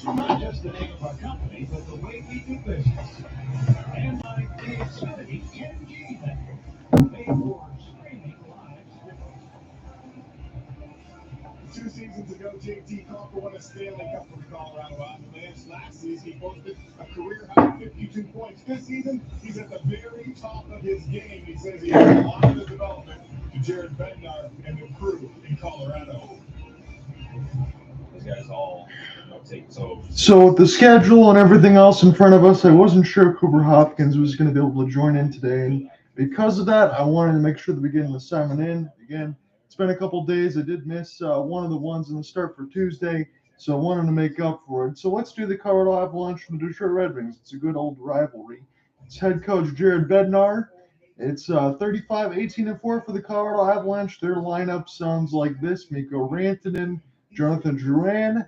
Not just the name of our company, but the way we do business. And by the Xfinity 10G network, made for streaming lives. 2 seasons ago, JT Compher won a Stanley Cup for the Colorado Avalanche. Last season, he posted a career-high 52 points. This season, he's at the very top of his game. He says he has a lot of the development to Jared Bednar and the crew in Colorado. Those guys all take so. So with the schedule and everything else in front of us, I wasn't sure Cooper Hopkins was going to be able to join in today. And because of that, I wanted to make sure that we get an assignment in. Again, it's been a couple days. I did miss one of the ones in the start for Tuesday, so I wanted to make up for it. So let's do the Colorado Avalanche and the Detroit Red Wings. It's a good old rivalry. It's head coach Jared Bednar. It's 35-18-4 for the Colorado Avalanche. Their lineup sounds like this: Mikko, Rantanen, Jonathan Drouin,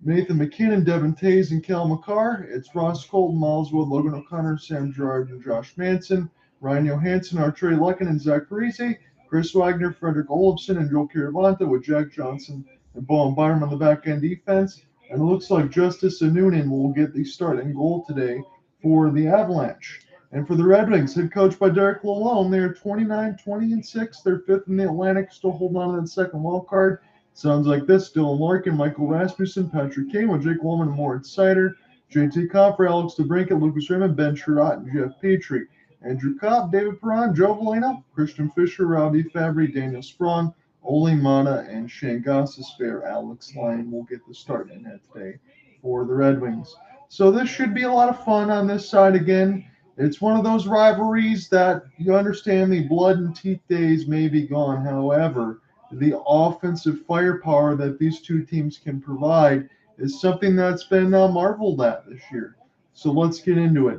Nathan MacKinnon, Devon, Toews, and Cale, Makar. It's Ross, Colton, Miles Wood, Logan O'Connor, Sam Girard, and Josh Manson. Ryan Johansen, Arturi Larkin, and Zach Parise. Chris Wagner, Frederick Olofsson, and Joel Kiravanta with Jack Johnson and Bowen Byram on the back-end defense. And it looks like Justice Anunin will get the start and goal today for the Avalanche. And for the Red Wings, head coached by Derek Lalonde, they're 29-20-6. They're fifth in the Atlantic, still holding on to that second wild card. Sounds like this: Dylan Larkin, Michael Rasmussen, Patrick Kane with Jake Wollman and Moritz Seider, JT Compher, Alex DeBrincat, Lucas Raymond, Ben Sherratt, and Jeff Petrie. Andrew Copp, David Perron, Joe Valeno, Christian Fischer, Robbie Fabry, Daniel Sprong, Ole Mata, and Shayne Gostisbehere. Alex Lyon will get the start in that today for the Red Wings. So this should be a lot of fun on this side again. It's one of those rivalries that you understand the blood and teeth days may be gone. However, the offensive firepower that these two teams can provide is something that's been marveled at this year. So let's get into it.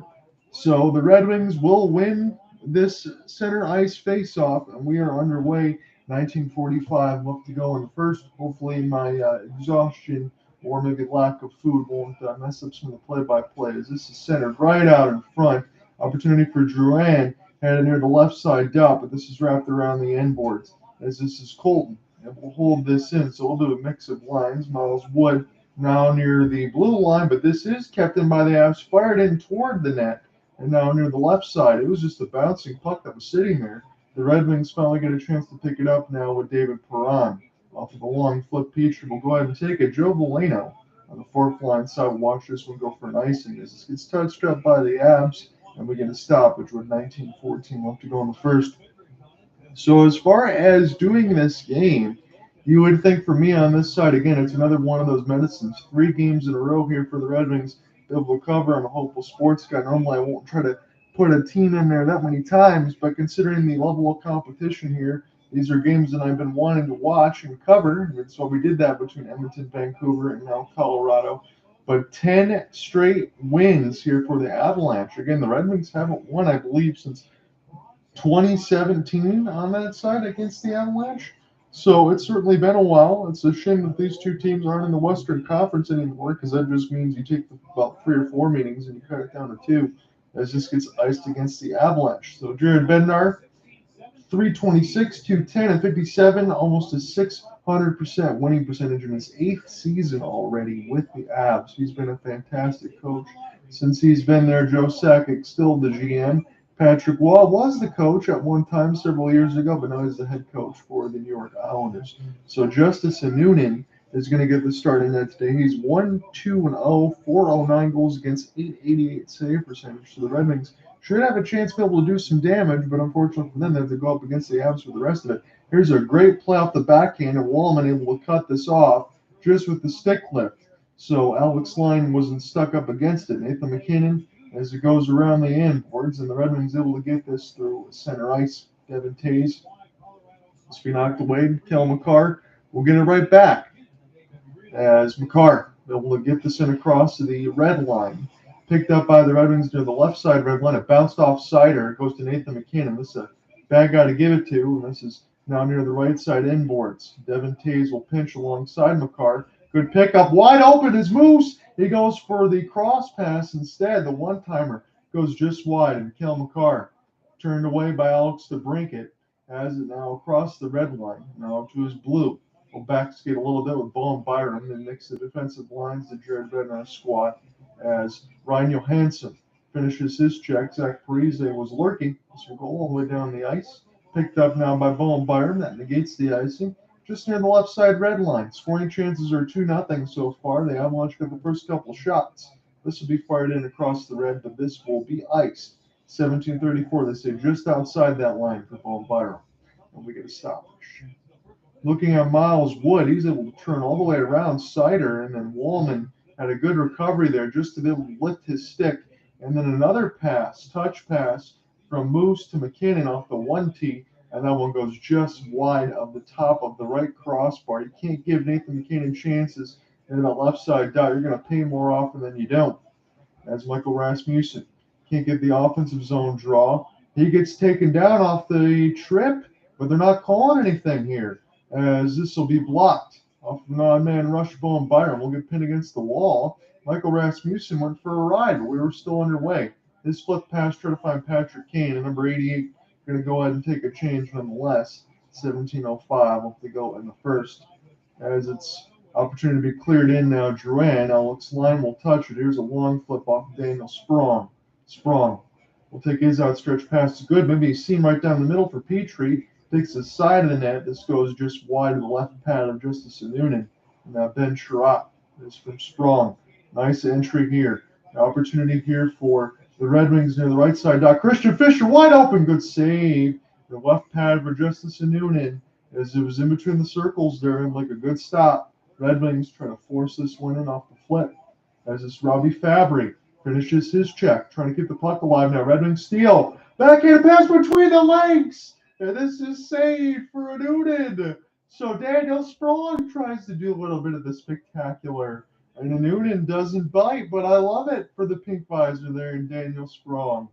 So the Red Wings will win this center ice face-off, and we are underway. 19:45 left to go in the first. Hopefully my exhaustion or maybe lack of food won't mess up some of the play-by-play, as this is centered right out in front. Opportunity for Drouin headed near the left side dot, but this is wrapped around the end boards, as this is Colton. And we'll hold this in, so we'll do a mix of lines. Miles Wood now near the blue line, but this is kept in by the Avs, fired in toward the net, and now near the left side. It was just a bouncing puck that was sitting there. The Red Wings finally get a chance to pick it up now with David Perron. Off of a long flip, Petrie will go ahead and take it. Joe Valeno on the fourth line side. Watch this one go for an icing as this gets touched up by the Avs, and we get a stoppage with 19:14 left to go in the first. So as far as doing this game, you would think for me on this side, again, it's another one of those medicines. 3 games in a row here for the Red Wings. Able to cover. I'm a hopeful sports guy. Normally I won't try to put a team in there that many times, but considering the level of competition here, these are games that I've been wanting to watch and cover. And so we did that between Edmonton, Vancouver, and now Colorado. But 10 straight wins here for the Avalanche. Again, the Red Wings haven't won, I believe, since 2017 on that side against the Avalanche. So it's certainly been a while. It's a shame that these two teams aren't in the Western Conference anymore, because that just means you take about 3 or 4 meetings and you cut it down to 2, as this gets iced against the Avalanche. So Jared Bednar, 326, 210, and 57, almost a 600% winning percentage in his 8th season already with the Avs. He's been a fantastic coach since he's been there. Joe Sakic still the GM. Patrick Wall was the coach at one time several years ago, but now he's the head coach for the New York Islanders. So Justice Anunin is going to get the start in that today. He's 1-2-0, 409 goals against, 888 save percentage. So the Red Wings should have a chance to be able to do some damage, but unfortunately for them, they have to go up against the Avs for the rest of it. Here's a great play off the backhand, and Wallman able to cut this off just with the stick lift. So Alex Lyon wasn't stuck up against it. Nathan MacKinnon, as it goes around the end boards, and the Red Wings able to get this through center ice. Devon Toews must be knocked away. Cale Makar will get it right back, as Makar able to get this in across to the red line. Picked up by the Red Wings near the left side red line. It bounced off Seider. It goes to Nathan MacKinnon. This is a bad guy to give it to, and this is now near the right side end boards. Devon Toews will pinch alongside Makar. Good pickup. Wide open is Moose. He goes for the cross pass instead, the one-timer. goes just wide, and Cale Makar turned away by Alex DeBrincat has it now across the red line, now up to his blue. We'll back skate a little bit with Bowen Byram and mix the defensive lines to Jared Bednar squad as Ryan Johansen finishes his check. Zach Parise was lurking. This will go all the way down the ice. Picked up now by Bowen Byram. That negates the icing. Just near the left side red line. Scoring chances are 2-0 so far. The Avalanche got the first couple shots. This will be fired in across the red, but this will be iced. 17:34. They say just outside that line for Bowen Byram. And we get a stoppage. Looking at Miles Wood, he's able to turn all the way around Seider, and then Wallman had a good recovery there just to be able to lift his stick. And then another pass, touch pass from Moose to MacKinnon off the 1T, and that one goes just wide of the top of the right crossbar. You can't give Nathan MacKinnon chances in that left side dot. You're going to pay more often than you don't. As Michael Rasmussen can't get the offensive zone draw. He gets taken down off the trip, but they're not calling anything here, as this will be blocked off an odd-man rush. Bowen Byram will get pinned against the wall. Michael Rasmussen went for a ride, but we were still underway. His flip pass tried to find Patrick Kane, and number 88 going to go ahead and take a change nonetheless. 17:05 off the go in the first, as it's opportunity to be cleared in now. Drouin, Alex Line will touch it. Here's a long flip off Daniel Sprong. Sprong will take his outstretched pass. It's good. Maybe he's seen right down the middle for Petrie. Takes the side of the net. This goes just wide of the left pad of Justice Noonan. And now Ben Sherratt is from Sprong. Nice entry here. An opportunity here for the Red Wings near the right side dot. Christian Fischer wide open. Good save. The left pad for Justice Noonan as it was in between the circles there and like a good stop. Red Wings trying to force this one in off the flip. As this Robbie Fabry finishes his check, trying to keep the puck alive now. Red Wings steal. Backhand pass between the legs. And this is saved for a Noonan. So Daniel Sprong tries to do a little bit of the spectacular. And a Noonan doesn't bite, but I love it for the pink visor there in Daniel Sprong.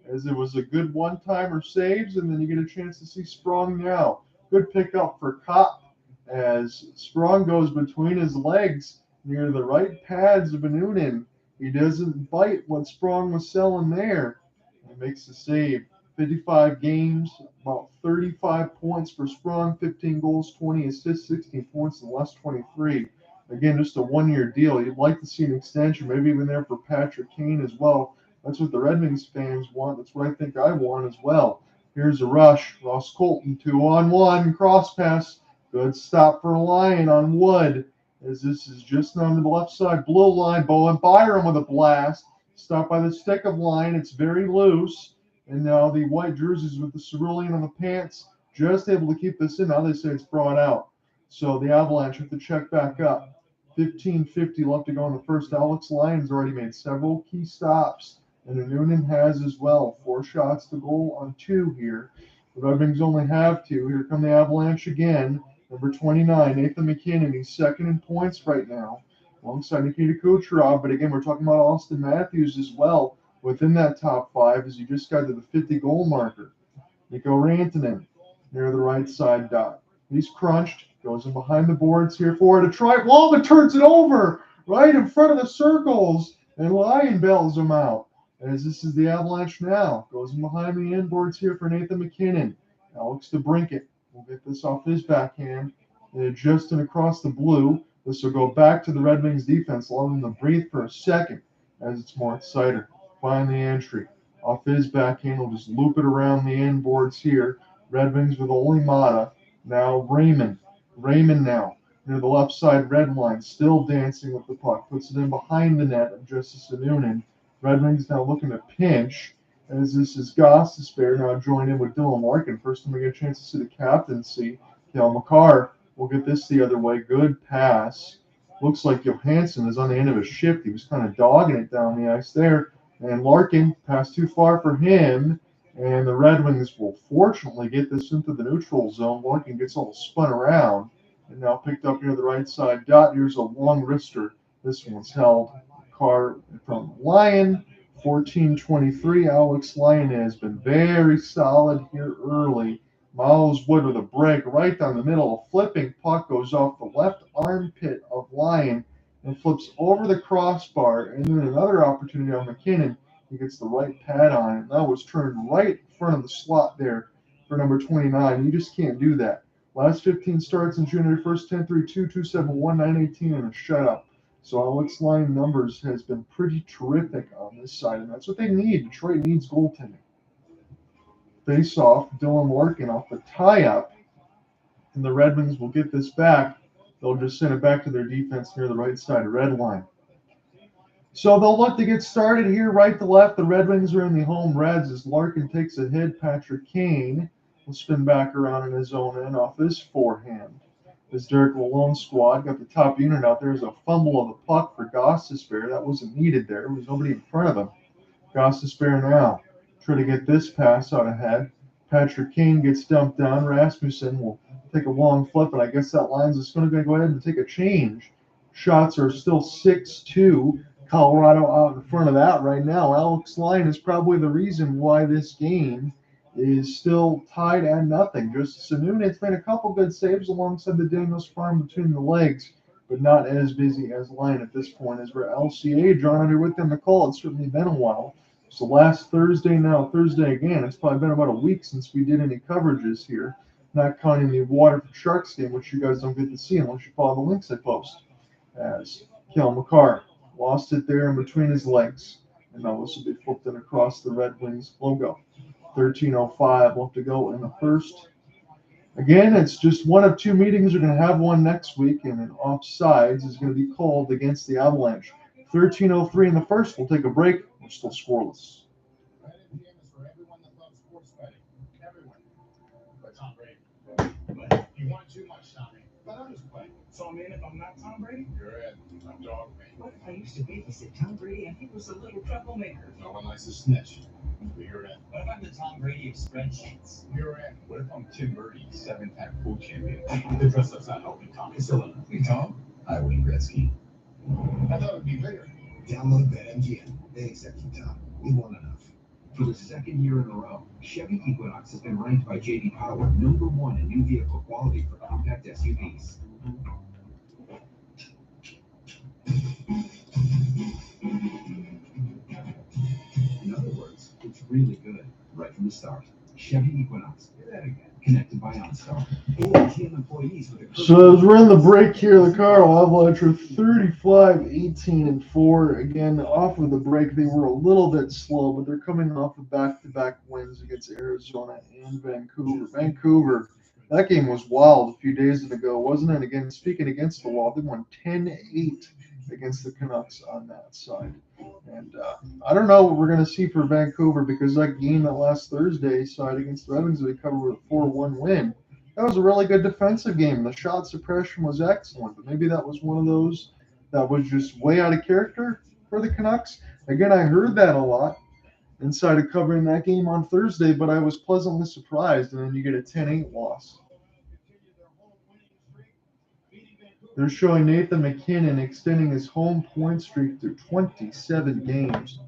As it was a good one-timer saves, and then you get a chance to see Sprong now. Good pickup for Kopp as Sprong goes between his legs near the right pads of a Noonan. He doesn't bite what Sprong was selling there. He makes the save. 55 games, about 35 points for Sprong, 15 goals, 20 assists, 16 points in the last 23. Again, just a one-year deal. You'd like to see an extension, maybe even there for Patrick Kane as well. That's what the Red Wings fans want. That's what I think I want as well. Here's a rush. Ross Colton, 2-on-1, cross pass. Good stop for Lion on Wood, as this is just on the left side blue line. Bowen Byram with a blast. Stopped by the stick of Line. It's very loose. And now the white jerseys with the cerulean on the pants, just able to keep this in. Now they say it's brought out. So the Avalanche have to check back up. 15:50 left to go in the first. Alex Lyon's already made several key stops, and Noonan has as well. 4 shots to goal on 2 here. The Red Wings only have 2. Here come the Avalanche again. Number 29, Nathan MacKinnon. He's second in points right now, alongside Nikita Kucherov. But again, we're talking about Austin Matthews as well within that top 5, as he just got to the 50-goal marker. Mikko Rantanen near the right side dot. He's crunched, goes in behind the boards here for Detroit. Wallman turns it over right in front of the circles, and Lyon bails him out. As this is the Avalanche now. Goes in behind the inboards here for Nathan MacKinnon. Alex DeBrincat will get this off his backhand. And adjusting across the blue. This will go back to the Red Wings defense, allowing them to breathe for a second, as it's Moritz Seider. Find the entry. Off his backhand, we'll just loop it around the inboards here. Red Wings with only Mata. Now Raymond. Raymond now near the left side red line, still dancing with the puck. Puts it in behind the net of Justice Noonan. Red Wings now looking to pinch, as this is Gostisbehere now joined in with Dylan Larkin. First time we get a chance to see the captaincy. Cale Makar will get this the other way. Good pass. Looks like Johansen is on the end of his shift. He was kind of dogging it down the ice there. And Larkin passed too far for him, and the Red Wings will fortunately get this into the neutral zone. Larkin gets all spun around and now picked up near the right side dot. Here's a long wrister. This one's held. Car from Lyon. 14:23. Alex Lyon has been very solid here early. Miles Wood with a break right down the middle. A flipping puck goes off the left armpit of Lyon and flips over the crossbar, and then another opportunity on MacKinnon. He gets the right pad on it. And that was turned right in front of the slot there for number 29. You just can't do that. Last 15 starts in January 1st, 10-3, 2-2-7-1, 9-18, and a shutout. So Alex Line numbers has been pretty terrific on this side, and that's what they need. Detroit needs goaltending. Face off, Dylan Larkin off the tie-up, and the Red Wings will get this back. They'll just send it back to their defense near the right side of red line. So they'll look to get started here, right to left. The Red Wings are in the home Reds as Larkin takes a hit. Patrick Kane will spin back around in his own end off his forehand. This Derek Lalonde squad got the top unit out there. There's a fumble of the puck for Gostisbehere. That wasn't needed there. There was nobody in front of him. Gostisbehere now try to get this pass out ahead. Patrick Kane gets dumped down. Rasmussen will take a long flip, and I guess that line's just going to go ahead and take a change. Shots are still 6-2. Colorado out in front of that right now. Alex Line is probably the reason why this game is still tied at nothing. Just Sunun's made a couple good saves alongside the Daniels farm between the legs, but not as busy as Line at this point. As we're LCA drawn under with them to call. It's certainly been a while. So last Thursday, now Thursday again. It's probably been about a week since we did any coverages here, not counting the Waterford Sharks game, which you guys don't get to see unless you follow the links I post. As Cale Makar lost it there in between his legs, and now this will be flipped in across the Red Wings logo. 13:05 left to go in the first. Again, it's just one of two meetings. We're going to have one next week, and an offsides is going to be called against the Avalanche. 13:03 in the first. We'll take a break. We're still scoreless. For everyone that loves sports betting. Everyone. But Tom Brady. But you want too much, Tommy. Let others play. So I'm in if I'm not Tom Brady? You're in. I'm dog me. What if I used to babysit Tom Brady and he was a little troublemaker? No one likes to snitch. You're in. What if I'm the Tom Brady of spreadsheets? You're in. What if I'm Tim Murray, 7-time pool champion? The dress up's not helping, Tom. It's still in. Tom, I Wayne Gretzky. I thought it'd be bigger. Download BetMGM. They accept you, Tom. We want enough. For the second year in a row, Chevy Equinox has been ranked by J.D. Power #1 in new vehicle quality for compact SUVs. In other words, it's really good right from the start. Chevy Equinox. Hear that again. Connected by OnStar. GM employees with a So as we're in the break here, the Colorado Avalanche are 35-18-4. Again, off of the break, they were a little bit slow, but they're coming off of back-to-back wins against Arizona and Vancouver. Vancouver, that game was wild a few days ago, wasn't it? Again, speaking against the Wild, they won 10-8 against the Canucks on that side. And I don't know what we're going to see for Vancouver, because that game that last Thursday side against the Red Wings, they covered with a 4-1 win. That was a really good defensive game. The shot suppression was excellent, but maybe that was one of those that was just way out of character for the Canucks. Again, I heard that a lot inside of covering that game on Thursday, but I was pleasantly surprised, and then you get a 10-8 loss. They're showing Nathan MacKinnon extending his home point streak through 27 games.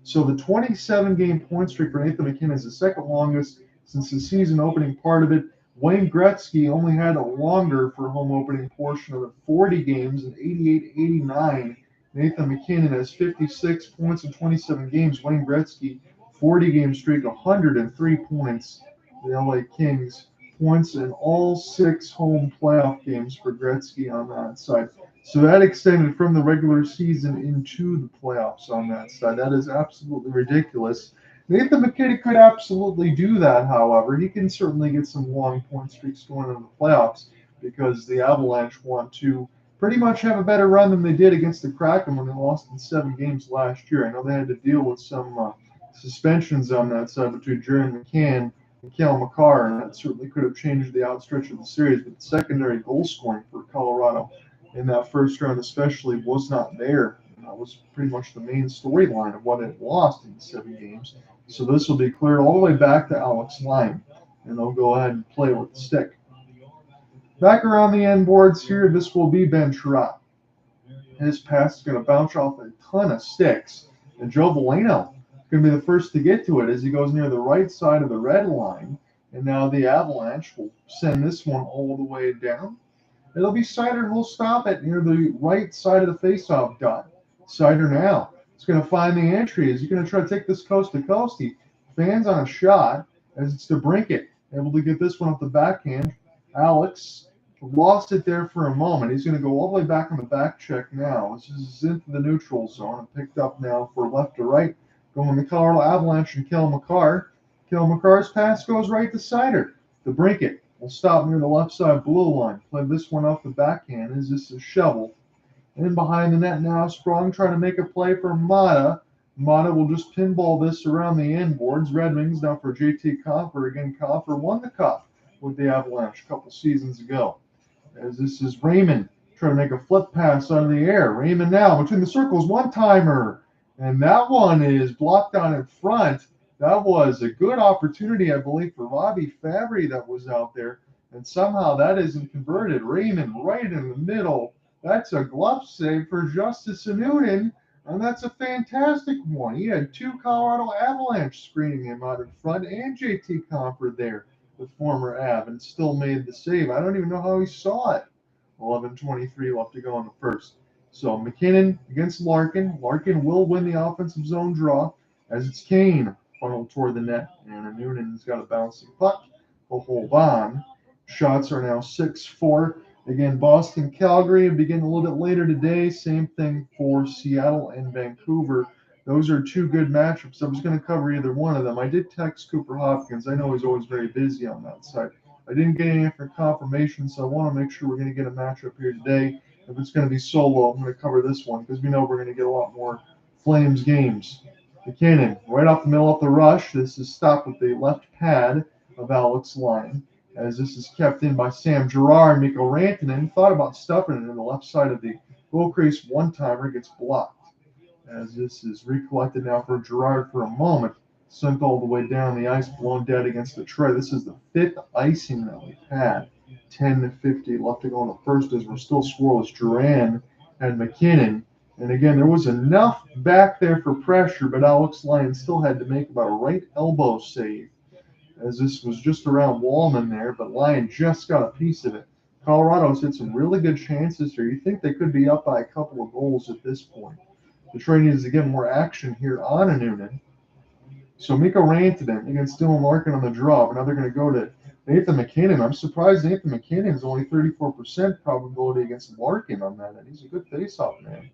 So the 27-game point streak for Nathan MacKinnon is the second longest since the season opening part of it. Wayne Gretzky only had a longer for home opening portion of it, 40 games in 88-89. Nathan MacKinnon has 56 points in 27 games. Wayne Gretzky, 40-game streak, 103 points. The LA Kings points in all 6 home playoff games for Gretzky on that side. So that extended from the regular season into the playoffs on that side. That is absolutely ridiculous. Nathan MacKinnon could absolutely do that, however. He can certainly get some long point streaks going in the playoffs, because the Avalanche want to pretty much have a better run than they did against the Kraken when they lost in 7 games last year. I know they had to deal with some suspensions on that side between Jared McCann and Cale Makar, and that certainly could have changed the outstretch of the series. But the secondary goal scoring for Colorado in that first round especially was not there. And that was pretty much the main storyline of what it lost in 7 games. So this will be cleared all the way back to Alex Line, and they'll go ahead and play with the stick. Back around the end boards here, this will be Ben Sherratt. His pass is going to bounce off a ton of sticks, and Joe Veleno going to be the first to get to it as he goes near the right side of the red line. And now the Avalanche will send this one all the way down. It'll be Seider who will stop it near the right side of the faceoff dot. Seider now He's going to find the entry. Is he going to try to take this coast to coast? He fans on a shot as it's DeBrincat able to get this one off the backhand. Alex lost it there for a moment. He's going to go all the way back on the back check now. This is into the neutral zone and picked up now for left to right. Going the Colorado Avalanche and Cale Makar. Cale Makar's pass goes right to Seider. DeBrincat will stop near the left side blue line. Play this one off the backhand as this is shoveled. In behind the net now, Sprong trying to make a play for Mata. Mata will just pinball this around the inboards. Red Wings now for JT Compher. Again, Compher won the cup with the Avalanche a couple seasons ago. As this is Raymond trying to make a flip pass out of the air. Raymond now between the circles, one-timer. And that one is blocked on in front. That was a good opportunity, I believe, for Robbie Fabry that was out there. And somehow that isn't converted. Raymond right in the middle. That's a glove save for Justice Noonan. And that's a fantastic one. He had two Colorado Avalanche screening him out in front and JT Compher there, the former Av, and still made the save. I don't even know how he saw it. 11:23 left to go in the first. So MacKinnon against Larkin. Larkin will win the offensive zone draw as it's Kane funneled toward the net. And Noonan's got a bouncing puck. Will hold on. Shots are now 6-4. Again, Boston, Calgary begin a little bit later today. Same thing for Seattle and Vancouver. Those are two good matchups. I was going to cover either one of them. I did text Cooper Hopkins. I know he's always very busy on that side. I didn't get any confirmation, so I want to make sure we're going to get a matchup here today. If it's going to be solo, I'm going to cover this one because we know we're going to get a lot more Flames games. MacKinnon, right off the middle of the rush. This is stopped with the left pad of Alex Lyon. As this is kept in by Sam Girard. Mikko Rantanen thought about stuffing it in the left side of the goal crease. One-timer gets blocked. As this is recollected now for Girard for a moment. Sent all the way down the ice, blown dead against the tray. This is the fifth icing that we've had. 10:50 left to go in the first as we're still scoreless. Duran and MacKinnon. And again, there was enough back there for pressure, but Alex Lyon still had to make about a right elbow save. As this was just around Wallman there, but Lyon just got a piece of it. Colorado's hit some really good chances here. You think they could be up by a couple of goals at this point. Detroit needs to get more action here on a Noonan. So Mikko Rantanen against Dylan Larkin on the draw, but now they're going to go to Nathan MacKinnon. I'm surprised Nathan MacKinnon is only 34% probability against Larkin on that, and he's a good face-off man.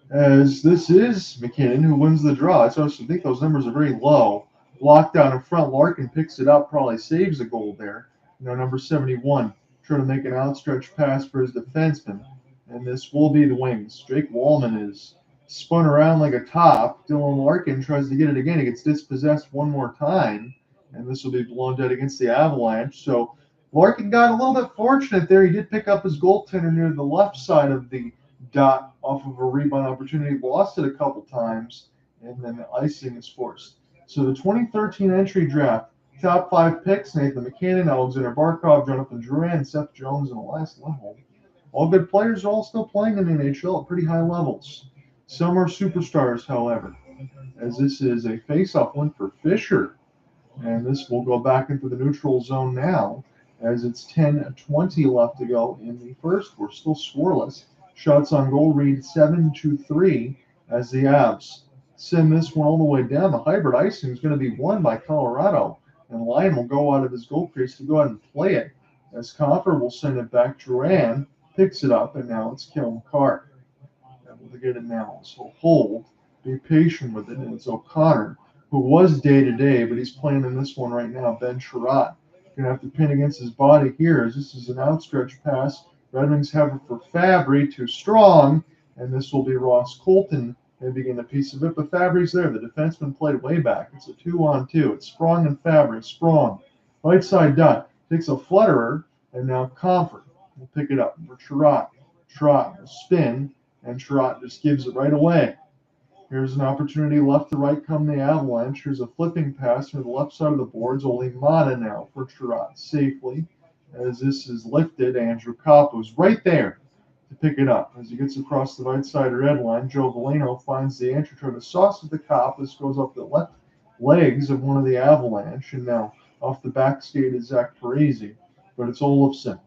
As this is MacKinnon who wins the draw. So I think those numbers are very low. Locked down in front. Larkin picks it up, probably saves a goal there. Number 71 trying to make an outstretched pass for his defenseman. And this will be the Wings. Jake Wallman is spun around like a top. Dylan Larkin tries to get it again. He gets dispossessed one more time. And this will be blown dead against the Avalanche. So Larkin got a little bit fortunate there. He did pick up his goaltender near the left side of the dot off of a rebound opportunity. Lost it a couple times. And then the icing is forced. So the 2013 entry draft, top 5 picks, Nathan MacKinnon, Alexander Barkov, Jonathan Drouin, Seth Jones, and Elias Lindholm. All good players are all still playing in the NHL at pretty high levels. Some are superstars, however, as this is a face-off win for Fisher. And this will go back into the neutral zone now as it's 10:20 left to go in the first. We're still scoreless. Shots on goal read 7-3 as the Avs send this one all the way down. The hybrid icing is going to be won by Colorado, and Lyon will go out of his goal crease to go ahead and play it. As Compher will send it back, Duran picks it up, and now it's Cale Makar. Able to get it now. So hold, be patient with it, and it's O'Connor, who was day-to-day, but he's playing in this one right now, Ben Sherratt. Going to have to pin against his body here, as this is an outstretched pass. Red Wings have it for Fabry, too strong, and this will be Ross Colton. Maybe getting a piece of it, but Fabry's there. The defenseman played way back. It's a 2-on-2. It's Sprong and Fabry. Sprong, right side dot, takes a flutterer, and now Compher will pick it up for Sherratt. Sherratt will spin, and Sherratt just gives it right away. Here's an opportunity left to right come the Avalanche. Here's a flipping pass to the left side of the boards. Only Mata now for Sherratt safely. As this is lifted, Andrew Kopp was right there to pick it up. As he gets across the right side red line, Joe Valeno finds the entry, trying to sauce with the Kopp. This goes up the left legs of one of the Avalanche, and now off the back skate is Zach Parise, but it's Olofsson.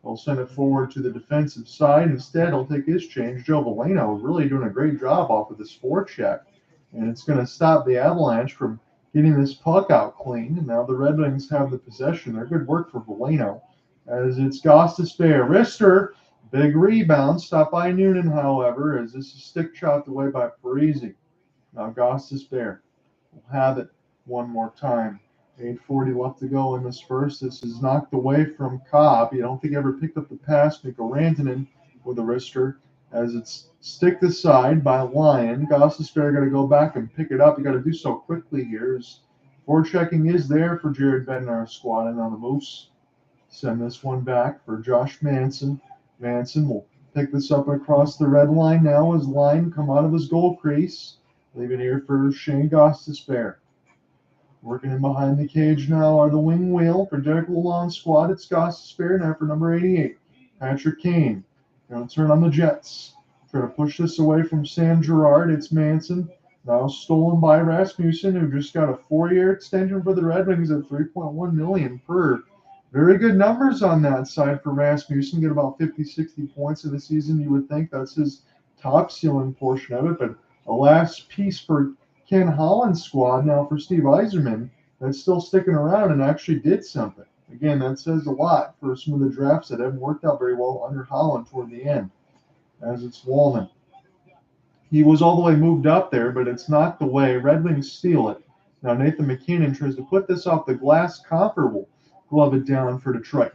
They'll send it forward to the defensive side. Instead, he'll take his change. Joe Veleno really doing a great job off of this forecheck. And it's going to stop the Avalanche from getting this puck out clean. And now the Red Wings have the possession. They're good work for Veleno. As it's Gostisbehere. Wrister, big rebound. Stopped by Noonan, however, as this is stick chopped away by Parisi. Now Gostisbehere will have it one more time. 8:40 left to go in this first. This is knocked away from Cobb. You don't think he ever picked up the pass. Mikko Rantanen with a wrister as it's sticked aside by Lyon. Gostisbehere got to go back and pick it up. You got to do so quickly here. Forechecking is there for Jared Bednar's squad, and on the Moose send this one back for Josh Manson. Manson will pick this up across the red line now as Lyon come out of his goal crease. Leave it here for Shayne Gostisbehere. Working in behind the cage now are the wing wheel for Derek Lalonde's squad. It's Gostisbehere now for number 88, Patrick Kane. Going to turn on the Jets. Try to push this away from Sam Girard. It's Manson. Now stolen by Rasmussen, who just got a 4-year extension for the Red Wings at $3.1 million per. Very good numbers on that side for Rasmussen. Get about 50, 60 points in the season, you would think. That's his top ceiling portion of it. But a last piece for Ken Holland's squad now for Steve Yzerman that's still sticking around and actually did something. Again, that says a lot for some of the drafts that haven't worked out very well under Holland toward the end. As it's Wallman. He was all the way moved up there, but it's knocked away. Red Wings steal it. Now Nathan MacKinnon tries to put this off the glass. Compher will glove it down for Detroit.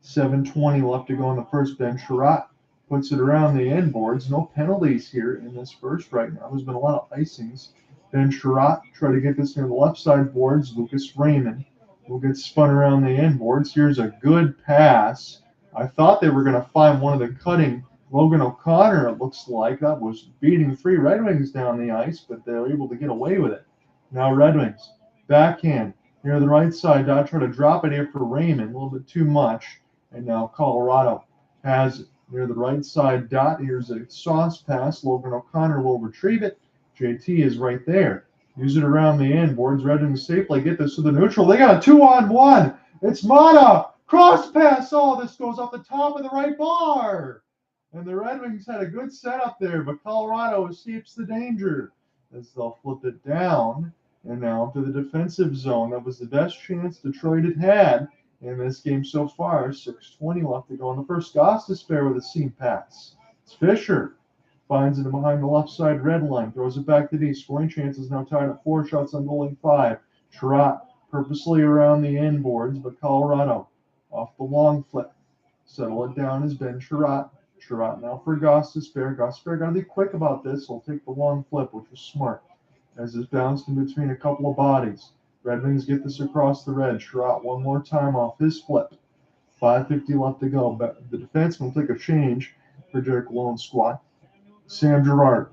7:20 left to go in the first. Ben Sherratt puts it around the end boards. No penalties here in this first right now. There's been a lot of icings. Ben Sherratt try to get this near the left side boards. Lucas Raymond will get spun around the end boards. Here's a good pass. I thought they were going to find one of the cutting Logan O'Connor, it looks like. That was beating 3 Red Wings down the ice, but they were able to get away with it. Now Red Wings, backhand near the right side. Dot try to drop it here for Raymond, a little bit too much. And now Colorado has it near the right side. Dot, here's a sauce pass. Logan O'Connor will retrieve it. JT is right there. Use it around the end boards. Red Wings safely get this to the neutral. They got a 2-on-1. It's Mata. Cross pass. Oh, this goes off the top of the right bar. And the Red Wings had a good setup there, but Colorado escapes the danger as they'll flip it down. And now to the defensive zone. That was the best chance Detroit had in this game so far. 6:20 left to go in the first. Gostisbehere with a seam pass. It's Fisher. Finds it behind the left side red line. Throws it back to D. Scoring chances now tied at 4 shots on goal in 5. Sherratt purposely around the end boards, but Colorado off the long flip. Settle it down as Ben Sherratt. Sherratt now for Gostisbehere. Gostisbehere got to be quick about this. He'll take the long flip, which is smart. As it's bounced in between a couple of bodies. Red Wings get this across the red. Sherratt one more time off his flip. 5:50 left to go. But the defenseman will take a change for Derek Lalonde's squad. Sam Girard.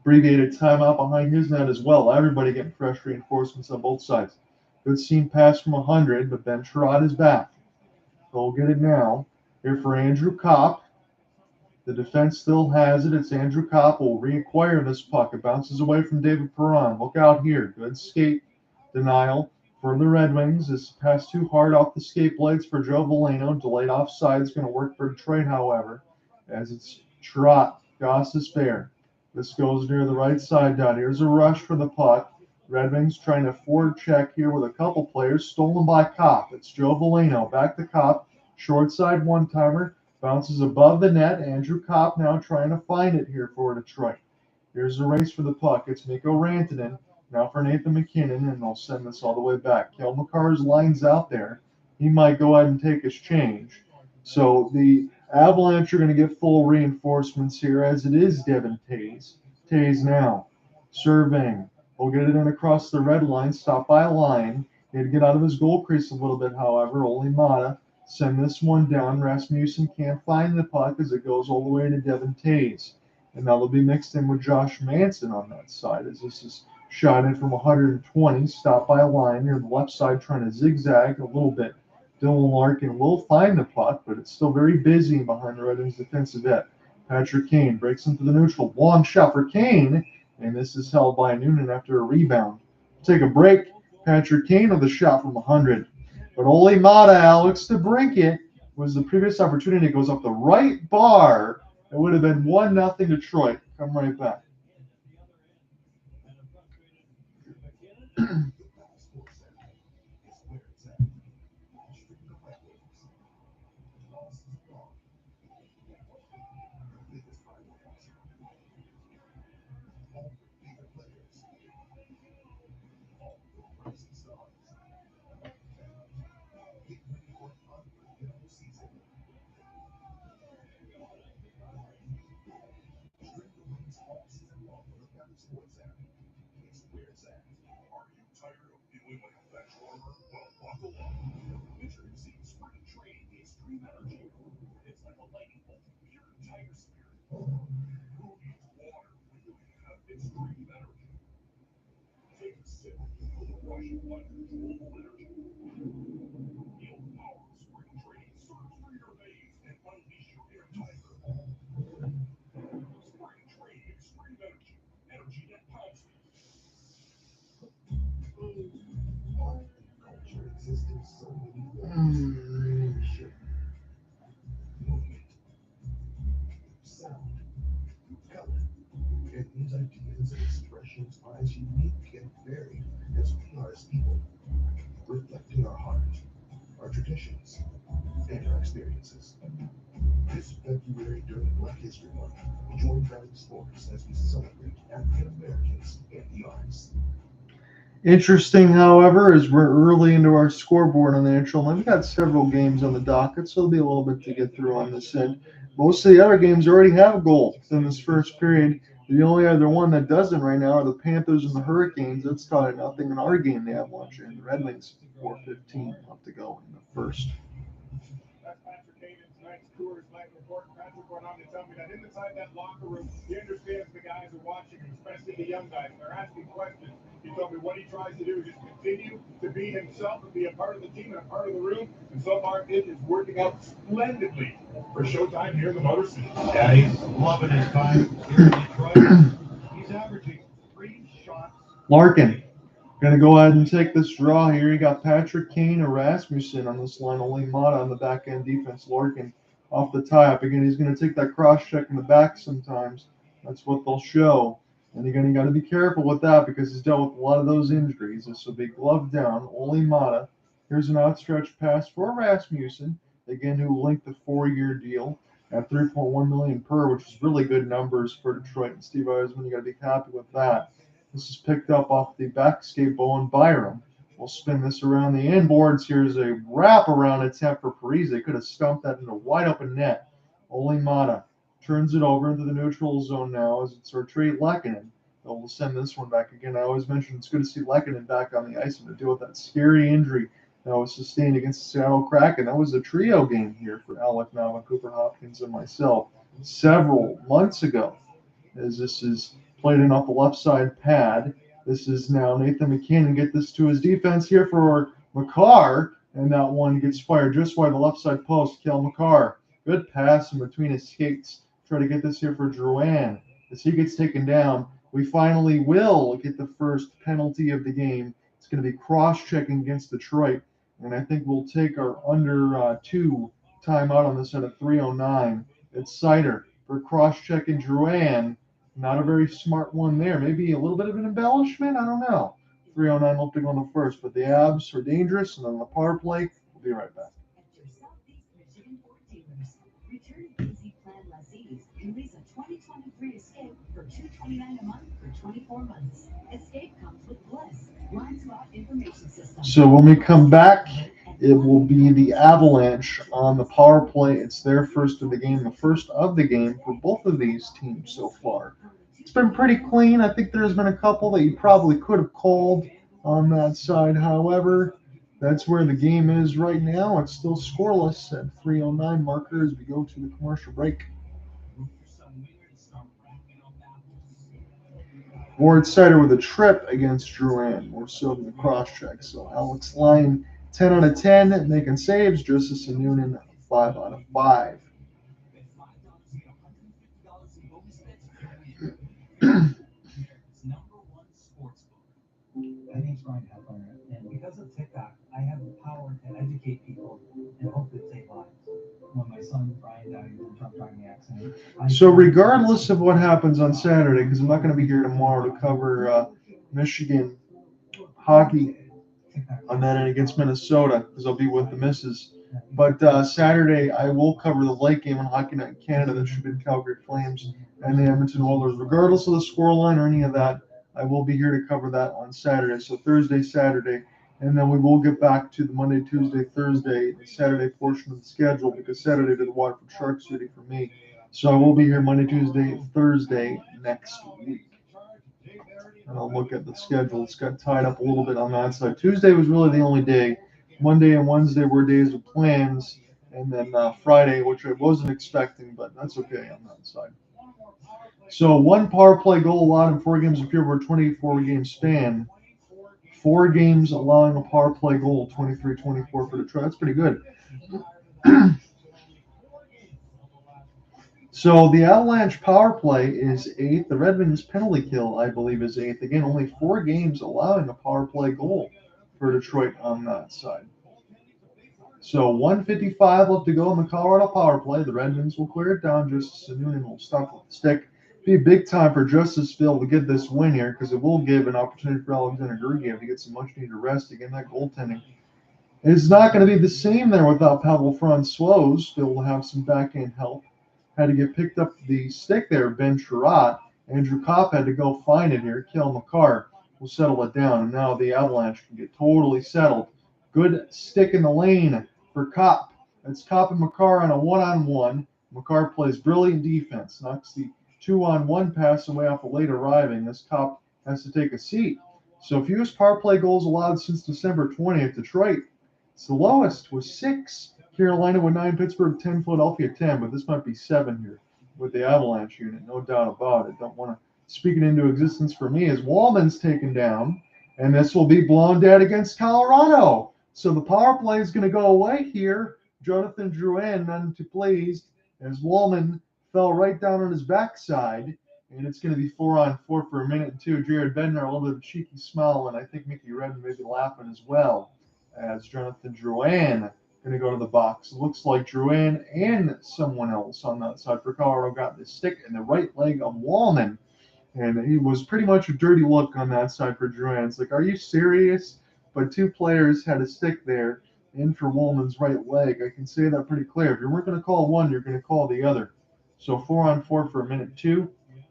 Abbreviated timeout behind his net as well. Everybody getting fresh reinforcements on both sides. Good seam pass from 100, but Ben Sherratt is back. They'll get it now. Here for Andrew Kopp. The defense still has it. It's Andrew Kopp will reacquire this puck. It bounces away from David Perron. Look out here. Good skate denial for the Red Wings. This pass too hard off the skate blades for Joe Veleno. Delayed offside is going to work for Detroit, however, as it's Sherratt, Gostisbehere. This goes near the right side down. Here's a rush for the puck. Red Wings trying to forward check here with a couple players. Stolen by Kopp. It's Joe Veleno. Back to Kopp. Short side one-timer. Bounces above the net. Andrew Kopp now trying to find it here for Detroit. Here's a race for the puck. It's Mikko Rantanen. Now for Nathan MacKinnon, and they'll send this all the way back. Cale Makar's line's out there. He might go ahead and take his change. So the Avalanche are going to get full reinforcements here, as it is Devon Toews. Toews now surveying. We'll get it in across the red line. Stop by a line. He had to get out of his goal crease a little bit, however. Only Mata. Send this one down. Rasmussen can't find the puck as it goes all the way to Devon Toews. And now they'll be mixed in with Josh Manson on that side as this is shot in from 120. Stopped by a line near the left side trying to zigzag a little bit. Dylan Larkin will find the puck, but it's still very busy behind the Red Wings defensive end. Patrick Kane breaks into the neutral. Long shot for Kane, and this is held by Noonan after a rebound. Take a break. Patrick Kane with a shot from 100. But Ole Mata, Alex DeBrincat was the previous opportunity. It goes off the right bar. It would have been 1-0 Detroit. Come right back. Introducing Sprong Training Extreme Energy. It's like a lightning bolt, pure tiger spirit. Who needs water when you can have extreme energy? Take a sip of the rush of uncontrollable energy. Feel the power of Sprong Training surge through your veins and unleash your inner tiger. Sprong Training Extreme Energy. Energy that pounds you. Culture exists in so many ways. Movement, sound, color, and these ideas and expressions are as unique and varied as we are as people, reflecting our heart, our traditions, and our experiences. This February during Black History Month, join Valley Sports as we celebrate African Americans and the arts. Interesting, however, is we're early into our scoreboard on the NHL. And we've got several games on the docket, so there'll be a little bit to get through on this end. Most of the other games already have goals in this first period. The only other one that doesn't right now are the Panthers and the Hurricanes. That's tied 0 in our game, the Avalanche and the Red Wings. 4:15 left to go in the first. That's Patrick Kane in tonight's Coors Light report. Patrick went on to tell me that inside that locker room, he understands the guys are watching him, especially the young guys. They're asking questions. He told me what he tries to do is just continue to be himself and be a part of the team and a part of the room. And so far, it is working out splendidly for Showtime here in the Motor City. Yeah, he's loving his time here in Detroit. He's averaging 3 shots. Larkin going to go ahead and take this draw here. You got Patrick Kane or Rasmussen on this line. Only Mata on the back end defense. Larkin off the tie-up. Again, he's going to take that cross-check in the back sometimes. That's what they'll show. And you're going to got to be careful with that because he's dealt with a lot of those injuries. This will be glove down. Only Mata. Here's an outstretched pass for Rasmussen. Again, who linked the 4-year deal at $3.1 million per, which is really good numbers for Detroit. And Steve Eisman, you got to be happy with that. This is picked up off the backscape Bowen Byram. We'll spin this around the inboards. Here's a wraparound attempt for Parise. They could have stumped that into a wide open net. Ole Mata turns it over into the neutral zone now as it's Arturi Lehkonen. They'll send this one back again. I always mention it's good to see Lehkonen back on the ice and to deal with that scary injury that was sustained against the Seattle Kraken. That was a trio game here for Alec Nava, Cooper Hopkins, and myself several months ago, as this is played in off the left side pad. This is now Nathan MacKinnon. Get this to his defense here for Makar, and that one gets fired just wide the left side post. Cale Makar. Good pass in between his skates. Try to get this here for Drouin. As he gets taken down, we finally will get the first penalty of the game. It's going to be cross-checking against Detroit, and I think we'll take our under 2 timeout on this at a 3:09. It's Seider for cross-checking Drouin. Not a very smart one there. Maybe a little bit of an embellishment. I don't know. 3:09 left to go on the first, but the Avs are dangerous, and on the power play, we'll be right back. Return Easy Plan lessees can lease a 2023 Escape for $229 a month for 24 months. Escape comes with Bliss, line swap information system. So when we come back, it will be the Avalanche on the power play. It's their first of the game, the first of the game for both of these teams so far. It's been pretty clean. I think there's been a couple that you probably could have called on that side. However, that's where the game is right now. It's still scoreless at 3:09 marker as we go to the commercial break. Moritz Seider with a trip against Drouin. More so than the cross check. So Alex Lyon 10 out of 10 making saves. Justice and Noonan 5 out of 5. I think it's going to happen. And because of TikTok, I have the power to educate people and hopefully save lives. So regardless of what happens on Saturday, because I'm not going to be here tomorrow to cover Michigan hockey on that end against Minnesota, because I'll be with the missus. But Saturday, I will cover the late game on Hockey Night in Canada. That should be the Calgary Flames and the Edmonton Oilers. Regardless of the scoreline or any of that, I will be here to cover that on Saturday. So Thursday, Saturday, and then we will get back to the Monday, Tuesday, Thursday, the Saturday portion of the schedule, because Saturday to the Waterford Sharks duty for me. So I will be here Monday, Tuesday, Thursday next week. And I'll look at the schedule. It's got tied up a little bit on that side. Tuesday was really the only day. Monday and Wednesday were days of plans. And then Friday, which I wasn't expecting, but that's okay on that side. So one power play goal allowed in 4 games appeared over a 24-game span. 4 games allowing a power play goal, 23-24 for Detroit. That's pretty good. So the Avalanche power play is 8th. The Red Wings penalty kill, I believe, is 8th. Again, only 4 games allowing a power play goal for Detroit on that side. So 1:55 left to go in the Colorado power play. The Red Wings will clear it down. Justice Noonan will stop with the stick. Be a big time for Justice to be able to get this win here, because it will give an opportunity for Alexander Georgiev to get some much-needed rest. Again, that goaltending is not going to be the same there without Pavel Francouz. Still have some backhand help. Had to get picked up the stick there, Ben Sherratt. Andrew Kopp had to go find it here. Cale Makar will settle it down, and now the Avalanche can get totally settled. Good stick in the lane for Kopp. It's Kopp and Makar on a 1-on-1. Makar plays brilliant defense, knocks the 2-on-1 pass away off a late arriving. This Kopp has to take a seat. So fewest power play goals allowed since December 20th. Detroit, it's the lowest with 6. Carolina with 9, Pittsburgh 10, Philadelphia 10, but this might be 7 here with the Avalanche unit, no doubt about it. Don't want to speak it into existence for me as Wallman's taken down, and this will be blown dead against Colorado. So the power play is going to go away here. Jonathan Drouin, none too pleased, as Wallman fell right down on his backside, and it's going to be 4-on-4 for a minute and 2. Jared Bednar, a little bit of a cheeky smile, and I think Mickey Redden may be laughing as well, as Jonathan Drouin going to go to the box. It looks like Drouin and someone else on that side for Colorado got the stick in the right leg of Wallman, and he was pretty much a dirty look on that side for Drouin. It's like, are you serious? But 2 players had a stick there in for Wallman's right leg. I can say that pretty clear. If you weren't going to call one, you're going to call the other. So 4-on-4 for a minute 2.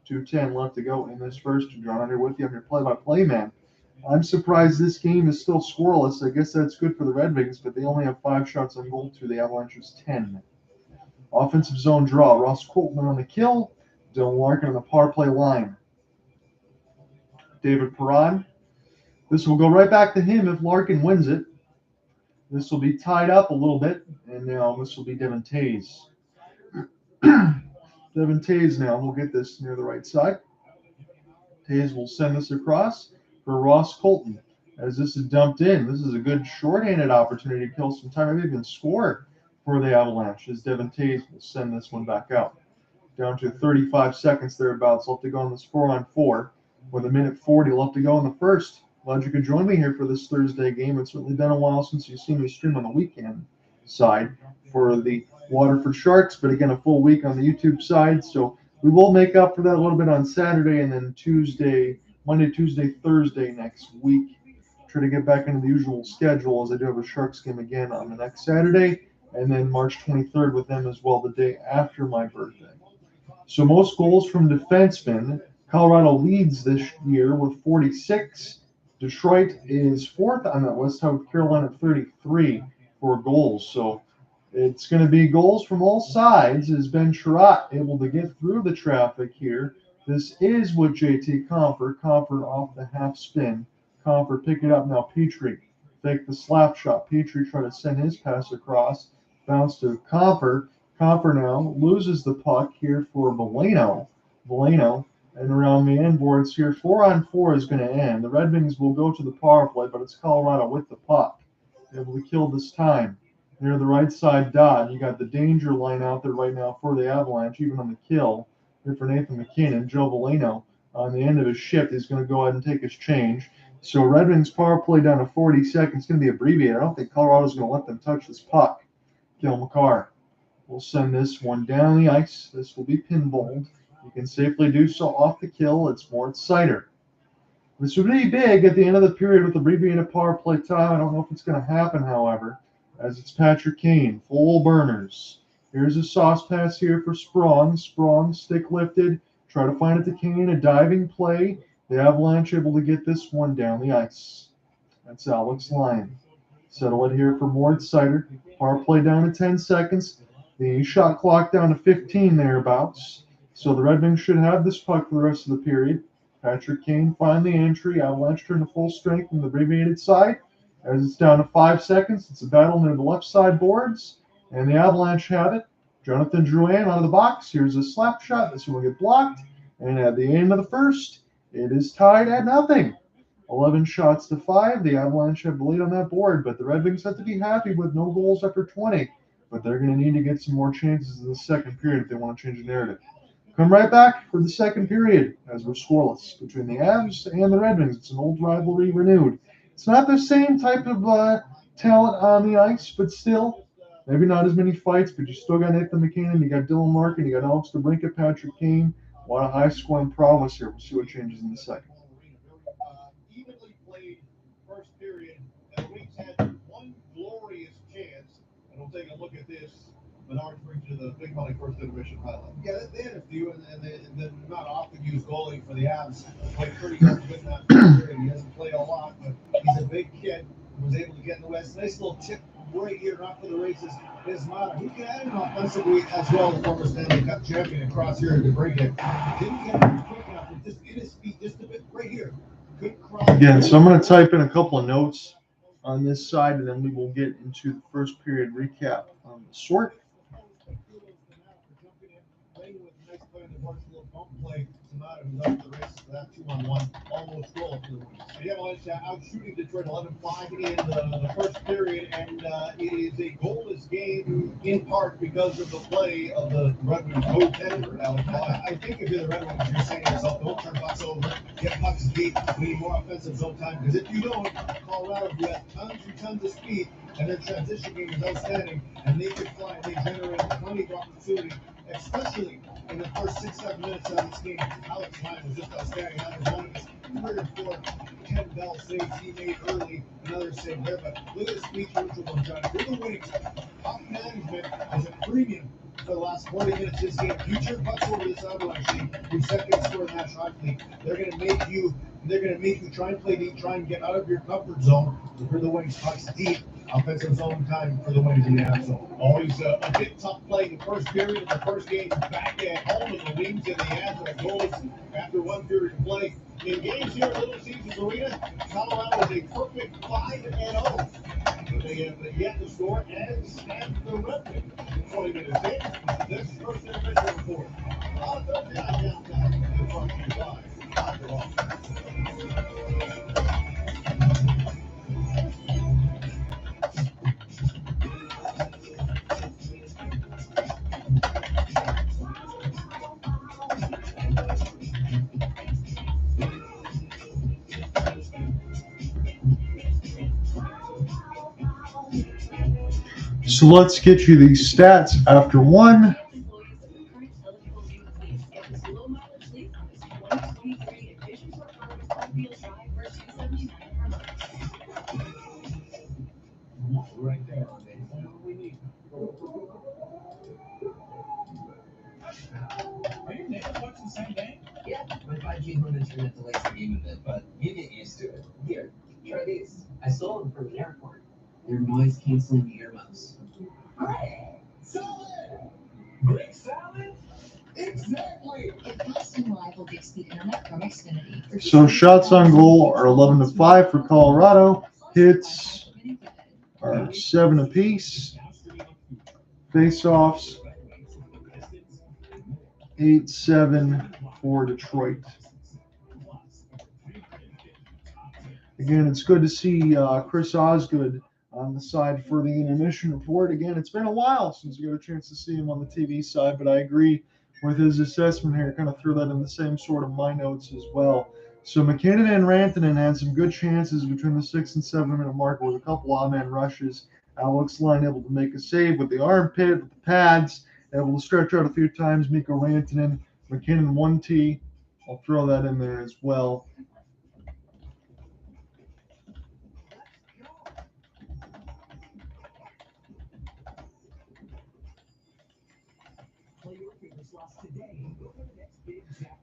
2:10 left to go in this first. John here with you. I'm your play-by-play man. I'm surprised this game is still scoreless. I guess that's good for the Red Wings, but they only have 5 shots on goal to the Avalanche's 10. Offensive zone draw. Ross Colton on the kill. Dylan Larkin on the power play line. David Perron. This will go right back to him if Larkin wins it. This will be tied up a little bit, and now this will be Devon Toews. Devon Toews now will get this near the right side. Toews will send this across for Ross Colton. As this is dumped in, this is a good shorthanded opportunity to kill some time, maybe even score for the Avalanche, as Devon Toews will send this one back out. Down to 35 seconds thereabouts left to go on this 4-on-4, with 1:40 left to go in the first. Glad you could join me here for this Thursday game. It's certainly been a while since you've seen me stream on the weekend side for the Waterford Sharks, but again, a full week on the YouTube side. So we will make up for that a little bit on Saturday, and then Monday, Tuesday, Thursday next week. Try to get back into the usual schedule, as I do have a Sharks game again on the next Saturday, and then March 23rd with them as well, the day after my birthday. So most goals from defensemen. Colorado leads this year with 46. Detroit is 4th on that list, tied with Carolina at 33 for goals. So it's going to be goals from all sides. As Ben Sherratt able to get through the traffic here. This is with JT Compher. Compher off the half spin. Compher pick it up now. Petrie take the slap shot. Petrie trying to send his pass across. Bounce to Compher. Compher now loses the puck here for Valeno. And around the end boards here, 4-on-4 is going to end. The Red Wings will go to the power play, but it's Colorado with the puck. Able to kill this time. Near the right side dot, you got the danger line out there right now for the Avalanche, even on the kill. Here for Nathan MacKinnon. Joe Valeno on the end of his shift is going to go ahead and take his change. So Red Wings power play down to 40 seconds. It's going to be abbreviated. I don't think Colorado's going to let them touch this puck. Cale Makar will send this one down the ice. This will be pinballed. You can safely do so off the kill. It's Moritz Seider. This would be big at the end of the period with the abbreviated power play time. I don't know if it's going to happen, however, as it's Patrick Kane, full burners. Here's a sauce pass here for Sprong. Sprong, stick lifted, try to find it to Kane, a diving play. The Avalanche able to get this one down the ice. That's Alex Lyon. Settle it here for Moritz Seider. Power play down to 10 seconds. The shot clock down to 15 thereabouts. So the Red Wings should have this puck for the rest of the period. Patrick Kane find the entry. Avalanche turn to full strength from the abbreviated side. As it's down to 5 seconds, it's a battle near the left side boards. And the Avalanche have it. Jonathan Drouin out of the box. Here's a slap shot. This one will get blocked. And at the end of the first, it is tied at nothing. 11 shots to 5. The Avalanche have the lead on that board, but the Red Wings have to be happy with no goals after 20. But they're going to need to get some more chances in the second period if they want to change the narrative. Come right back for the second period as we're scoreless between the Avs and the Red Wings. It's an old rivalry renewed. It's not the same type of talent on the ice, but still, maybe not as many fights, but you still got Nathan MacKinnon, you got Dylan Larkin, you got Alex DeBrincat, Patrick Kane. A lot of high-scoring prowess here. We'll see what changes in the second. Evenly played first period, and the Wings had one glorious chance. And we'll take a look at this. Bednar brings you the big money first intermission highlight. Yeah, they had a few, and they're not often used goalie for the Avs. Played pretty good in that first period. He hasn't played a lot, but he's a big kid. Was able to get in the West. Nice little tip right here, not for the races. Is Makar, who can add him offensively as well, the former Stanley Cup champion across here to DeBrincat. Didn't get him quick enough, but just in his feet just a bit right here. Again, so I'm going to type in a couple of notes on this side, and then we will get into the first period recap on the short. That 2-on-1 almost goal for the Wings. The Avalanche out shooting Detroit 11-5 in the first period, and it is a goalless game in part because of the play of the Red Wings goaltender. I think if you're the Red Wings, you're saying to yourself, don't turn pucks over, get pucks deep, we need more offensive zone time, because if you don't, Colorado, who has tons and tons of speed, and their transition game is outstanding, and they can fly, and they generate plenty of opportunity, especially in the first 6-7 minutes of this game. Alex Lyon was just outstanding. On his own, 3 or 4 Ken Bell saves he made early, another save there. But look at the speed neutral one, John. For the Wings, puck management is a premium for the last 40 minutes of this game. You turn pucks over this Avalanche team, your second score in that shot league. They're going to make you try and play deep, try and get out of your comfort zone. So for the Wings, pucks deep. Offensive zone time for the Wings in the half zone. Always a bit tough play in the first period. The first game back at home, and the Wings in the half with goals after one period of play. In games here at Little Caesars Arena, Colorado is a perfect 5-0. But they have yet to score as the Red Wings. 20 minutes in, this first intermission report. Thursday night downtown. It's brought to you by Dr. Off. So let's get you these stats after one. Right there. Are your neighbors watching the same game? Yeah, my 5G home internet delays the game a bit, but you get used to it. Here, try these. I stole them from the airport. They're noise-canceling earmuffs. Salad! Greek salad? Exactly! It costs reliable big-speed internet from Xfinity. So shots on goal are 11-5 for Colorado. Hits are 7 apiece. Face-offs 8-7 for Detroit. Again, it's good to see Chris Osgood on the side for the intermission report. Again, it's been a while since we got a chance to see him on the TV side, but I agree with his assessment here. Kind of threw that in the same sort of my notes as well. So MacKinnon and Rantanen had some good chances between the 6 and 7 minute mark with a couple odd man rushes. Alex Line able to make a save with the armpit, with the pads, able to stretch out a few times. Mikko Rantanen, MacKinnon 1T. I'll throw that in there as well.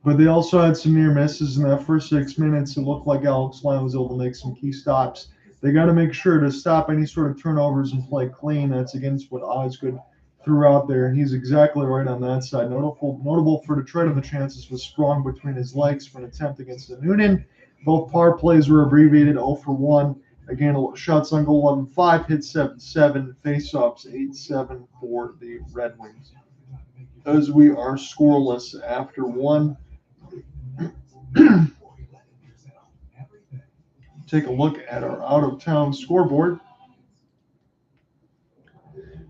But they also had some near misses in that first 6 minutes. It looked like Alex Line was able to make some key stops. They got to make sure to stop any sort of turnovers and play clean. That's against what Osgood threw out there, and he's exactly right on that side. Notable for Detroit on the chances was Sprong between his legs for an attempt against the Noonan. Both power plays were abbreviated 0 for 1. Again, shots on goal 11-5, hit 7-7, face-offs 8-7 for the Red Wings. As we are scoreless after one. Take a look at our out-of-town scoreboard.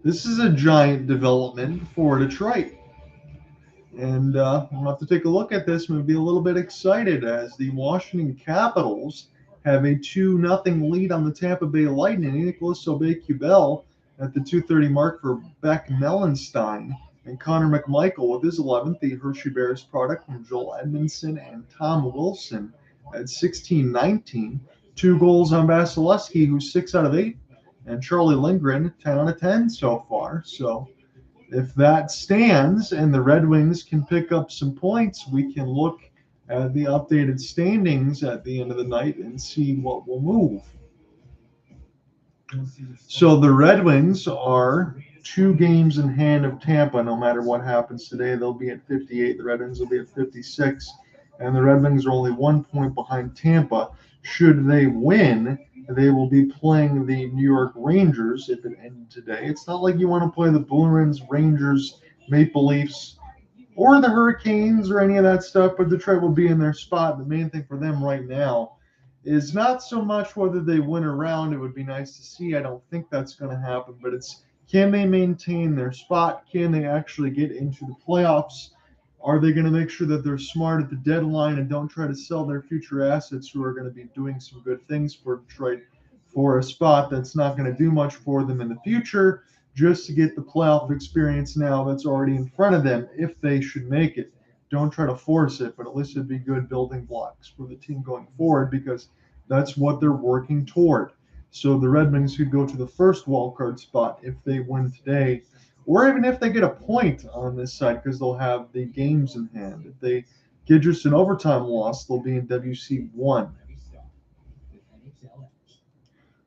This is a giant development for Detroit. And we'll have to take a look at this and be a little bit excited as the Washington Capitals have a 2-0 lead on the Tampa Bay Lightning. Nicholas Aubé-Kubel at the 2:30 mark for Beck Mellenstein. And Connor McMichael with his 11th, the Hershey Bears product from Joel Edmondson and Tom Wilson at 16-19. 2 goals on Vasilevsky, who's 6 out of 8. And Charlie Lindgren, 10 out of 10 so far. So if that stands and the Red Wings can pick up some points, we can look at the updated standings at the end of the night and see what will move. So the Red Wings are 2 games in hand of Tampa. No matter what happens today, they'll be at 58. The Red Wings will be at 56. And the Red Wings are only 1 point behind Tampa. Should they win, they will be playing the New York Rangers if it ended today. It's not like you want to play the Bruins, Rangers, Maple Leafs, or the Hurricanes or any of that stuff, but Detroit will be in their spot. The main thing for them right now is not so much whether they win a round. It would be nice to see. I don't think that's going to happen, but it's can they maintain their spot? Can they actually get into the playoffs? Are they going to make sure that they're smart at the deadline and don't try to sell their future assets who are going to be doing some good things for Detroit for a spot that's not going to do much for them in the future just to get the playoff experience now that's already in front of them if they should make it? Don't try to force it, but at least it'd be good building blocks for the team going forward because that's what they're working toward. So the Red Wings could go to the first wildcard spot if they win today, or even if they get a point on this side because they'll have the games in hand. If they get just an overtime loss, they'll be in WC1.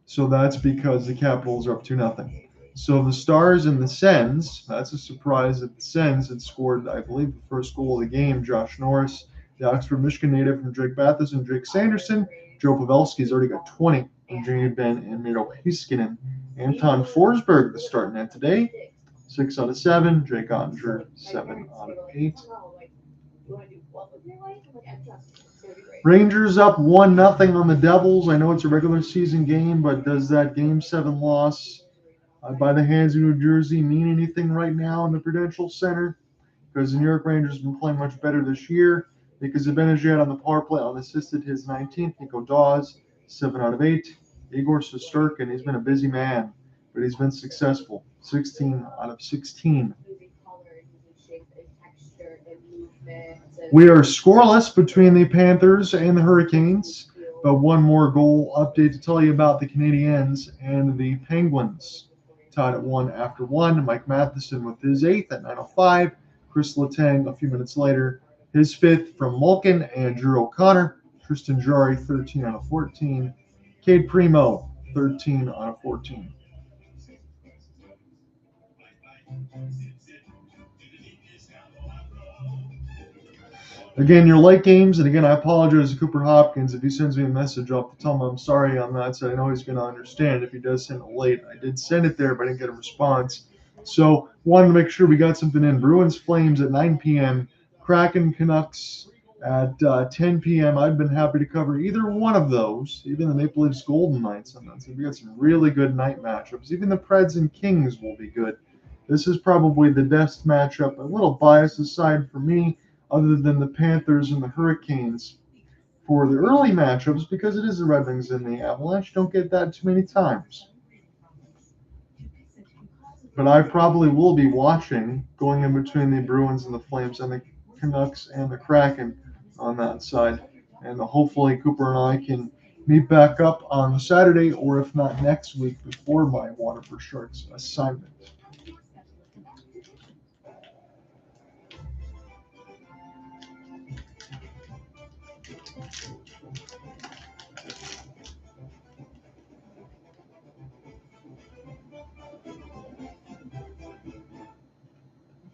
So that's because the Capitals are up 2-0. So the Stars and the Sens, that's a surprise that the Sens had scored, I believe, the first goal of the game. Josh Norris, the Oxford, Michigan native from Drake Bathurst and Jake Sanderson. Joe Pavelski's already got 20 from Jamie Benn and Miro Heiskanen. Anton Forsberg, the start net today, 6 out of 7. Jake Ottinger, 7 out of 8. Rangers up 1-0 on the Devils. I know it's a regular season game, but does that Game 7 loss by the hands of New Jersey mean anything right now in the Prudential Center? Because the New York Rangers have been playing much better this year. Because Zibanejad on the power play unassisted his 19th. Nico Dawes, 7 out of 8. Igor Shesterkin, he's been a busy man, but he's been successful. 16 out of 16. We are scoreless between the Panthers and the Hurricanes, but one more goal update to tell you about the Canadiens and the Penguins. Tied at 1 after 1. Mike Matheson with his 8th at 9:05. Chris Letang a few minutes later, his 5th from Malkin and Drew O'Connor. Tristan Jarry, 13 out of 14. Cade Primo, 13 out of 14. Again, your late games, and again, I apologize to Cooper Hopkins if he sends me a message. I'll have to tell him I'm sorry on that, so I know he's going to understand if he does send it late. I did send it there, but I didn't get a response. So, wanted to make sure we got something in. Bruins Flames at 9 p.m., Kraken Canucks at 10 p.m. I've been happy to cover either one of those, even the Maple Leafs Golden Knights. So we got some really good night matchups. Even the Preds and Kings will be good. This is probably the best matchup, a little bias aside for me, other than the Panthers and the Hurricanes for the early matchups, because it is the Red Wings and the Avalanche. Don't get that too many times. but I probably will be watching going in between the Bruins and the Flames and the Canucks and the Kraken on that side. And hopefully Cooper and I can meet back up on Saturday, or if not next week, before my Waterford Sharks assignment.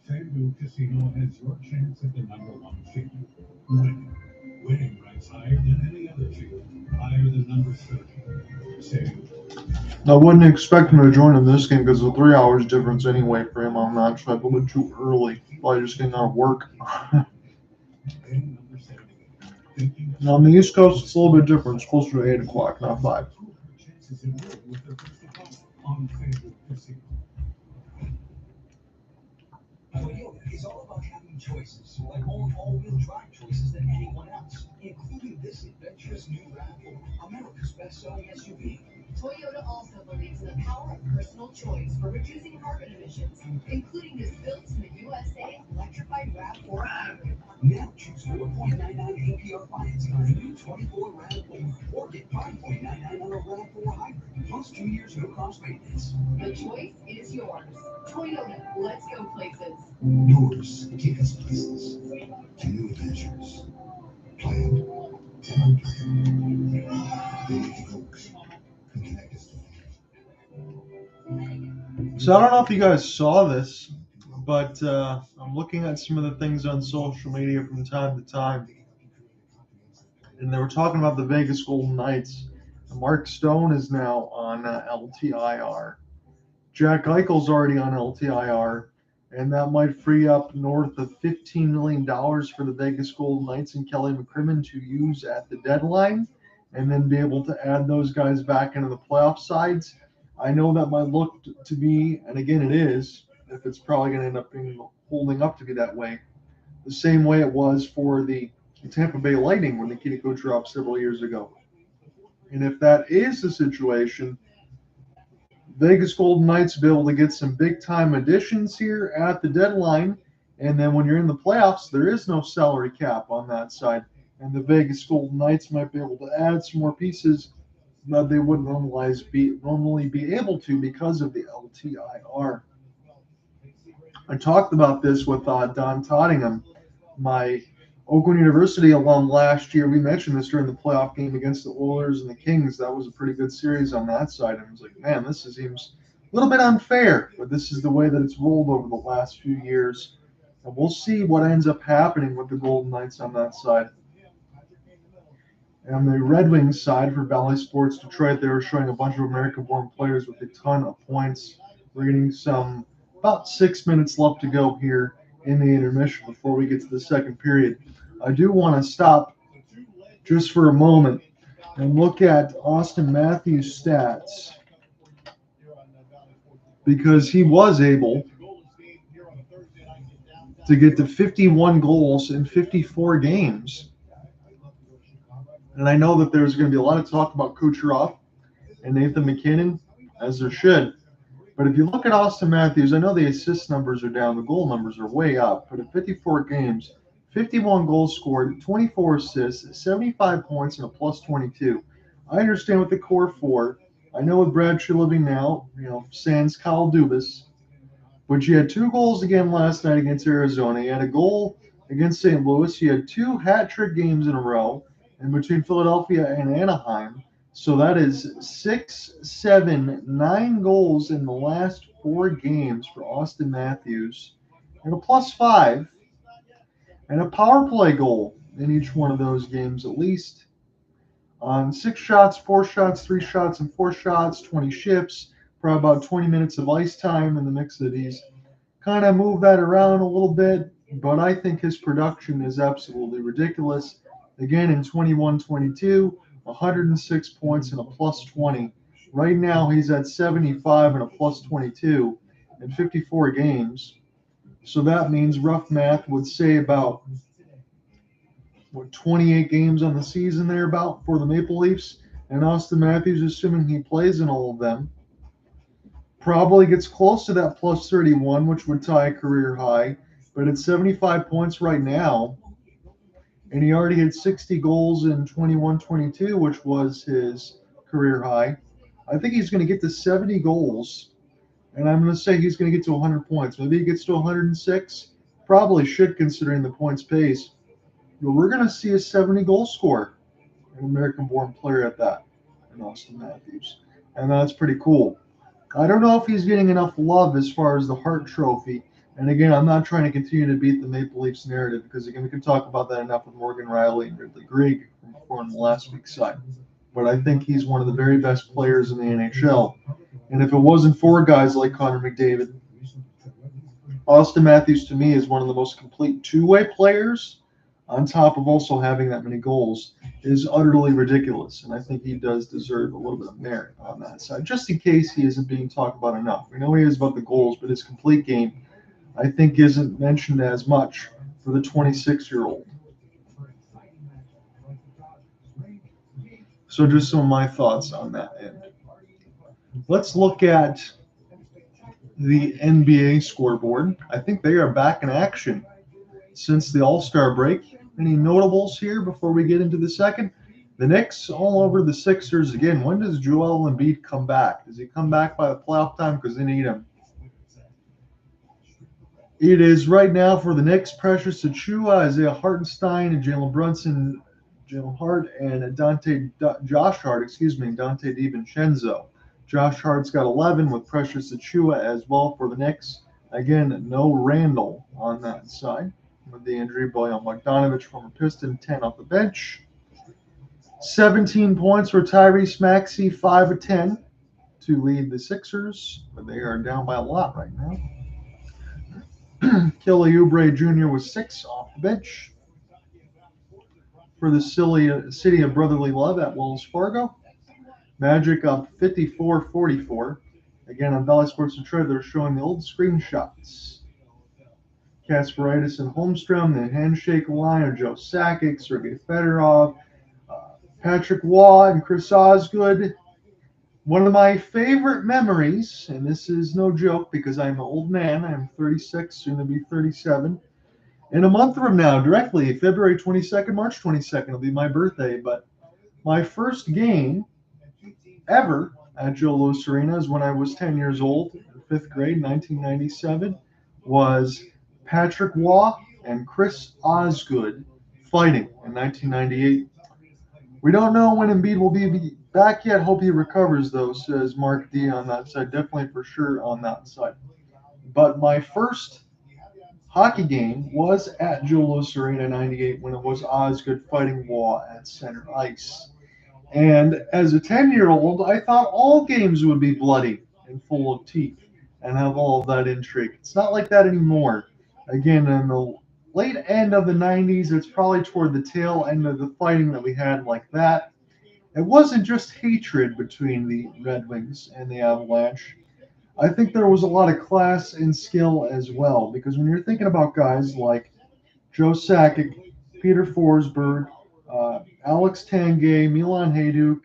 FanDuel Casino has your chance at the #1 seed. Winning ranks higher than any other field, higher than number 30. Save. I wouldn't expect him to join in this game because of the 3 hours difference anyway for him. I'm not sure. I went too early. Probably just getting out of work. And number 78. On the East Coast, it's a little bit different. It's closer to 8 o'clock, not 5. Chances in with their first deposit on FanDuel Casino. Toyota is all about having choices, like own all-wheel drive choices than anyone else, including this adventurous new RAV4, America's best-selling SUV. Toyota also believes in the power of personal choice for reducing carbon emissions, including this built-in-the-USA electrified RAV4 hybrid. Now choose 4.99 APR financing on a new 24 RAV4, or get 5.99 on a RAV4 hybrid, plus 2 years no-cost maintenance. The choice is yours. Toyota, let's go places. Yours, take us places, to new adventures, planned and unplanned. They make it work and connect us to So I don't know if you guys saw this, but I'm looking at some of the things on social media from time to time, and they were talking about the Vegas Golden Knights. Mark Stone is now on LTIR. Jack Eichel's already on LTIR, and that might free up north of $15 million for the Vegas Golden Knights and Kelly McCrimmon to use at the deadline, and then be able to add those guys back into the playoff sides. I know that might look to be, and again it is, if it's probably going to end up being holding up to be that way, the same way it was for the Tampa Bay Lightning when Nikita Kucherov several years ago. And if that is the situation, Vegas Golden Knights will be able to get some big-time additions here at the deadline, and then when you're in the playoffs, there is no salary cap on that side, and the Vegas Golden Knights might be able to add some more pieces that they wouldn't normally be able to because of the LTIR. I talked about this with Don Tottingham, my Oakland University alum last year. We mentioned this during the playoff game against the Oilers and the Kings. That was a pretty good series on that side. And I was like, man, this seems a little bit unfair, but this is the way that it's rolled over the last few years. And we'll see what ends up happening with the Golden Knights on that side. And the Red Wings side for Bally Sports Detroit, they were showing a bunch of American-born players with a ton of points. We're getting about 6 minutes left to go here in the intermission before we get to the second period. I do want to stop just for a moment and look at Austin Matthews' stats, because he was able to get to 51 goals in 54 games. And I know that there's going to be a lot of talk about Kucherov and Nathan MacKinnon, as there should. But if you look at Austin Matthews, I know the assist numbers are down, the goal numbers are way up. But in 54 games, 51 goals scored, 24 assists, 75 points, and a plus 22. I understand with the core four. I know with Brad Treliving now, sans Kyle Dubas. But you had 2 goals again last night against Arizona. You had a goal against St. Louis. You had 2 hat-trick games in a row in between Philadelphia and Anaheim. So that is 6, 7, 9 goals in the last 4 games for Austin Matthews, and a plus 5, and a power play goal in each one of those games at least. On 6 shots, 4 shots, 3 shots, and 4 shots, 20 shifts, for about 20 minutes of ice time in the mix that he's kind of moved that around a little bit, but I think his production is absolutely ridiculous. Again, in 21-22, 106 points and a plus 20. Right now, he's at 75 and a plus 22 in 54 games. So that means rough math would say about 28 games on the season there about for the Maple Leafs. And Austin Matthews, assuming he plays in all of them, probably gets close to that plus 31, which would tie a career high. But at 75 points right now, and he already had 60 goals in 21-22, which was his career high. I think he's going to get to 70 goals, and I'm going to say he's going to get to 100 points. Maybe he gets to 106. Probably should, considering the points pace. But we're going to see a 70-goal scorer, an American-born player at that, in Austin Matthews. And that's pretty cool. I don't know if he's getting enough love as far as the Hart Trophy. And again, I'm not trying to continue to beat the Maple Leafs narrative because, again, we can talk about that enough with Morgan Riley and Ridley Greig from last week's side. But I think he's one of the very best players in the NHL. And if it wasn't for guys like Connor McDavid, Austin Matthews, to me, is one of the most complete two-way players, on top of also having that many goals, is utterly ridiculous. And I think he does deserve a little bit of merit on that side, just in case he isn't being talked about enough. We know he is about the goals, but his complete game, I think, isn't mentioned as much for the 26-year-old. So just some of my thoughts on that end. Let's look at the NBA scoreboard. I think they are back in action since the All-Star break. Any notables here before we get into the second? The Knicks all over the Sixers again. When does Joel Embiid come back? Does he come back by the playoff time because they need him? It is right now for the Knicks, Precious Achiuwa, Isaiah Hartenstein, Jalen Brunson, Jalen Hart, and Josh Hart, and Dante DiVincenzo. Josh Hart's got 11 with Precious Achiuwa as well for the Knicks. Again, no Randall on that side with the injury. Bojan Bogdanovic, former Piston, 10 off the bench. 17 points for Tyrese Maxey, 5 of 10 to lead the Sixers, but they are down by a lot right now. Kelly Oubre Jr. was 6 off the bench for the City of Brotherly Love at Wells Fargo. Magic up 54-44. Again, on Valley Sports Detroit, they're showing the old screenshots. Kasparaitis and Holmstrom, the handshake line of Joe Sakic, Sergei Fedorov, Patrick Waugh, and Chris Osgood. One of my favorite memories, and this is no joke because I'm an old man, I'm 36, soon to be 37. In a month from now, directly, February 22nd, March 22nd, will be my birthday. But my first game ever at Joe Louis Arena is when I was 10 years old, in 5th grade, 1997, was Patrick Waugh and Chris Osgood fighting in 1998. We don't know when Embiid will be back yet. Hope he recovers, though, says Mark D on that side. Definitely for sure on that side. But my first hockey game was at Joe Louis Arena 98 when it was Osgood fighting Waugh at center ice. And as a 10-year-old, I thought all games would be bloody and full of teeth and have all of that intrigue. It's not like that anymore. Again, in the late end of the 90s, it's probably toward the tail end of the fighting that we had like that. It wasn't just hatred between the Red Wings and the Avalanche. I think there was a lot of class and skill as well, because when you're thinking about guys like Joe Sakic, Peter Forsberg, Alex Tanguay, Milan Hajduk,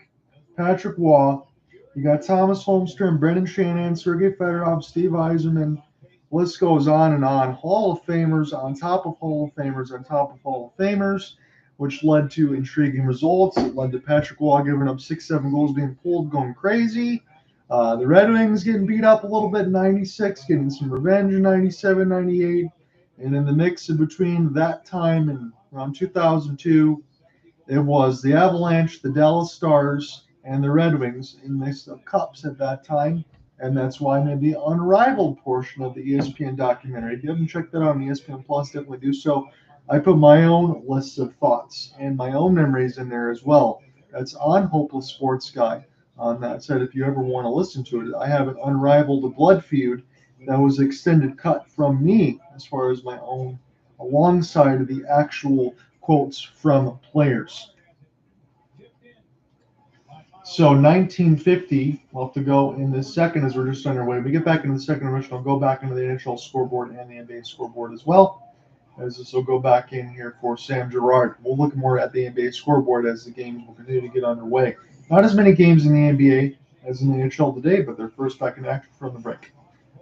Patrick Waugh, you got Thomas Holmstrom, Brendan Shanahan, Sergei Fedorov, Steve Yzerman. List goes on and on. Hall of Famers on top of Hall of Famers on top of Hall of Famers, which led to intriguing results. It led to Patrick Waugh giving up 6-7 goals, being pulled, going crazy. The Red Wings getting beat up a little bit in 96, getting some revenge in 97, 98. And in the mix in between that time and around 2002, it was the Avalanche, the Dallas Stars, and the Red Wings in mix of cups at that time. And that's why I made the unrivaled portion of the ESPN documentary. If you haven't checked that out on ESPN Plus, definitely do so. I put my own lists of thoughts and my own memories in there as well. That's on Hopeless Sports Guy on that side if you ever want to listen to it. I have an unrivaled blood feud that was extended cut from me as far as my own, alongside of the actual quotes from players. So 1950, we'll have to go in this second as we're just underway. We get back into the second intermission. I'll go back into the NHL scoreboard and the NBA scoreboard as well, as this will go back in here for Sam Girard. We'll look more at the NBA scoreboard as the games will continue to get underway. Not as many games in the NBA as in the NHL today, but they're first back in action from the break.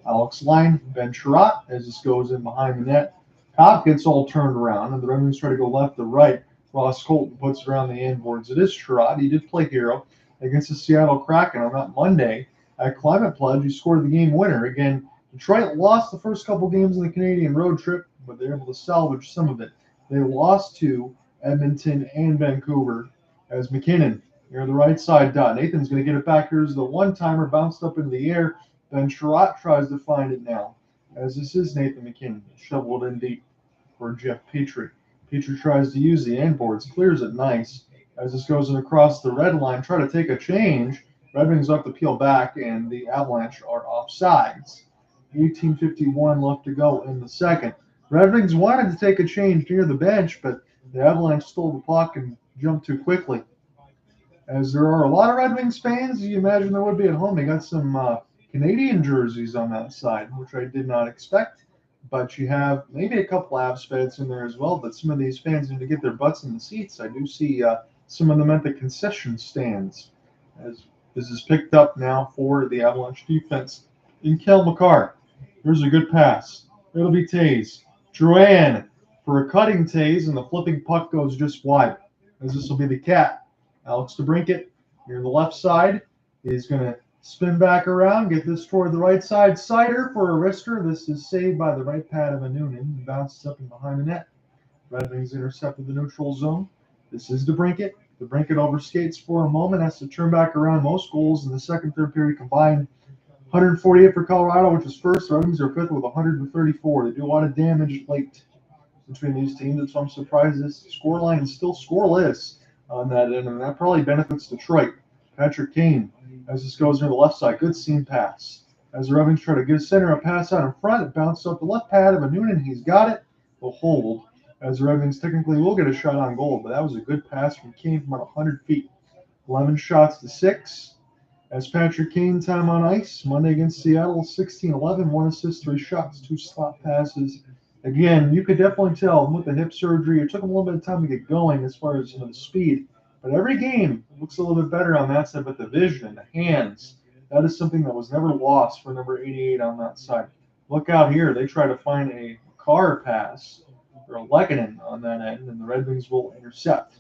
Alex Line, Ben Sherratt, as this goes in behind the net. Cobb gets all turned around, and the Red Wings try to go left to right. Ross Colton puts it around the end boards. It is Sherratt. He did play hero against the Seattle Kraken on that Monday at Climate Pledge. He scored the game winner. Again, Detroit lost the first couple games of the Canadian road trip, but they're able to salvage some of it. They lost to Edmonton and Vancouver as MacKinnon near the right side dot. Nathan's going to get it back. Here's the one-timer bounced up into the air. Ben Sherratt tries to find it now, as this is Nathan MacKinnon, shoveled in deep for Jeff Petrie. Petrie tries to use the end boards, clears it nice. As this goes in across the red line, try to take a change. Red Wings have to peel back, and the Avalanche are offsides. 18:51 left to go in the second. Red Wings wanted to take a change near the bench, but the Avalanche stole the puck and jumped too quickly. As there are a lot of Red Wings fans, you imagine there would be at home. They got some Canadian jerseys on that side, which I did not expect. But you have maybe a couple Avs fans in there as well. But some of these fans need to get their butts in the seats. I do see some of them at the concession stands. As this is picked up now for the Avalanche defense in Cale Makar. Here's a good pass. It'll be Toews. Drouin for a cutting Toews, and the flipping puck goes just wide. As this will be the Cat. Alex DeBrincat near the left side is going to spin back around, get this toward the right side. Seider for a wrister. This is saved by the right pad of a Noonan. He bounces up and behind the net. Red Wings intercepted the neutral zone. This is DeBrincat. DeBrincat overskates for a moment, has to turn back around. Most goals in the second, third period combined. 148 for Colorado, which is first. The Red Wings are fifth with 134. They do a lot of damage late between these teams. That's why I'm surprised this scoreline is still scoreless on that end, and that probably benefits Detroit. Patrick Kane, as this goes near the left side, good seam pass. As the Red Wings try to give center a pass out in front, it bounces up the left pad of a Noonan. He's got it. The hold. As the Red Wings technically will get a shot on goal, but that was a good pass from Kane from about 100 feet. 11 shots to 6. As Patrick Kane time on ice, Monday against Seattle, 16-11, 1 assist, 3 shots, 2 slot passes. Again, you could definitely tell with the hip surgery, it took him a little bit of time to get going as far as the speed. But every game looks a little bit better on that side. But the vision and the hands, that is something that was never lost for number 88 on that side. Look out here. They try to find a Makar pass or a MacKinnon on that end, and the Red Wings will intercept.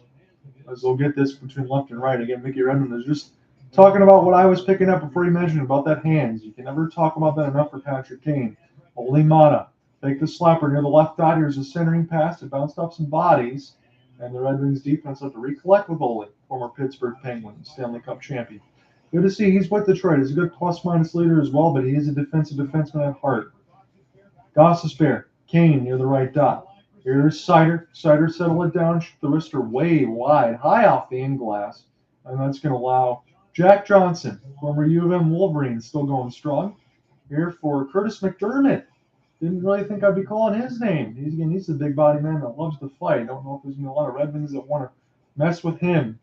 As they'll get this between left and right. Again, Mickey Redmond is just talking about what I was picking up before he mentioned about that hands. You can never talk about that enough for Patrick Kane. Oli Mata. Take the slapper near the left dot. Here's a centering pass. It bounced off some bodies. And the Red Wings defense have to recollect with Ole, former Pittsburgh Penguin, Stanley Cup champion. Good to see he's with Detroit. He's a good plus-minus leader as well, but he is a defensive defenseman at heart. Gostisbehere, Kane near the right dot. Here's Seider. Seider settle it down. Shoot the wrister way wide, high off the end glass. And that's going to allow Jack Johnson, former U of M Wolverine, still going strong. Here for Curtis McDermott. Didn't really think I'd be calling his name. He's the big body man that loves to fight. I don't know if there's going to be a lot of Red Wings that want to mess with him,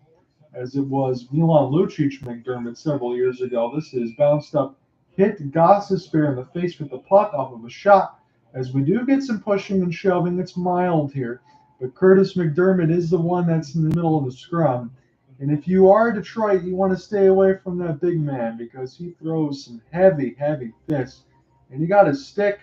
as it was Milan Lucic McDermott several years ago. This is bounced up, hit Gostisbehere in the face with the puck off of a shot. As we do get some pushing and shoving, it's mild here. But Curtis McDermott is the one that's in the middle of the scrum. And if you are Detroit, you want to stay away from that big man because he throws some heavy, heavy fists. And he got his stick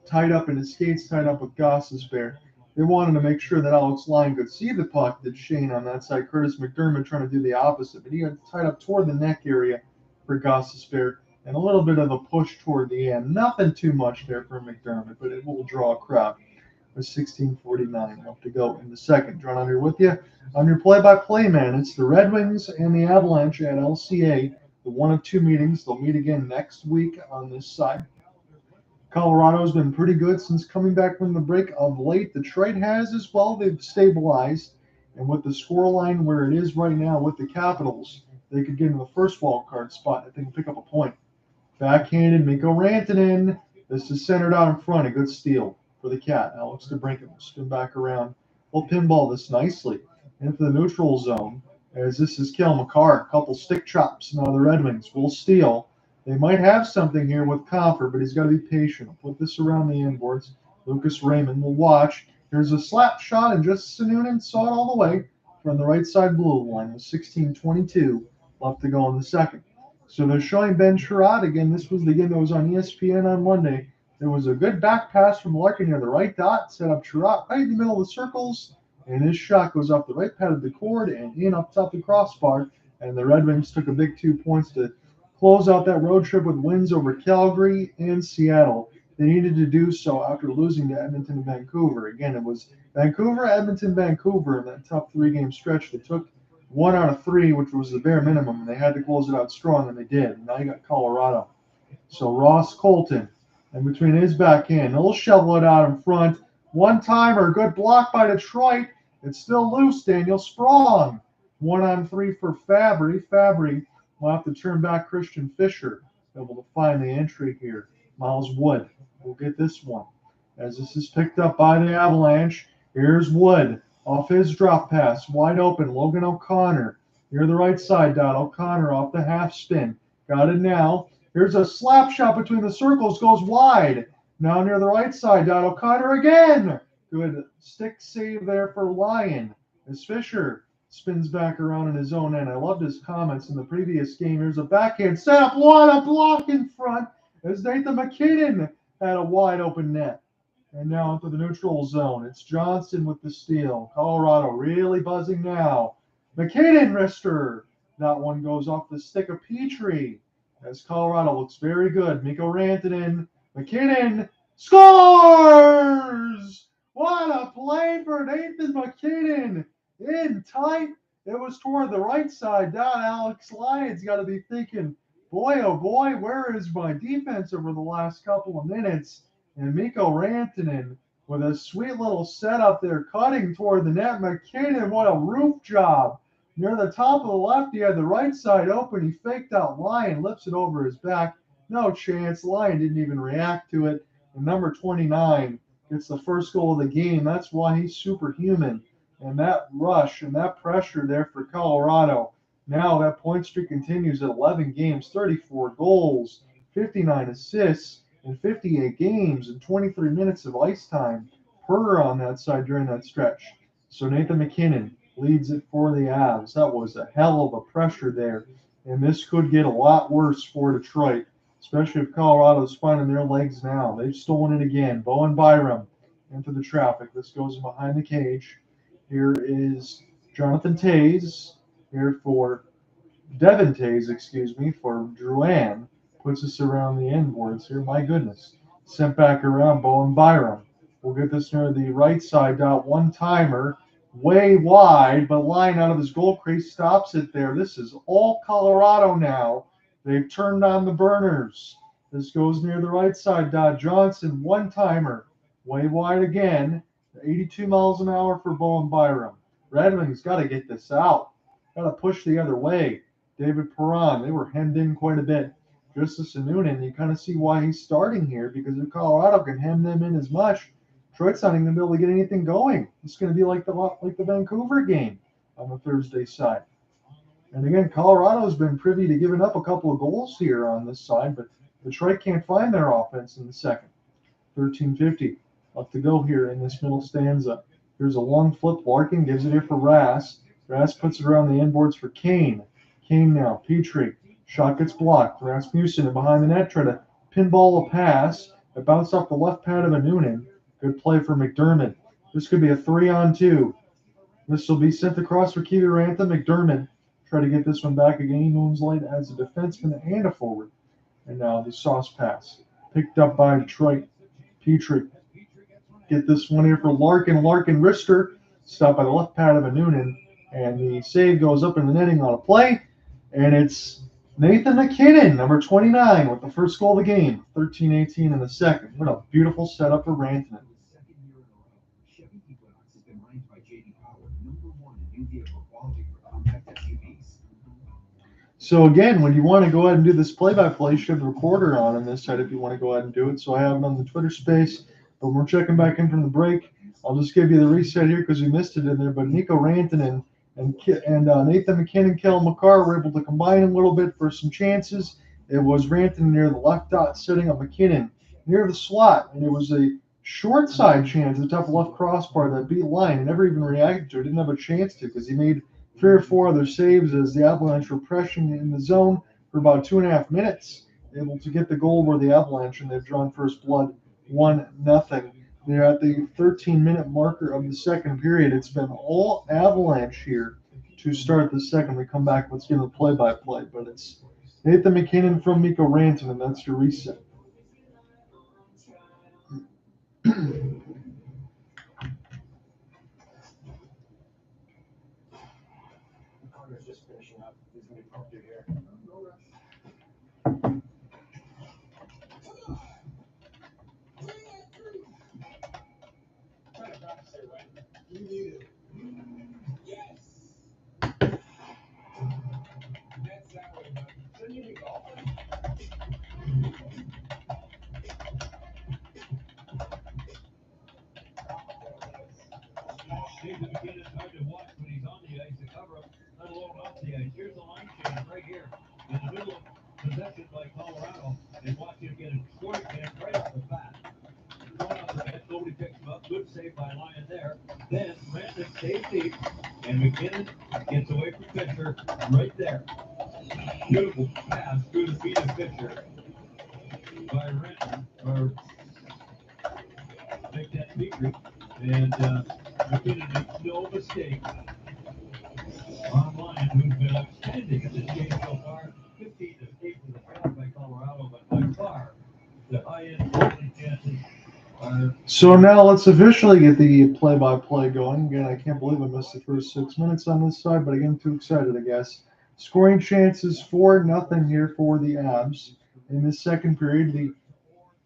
tied up and his skates tied up with Gostisbehere. They wanted to make sure that Alex Line could see the puck. Did Shayne on that side. Curtis McDermott trying to do the opposite. But he got tied up toward the neck area for Gostisbehere. And a little bit of a push toward the end. Nothing too much there for McDermott, but it will draw a crowd. With 16:49 left to go in the second. John, I'm here with you on your play-by-play man. It's the Red Wings and the Avalanche at LCA, the one of two meetings. They'll meet again next week on this side. Colorado's been pretty good since coming back from the break of late. Detroit has as well. They've stabilized. And with the scoreline where it is right now with the Capitals, they could get in the first wild card spot if they can pick up a point. Backhanded, Mikko Rantanen. This is centered out in front. A good steal for the Cat. Alex DeBrincat will spin back around. We'll pinball this nicely into the neutral zone as this is Cale Makar. A couple stick chops. Now the Red Wings will steal. They might have something here with Compher, but he's got to be patient. I'll put this around the end boards. Lucas Raymond will watch. Here's a slap shot, and just Noonan saw it all the way from the right side blue line with 16:22 left to go in the second. So they're showing Ben Sherrod again. This was the game that was on ESPN on Monday. There was a good back pass from Larkin near the right dot, set up Sherrod right in the middle of the circles, and his shot goes off the right pad of the cord and in up top the crossbar. And the Red Wings took a big 2 points to close out that road trip with wins over Calgary and Seattle. They needed to do so after losing to Edmonton and Vancouver. Again, it was Vancouver, Edmonton, Vancouver in that top 3-game stretch. They took 1 out of 3, which was the bare minimum, and they had to close it out strong, and they did. Now you got Colorado. So Ross Colton, and between his backhand, he'll shovel it out in front. One-timer, good block by Detroit. It's still loose, Daniel Sprong. 1-on-3 for Fabry. Fabry will have to turn back Christian Fischer. Able to find the entry here. Miles Wood will get this one. As this is picked up by the Avalanche, here's Wood off his drop pass. Wide open, Logan O'Connor. Near the right side dot, O'Connor off the half spin. Got it now. Here's a slap shot between the circles, goes wide. Now near the right side dot, O'Connor again. Good stick save there for Lyon. As Fischer spins back around in his own end. I loved his comments in the previous game. Here's a backhand setup. What a block in front as Nathan MacKinnon had a wide open net. And now into the neutral zone. It's Johnson with the steal. Colorado really buzzing now. MacKinnon, wrister. That one goes off the stick of Petrie. As Colorado looks very good. Mikko Rantanen. MacKinnon scores! What a play for Nathan MacKinnon. In tight. It was toward the right side. Down Alex Lyon's got to be thinking, boy, oh boy, where is my defense over the last couple of minutes? And Mikko Rantanen with a sweet little setup there, cutting toward the net. MacKinnon, what a roof job. Near the top of the left, he had the right side open. He faked out Lyon, lifts it over his back. No chance. Lyon didn't even react to it. And number 29 gets the first goal of the game. That's why he's superhuman. And that rush and that pressure there for Colorado. Now that point streak continues at 11 games, 34 goals, 59 assists, in 58 games and 23 minutes of ice time per on that side during that stretch. So Nathan MacKinnon leads it for the Avs. That was a hell of a pressure there. And this could get a lot worse for Detroit, especially if Colorado's finding their legs now. They've stolen it again. Bowen Byram into the traffic. This goes behind the cage. Here is Jonathan Toews. Here for Devon Toews, for Drouin. Puts us around the end boards here. My goodness. Sent back around Bowen Byram. We'll get this near the right side dot. One-timer. Way wide, but Lyon out of his goal crease stops it there. This is all Colorado now. They've turned on the burners. This goes near the right side dot. Johnson, one-timer. Way wide again. 82 miles an hour for Bowen Byram. Red Wings got to get this out. Got to push the other way. David Perron, they were hemmed in quite a bit. Justus and Noonan, you kind of see why he's starting here, because if Colorado can hem them in as much, Detroit's not even going to be able to get anything going. It's going to be like the Vancouver game on the Thursday side. And again, Colorado's been privy to giving up a couple of goals here on this side, but Detroit can't find their offense in the second. 13:50 left to go here in this middle stanza. Here's a long flip. Larkin gives it here for Rass. Rass puts it around the inboards for Kane. Kane now. Petrie. Shot gets blocked. Rasmussen behind the net trying to pinball a pass. It bounced off the left pad of a Noonan. Good play for McDermott. This could be a 3-on-2. This will be sent across for Kiviranta. McDermott try to get this one back again. He moves late as a defenseman and a forward. And now the sauce pass. Picked up by Detroit. Petrie. Get this one here for Larkin. Larkin wrister. Stopped by the left pad of a Noonan. And the save goes up in the netting on a play. And it's Nathan MacKinnon, number 29, with the first goal of the game. 13-18 in the second. What a beautiful setup for Rantanen. So again, when you want to go ahead and do this play-by-play, you should have the recorder on this side if you want to go ahead and do it. So I have it on the Twitter space. But we're checking back in from the break. I'll just give you the reset here because we missed it in there. But Mikko Rantanen and Nathan MacKinnon, Cale, Makar were able to combine a little bit for some chances. It was Rantanen near the left dot, setting up MacKinnon near the slot, and it was a short side chance at the top left crossbar that beat Lyon. He never even reacted to it. Didn't have a chance to because he made 3 or 4 other saves as the Avalanche were pressing in the zone. for about 2.5 minutes, able to get the goal where the Avalanche, and they've drawn first blood 1-0. They're at the 13-minute marker of the second period. It's been all Avalanche here to start the second. We come back, let's get the play-by-play, but it's Nathan MacKinnon from Mikko Rantanen. That's your reset. Carter's just finishing up. He's going to be pumped here. No rush. Try to practice it, right? You need it. Yes! That's that way, buddy. Shouldn't you be golfing? Nathan MacKinnon's hard to watch when he's on the ice to cover him, let alone off the ice. Here's the line change right here in the middle of possession by Colorado. They watch him get a short man right off the bat. Going off the bench, nobody picks him up. Good save by Lyon there. Then Rantanen stays deep, and MacKinnon gets away from Fisher right there. Beautiful pass through the feet of Fisher by Rantanen, or make that Petrie. And MacKinnon makes no mistake on Lyon, who's been outstanding at this game so far. 15 escapes with a foul by Colorado, but by far the high-end goalie chances are. So now let's officially get the play-by-play going. Again, I can't believe I missed the first 6 minutes on this side, but again, too excited, I guess. Scoring chances 4-0 here for the Avs in the second period. The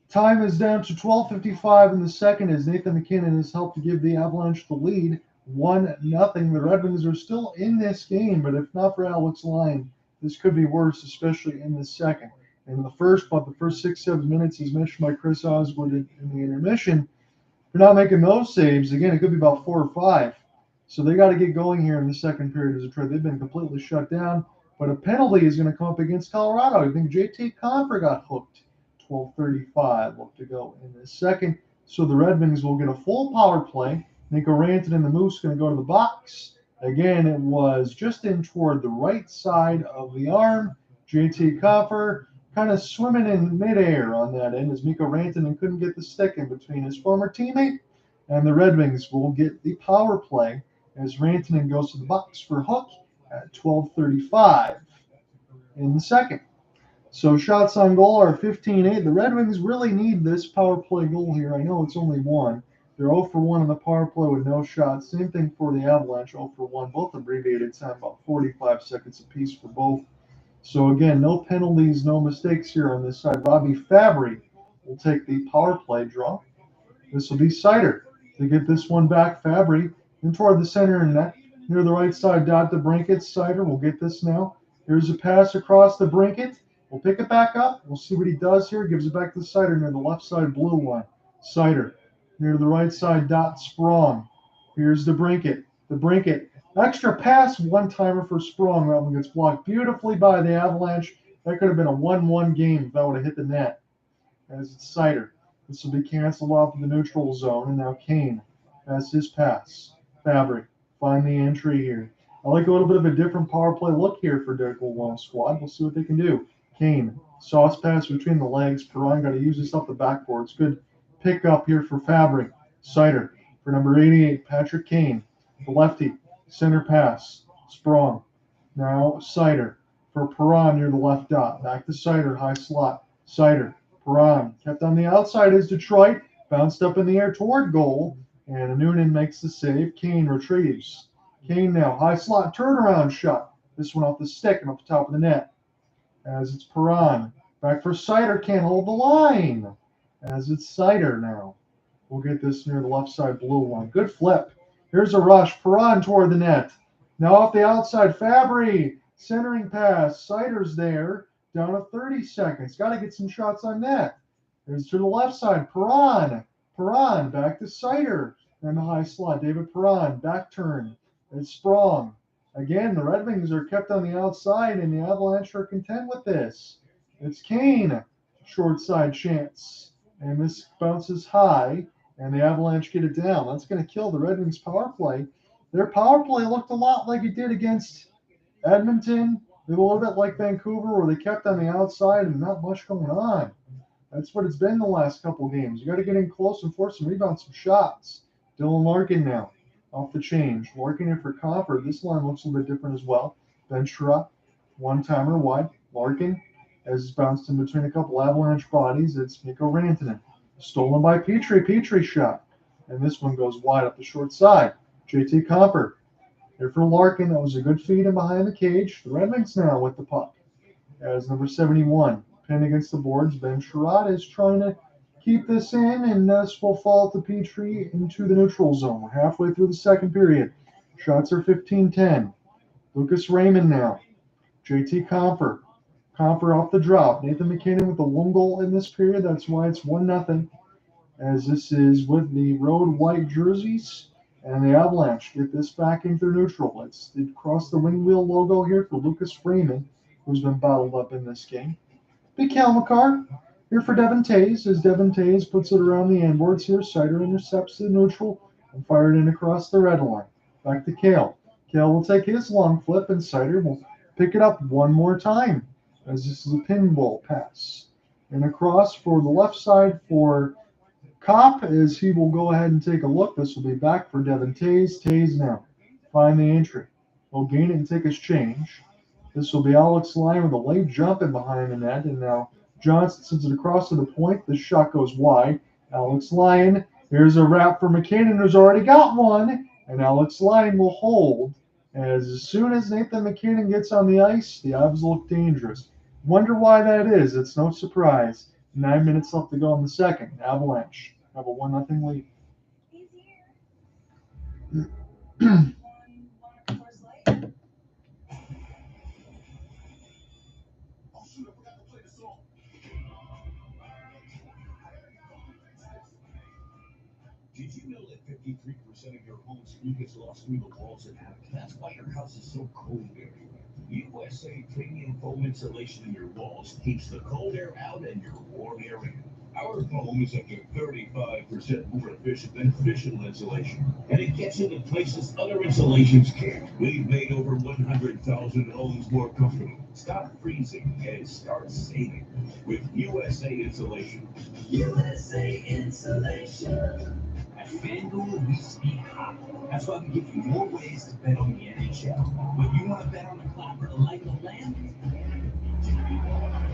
time is down to 12:55 in the second as Nathan MacKinnon has helped to give the Avalanche the lead 1-0. The Red Wings are still in this game, but if not for Alex Lyon, this could be worse, especially in the second. In the first 6-7 minutes, he's mentioned by Chris Osgood in the intermission. For not making those saves, again, it could be about 4 or 5. So they got to get going here in the second period as a trade. They've been completely shut down, but a penalty is going to come up against Colorado. I think JT Compher got hooked. 12:35 left to go in the second. So the Red Wings will get a full power play. Mikko Rantanen and the Moose going to go to the box. Again, it was just in toward the right side of the arm. JT Compher kind of swimming in midair on that end as Mikko Rantanen couldn't get the stick in between his former teammate. And the Red Wings will get the power play as Rantanen goes to the box for hook at 12:35 in the second. So shots on goal are 15-8. The Red Wings really need this power play goal here. I know it's only one. They're 0 for 1 on the power play with no shots. Same thing for the Avalanche, 0 for 1. Both abbreviated time, about 45 seconds apiece for both. So again, no penalties, no mistakes here on this side. Robbie Fabry will take the power play draw. This will be Seider to get this one back. Fabry in toward the center and net. Near the right side, DeBrincat. Seider will get this now. Here's a pass across the Brincat. We'll pick it back up. We'll see what he does here. Gives it back to Seider near the left side blue line. Seider near the right side, Sprong. Here's DeBrincat. DeBrincat. Extra pass, one-timer for Sprong. That one gets blocked beautifully by the Avalanche. That could have been a 1-1 game if that would have hit the net. As it's Seider. This will be canceled off in the neutral zone. And now Kane has his pass. Fabry. Find the entry here. I like a little bit of a different power play look here for Derek Lalonde squad. We'll see what they can do. Kane, sauce pass between the legs. Perron got to use this off the backboard. It's good pick up here for Fabry. Seider for number 88, Patrick Kane. The lefty, center pass. Sprong. Now Seider for Perron near the left dot. Back to Seider, high slot. Seider, Perron kept on the outside is Detroit. Bounced up in the air toward goal. And Noonan makes the save. Kane retrieves. Kane now, high slot, turnaround shot. This one off the stick and up the top of the net. As it's Perron. Back for Seider, can't hold the line. As it's Seider now. We'll get this near the left side blue one. Good flip. Here's a rush. Perron toward the net. Now off the outside, Fabry. Centering pass. Seider's there. Down to 30 seconds. Got to get some shots on net. There's to the left side. Perron. Perron back to Seider. And the high slot. David Perron. Back turn. It's Sprong. Again, the Red Wings are kept on the outside, and the Avalanche are content with this. It's Kane. Short side chance. And this bounces high, and the Avalanche get it down. That's going to kill the Red Wings power play. Their power play looked a lot like it did against Edmonton They're a little bit like Vancouver, where they kept on the outside and not much going on. That's what it's been the last couple games. You got to get in close and force some rebounds, some shots. Dylan Larkin now off the change. Larkin in for Compher. This line looks a little bit different as well. Ben Sherratt, one-timer wide. Larkin has bounced in between a couple Avalanche bodies. It's Mikko Rantanen. Stolen by Petrie. Petrie shot. And this one goes wide up the short side. JT Compher. Here for Larkin. That was a good feed in behind the cage. The Red Wings now with the puck. As number 71 pinned against the boards. Ben Sherratt is trying to keep this in, and this will fall to Petrie into the neutral zone. We're halfway through the second period. Shots are 15-10. Lucas Raymond now. JT Compher. Compher off the drop. Nathan MacKinnon with the one goal in this period. That's why it's 1-0. As this is with the road white jerseys. And the Avalanche get this back into neutral. It's across the wing wheel logo here for Lucas Raymond, who's been bottled up in this game. Big Cale Makar here for Devon Toews, as Devon Toews puts it around the end boards here. Seider intercepts the neutral and fired in across the red line. Back to Cale. Cale will take his long flip, and Seider will pick it up one more time, as this is a pinball pass. And across for the left side for Kopp, as he will go ahead and take a look. This will be back for Devon Toews. Toews now find the entry. Will gain it and take his change. This will be Alex Lyon with a late jump in behind the net. And now Johnson sends it across to the point. The shot goes wide. Alex Lyon. Here's a wrap for MacKinnon, who's already got one. And Alex Lyon will hold. As soon as Nathan MacKinnon gets on the ice, the Avs look dangerous. Wonder why that is. It's no surprise. 9 minutes left to go in the second. Avalanche have a 1-0 lead. Did you know that 53% of your home's heat gets lost through the walls and attic? That's why your house is so cold everywhere. USA premium foam insulation in your walls keeps the cold air out and your warm air in. Our foam is up to 35% more efficient than traditional insulation, and it gets into places other insulations can't. We've made over 100,000 homes more comfortable. Stop freezing and start saving with USA Insulation. USA Insulation. At FanDuel, we speak hot. That's why we give you more ways to bet on the NHL. But you want to bet on the Clapper to light the lamp?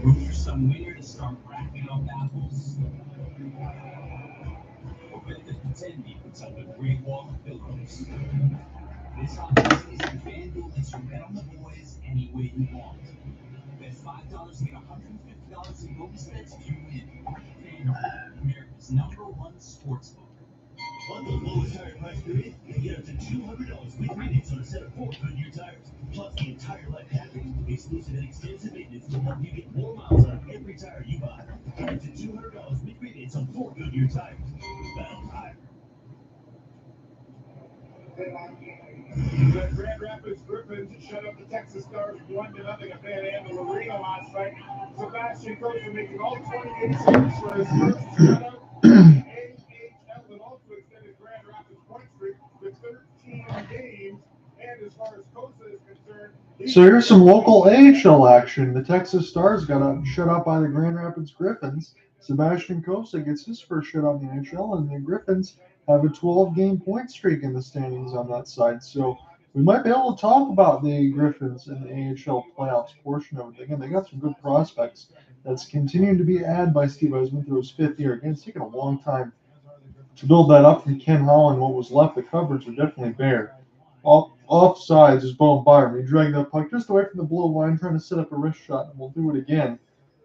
Root for some winner to start racking up apples? Or bet the pretend defense on the Great Wall of Pillows? This hot season, FanDuel lets you bet on the boys any way you want. Bet $5 to get $150 in bonus bets if you win. FanDuel, America's #1 sportsbook. On the lowest tire price period, you get up to $200 with rebates on a set of 4 Goodyear tires. Plus, the entire life package, exclusive and extensive maintenance, will help you get more miles on every tire you buy. Get up to $200 with rebates on 4 Goodyear tires. Battle Tire. The Grand Rapids Griffins shut up the Texas Stars 1-0 at Van Andel Arena last night. Sebastian Costa making all 28 saves for his first shutout in AHL, and also extended Grand Rapids point streak to 13 games. And as far as Costa is concerned, So here's some local AHL action. The Texas Stars got shut out by the Grand Rapids Griffins. Sebastian Costa gets his first shutout in the NHL, and the Griffins have a 12-game point streak in the standings on that side. So we might be able to talk about the Griffins in the AHL playoffs portion of it. Again, they got some good prospects that's continuing to be added by Steve Eisman through his 5th year. Again, it's taken a long time to build that up from Ken Holland. What was left, the cupboards are definitely bare. Offsides is Bowen Byram. He dragged that puck just away from the blue line, trying to set up a wrist shot, and we'll do it again.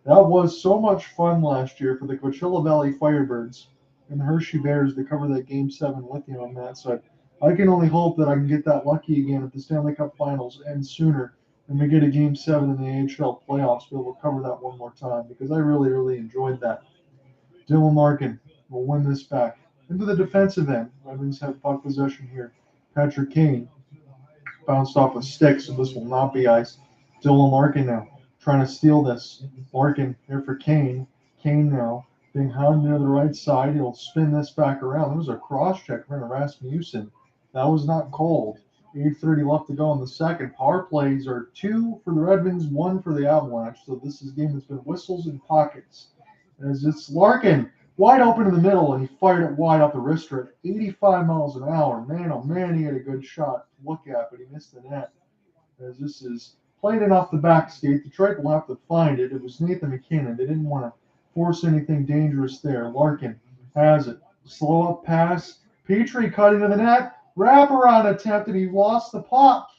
That was so much fun last year for the Coachella Valley Firebirds and the Hershey Bears to cover that Game 7 with you on that side. I can only hope that I can get that lucky again if the Stanley Cup Finals end sooner and we get a Game 7 in the AHL playoffs. Be able to cover that one more time because I really, really enjoyed that. Dylan Larkin will win this back. Into the defensive end. Red Wings have puck possession here. Patrick Kane bounced off a stick, so this will not be ice. Dylan Larkin now trying to steal this. Larkin here for Kane. Kane now being hounded to the right side. He'll spin this back around. There was a cross check from Rasmussen. That was not called. 8:30 left to go in the second. Power plays are 2 for the Red Wings, 1 for the Avalanche. So this is a game that's been whistles and pockets. As it's Larkin wide open in the middle, and he fired it wide off the wrister at 85 miles an hour. Man, oh man, he had a good shot to look at, but he missed the net. As this is played it off the back skate. Detroit will have to find it. It was Nathan MacKinnon. They didn't want to force anything dangerous there. Larkin has it. Slow up pass. Petrie cut into the net. Wraparound attempt, and he lost the puck.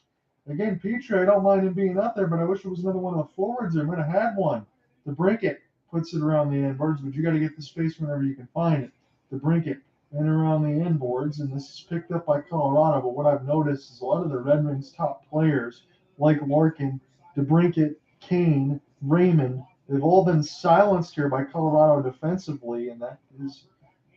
Again, Petrie, I don't mind him being up there, but I wish it was another one of the forwards there. Might have had one. DeBrincat puts it around the end boards, but you got to get the space whenever you can find it. DeBrincat and around the end boards, and this is picked up by Colorado. But what I've noticed is a lot of the Red Wings' top players, like Larkin, DeBrincat, Kane, Raymond, they've all been silenced here by Colorado defensively, and that is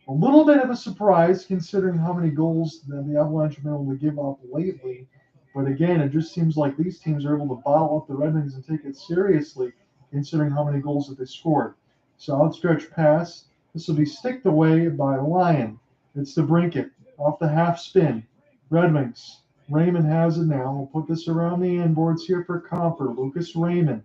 a little bit of a surprise considering how many goals that the Avalanche have been able to give up lately. But again, it just seems like these teams are able to bottle up the Red Wings and take it seriously considering how many goals that they scored. So outstretched pass. This will be sticked away by Lyon. It's DeBrincat off the half spin. Red Wings. Raymond has it now. We'll put this around the end boards here for Compher. Lucas Raymond.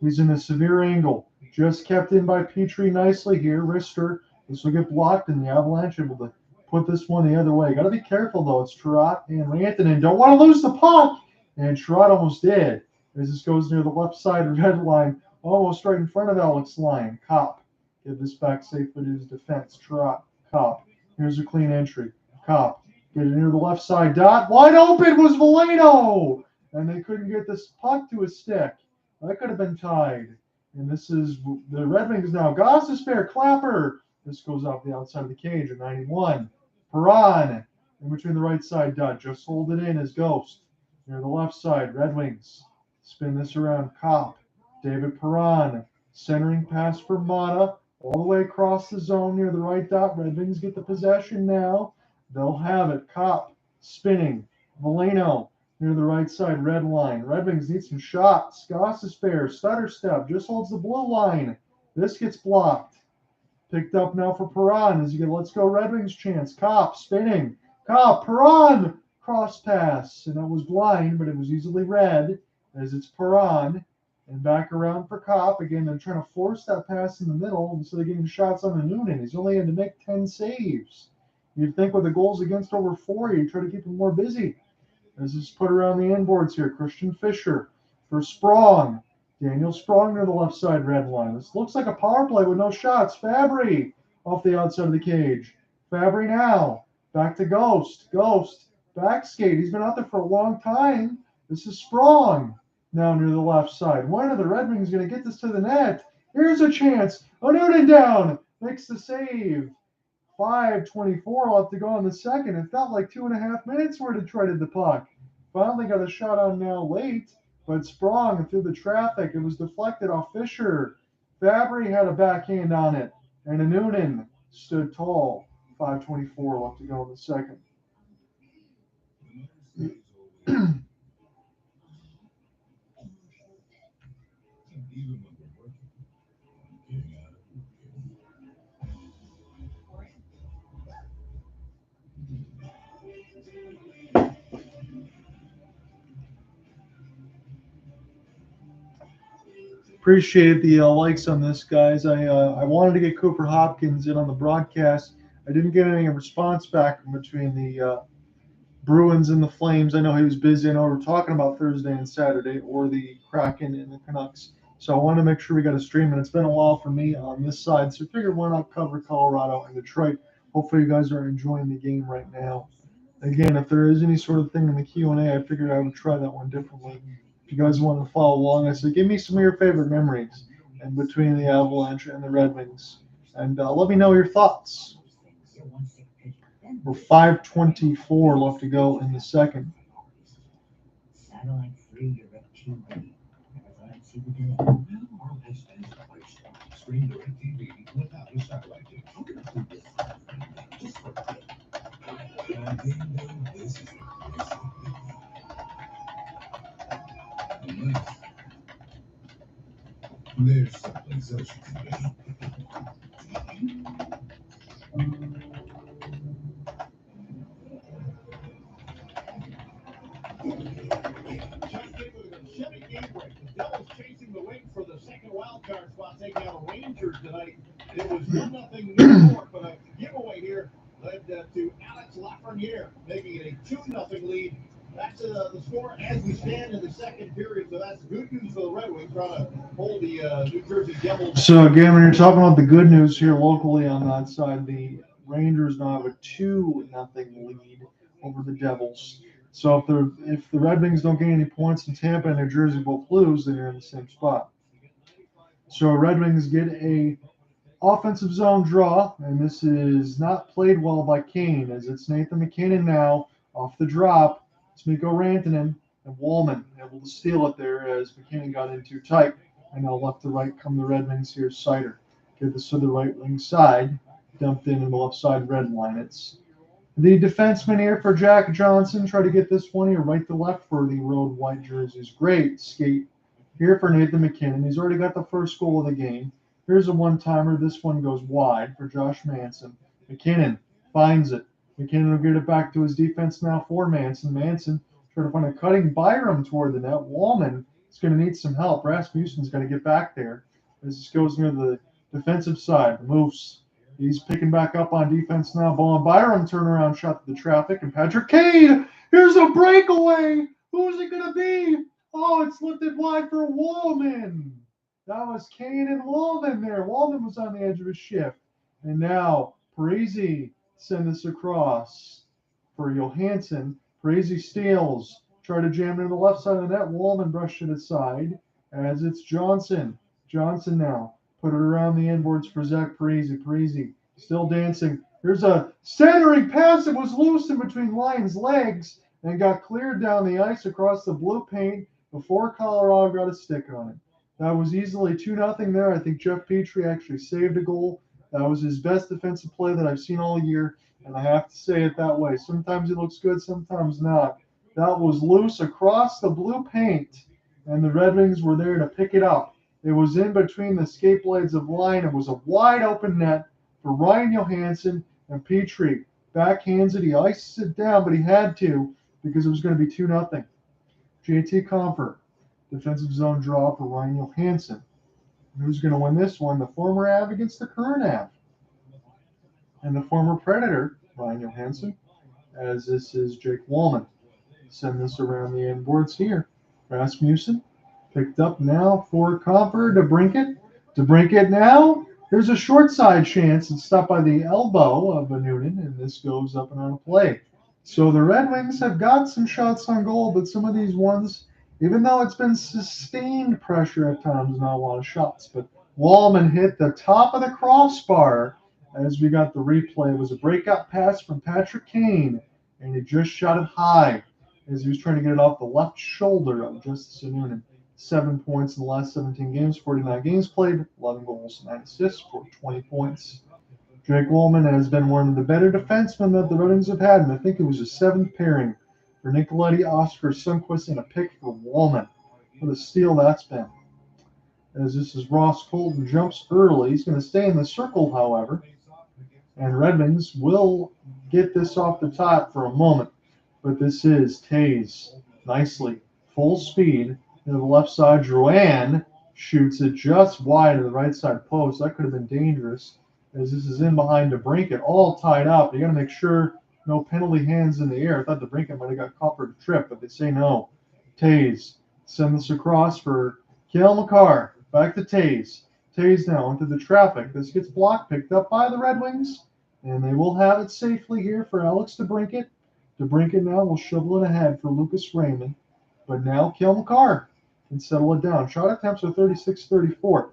He's in a severe angle. Just kept in by Petrie nicely here. Wrister. This will get blocked, and the Avalanche able to put this one the other way. Got to be careful, though. It's Trot and Rantanen. Don't want to lose the puck. And Trot almost did. As this goes near the left side red line, almost right in front of Alex Lyon. Kopp. Get this back safe with his defense. Trot. Kopp. Here's a clean entry. Kopp. Get it near the left side dot. Wide open was Valeno. And they couldn't get this puck to his stick. That could have been tied. And this is the Red Wings now. Gostisbehere, Clapper. This goes off the outside of the cage at 91. Perron in between the right side dot. Just hold it in as Ghost. Near the left side, Red Wings. Spin this around. Kopp. David Perron. Centering pass for Mata. All the way across the zone near the right dot. Red Wings get the possession now. They'll have it. Kopp spinning. Valeno near the right side red line. Red Wings need some shots. Gostisbehere, stutter step. Just holds the blue line. This gets blocked. Picked up now for Perron as you get let's go Red Wings chance. Kopp spinning. Kopp, Perron, cross pass. And that was blind, but it was easily read as it's Perron. And back around for Kopp. Again, they're trying to force that pass in the middle instead of getting shots on the Noonan. He's only had to make 10 saves. You'd think with the goals against over 4, you try to keep him more busy. As this is put around the end boards here. Christian Fischer for Sprong. Daniel Sprong near the left side red line. This looks like a power play with no shots. Fabry off the outside of the cage. Fabry now. Back to Ghost. Ghost. Back skate. He's been out there for a long time. This is Sprong now near the left side. One of the Red Wings is going to get this to the net. Here's a chance. O'Noonan down. Makes the save. 5:24 left to go in the second. It felt like 2.5 minutes where Detroit had the puck. Finally got a shot on now late. But Sprong through the traffic. It was deflected off Fischer. Fabry had a backhand on it. And Noonan stood tall. 5:24 left to go in the second. Appreciate the likes on this, guys. I wanted to get Cooper Hopkins in on the broadcast. I didn't get any response back from between the Bruins and the Flames. I know he was busy. I know we're talking about Thursday and Saturday, or the Kraken and the Canucks. So I want to make sure we got a stream, and it's been a while for me on this side. So I figured why not cover Colorado and Detroit. Hopefully you guys are enjoying the game right now. Again, if there is any sort of thing in the Q&A, I figured I would try that one differently. If you guys want to follow along, I said, give me some of your favorite memories and between the Avalanche and the Red Wings. And let me know your thoughts. We're 5:24 left to go in the second. Satellite 3, you're up to ready. Satellite see the day. Our lifespan is lifestyle. Stream DirecTV without a satellite dish. How can I do this? Just for a bit. This is nice. There's someplace else you can be. injured tonight. It was 1-0 New York, but a giveaway here led to Alex Lafreniere making it a 2-0 lead. That's the score as we stand in the second period, so that's good news for the Red Wings trying to hold the New Jersey Devils. So again, when you're talking about the good news here locally on that side, the Rangers now have a 2-0 lead over the Devils. So if the Red Wings don't get any points and Tampa and New Jersey both lose, then you're in the same spot. So Red Wings get a offensive zone draw, and this is not played well by Kane, as it's Nathan MacKinnon now off the drop. It's Mikko Rantanen and Wallman able to steal it there as MacKinnon got in too tight. And now left to right come the Red Wings here. Seider get this to the right wing side, dumped in the left side red line. It's the defenseman here for Jack Johnson. Try to get this one here right to left for the road white jerseys. Great skate here for Nathan MacKinnon. He's already got the first goal of the game. Here's a one-timer. This one goes wide for Josh Manson. MacKinnon finds it. MacKinnon will get it back to his defense now for Manson. Manson trying to find a cutting Byram toward the net. Wallman is going to need some help. Rasmussen's got to get back there. As this goes near the defensive side. Moose. He's picking back up on defense now. Ball on Byram. Turnaround shot to the traffic. And Patrick Kane. Here's a breakaway. Who's it going to be? Oh, it's lifted wide for Wallman. That was Kane and Wallman there. Wallman was on the edge of his shift. And now Parisi send this across for Johansen. Parisi steals. Try to jam it to the left side of the net. Wallman brushed it aside as it's Johnson. Johnson now put it around the inboards for Zach Parisi. Parisi still dancing. Here's a centering pass that was loose in between Lyon's legs and got cleared down the ice across the blue paint before Colorado got a stick on it. That was easily 2-0 there. I think Jeff Petrie actually saved a goal. That was his best defensive play that I've seen all year, and I have to say it that way. Sometimes he looks good, sometimes not. That was loose across the blue paint, and the Red Wings were there to pick it up. It was in between the skate blades of line. It was a wide open net for Ryan Johansen, and Petrie backhands it. He ices it down, but he had to because it was going to be 2-0. JT Compher, defensive zone draw for Ryan Johansen. Who's going to win this one? The former Av against the current Av. And the former Predator, Ryan Johansen, as this is Jake Wallman. Send this around the inboards here. Rasmussen picked up now for Compher. DeBrincat. DeBrincat now. Here's a short side chance. It's stopped by the elbow of Noonan, and this goes up and out of play. So the Red Wings have got some shots on goal, but some of these ones, even though it's been sustained pressure at times, not a lot of shots. But Wallman hit the top of the crossbar as we got the replay. It was a breakout pass from Patrick Kane, and he just shot it high as he was trying to get it off the left shoulder of Justice Noonan. 7 points in the last 17 games, 49 games played, 11 goals, 9 assists for 20 points. Jake Wallman has been one of the better defensemen that the Red Wings have had, and I think it was a 7th pairing for Nicoletti, Oscar, Sundqvist, and a pick for Wallman. What a steal that's been. As this is Ross Colton jumps early. He's going to stay in the circle, however. And Red Wings will get this off the top for a moment. But this is Toews nicely. Full speed to the left side. Drouin shoots it just wide of the right side post. That could have been dangerous as this is in behind DeBrincat, all tied up. You got to make sure no penalty hands in the air. I thought DeBrincat might have got caught for a trip, but they say no. Toews send this across for Cale Makar. Back to Toews. Toews now into the traffic. This gets blocked, picked up by the Red Wings, and they will have it safely here for Alex DeBrincat. DeBrincat now will shovel it ahead for Lucas Raymond, but now Cale Makar can settle it down. Shot attempts are 36-34.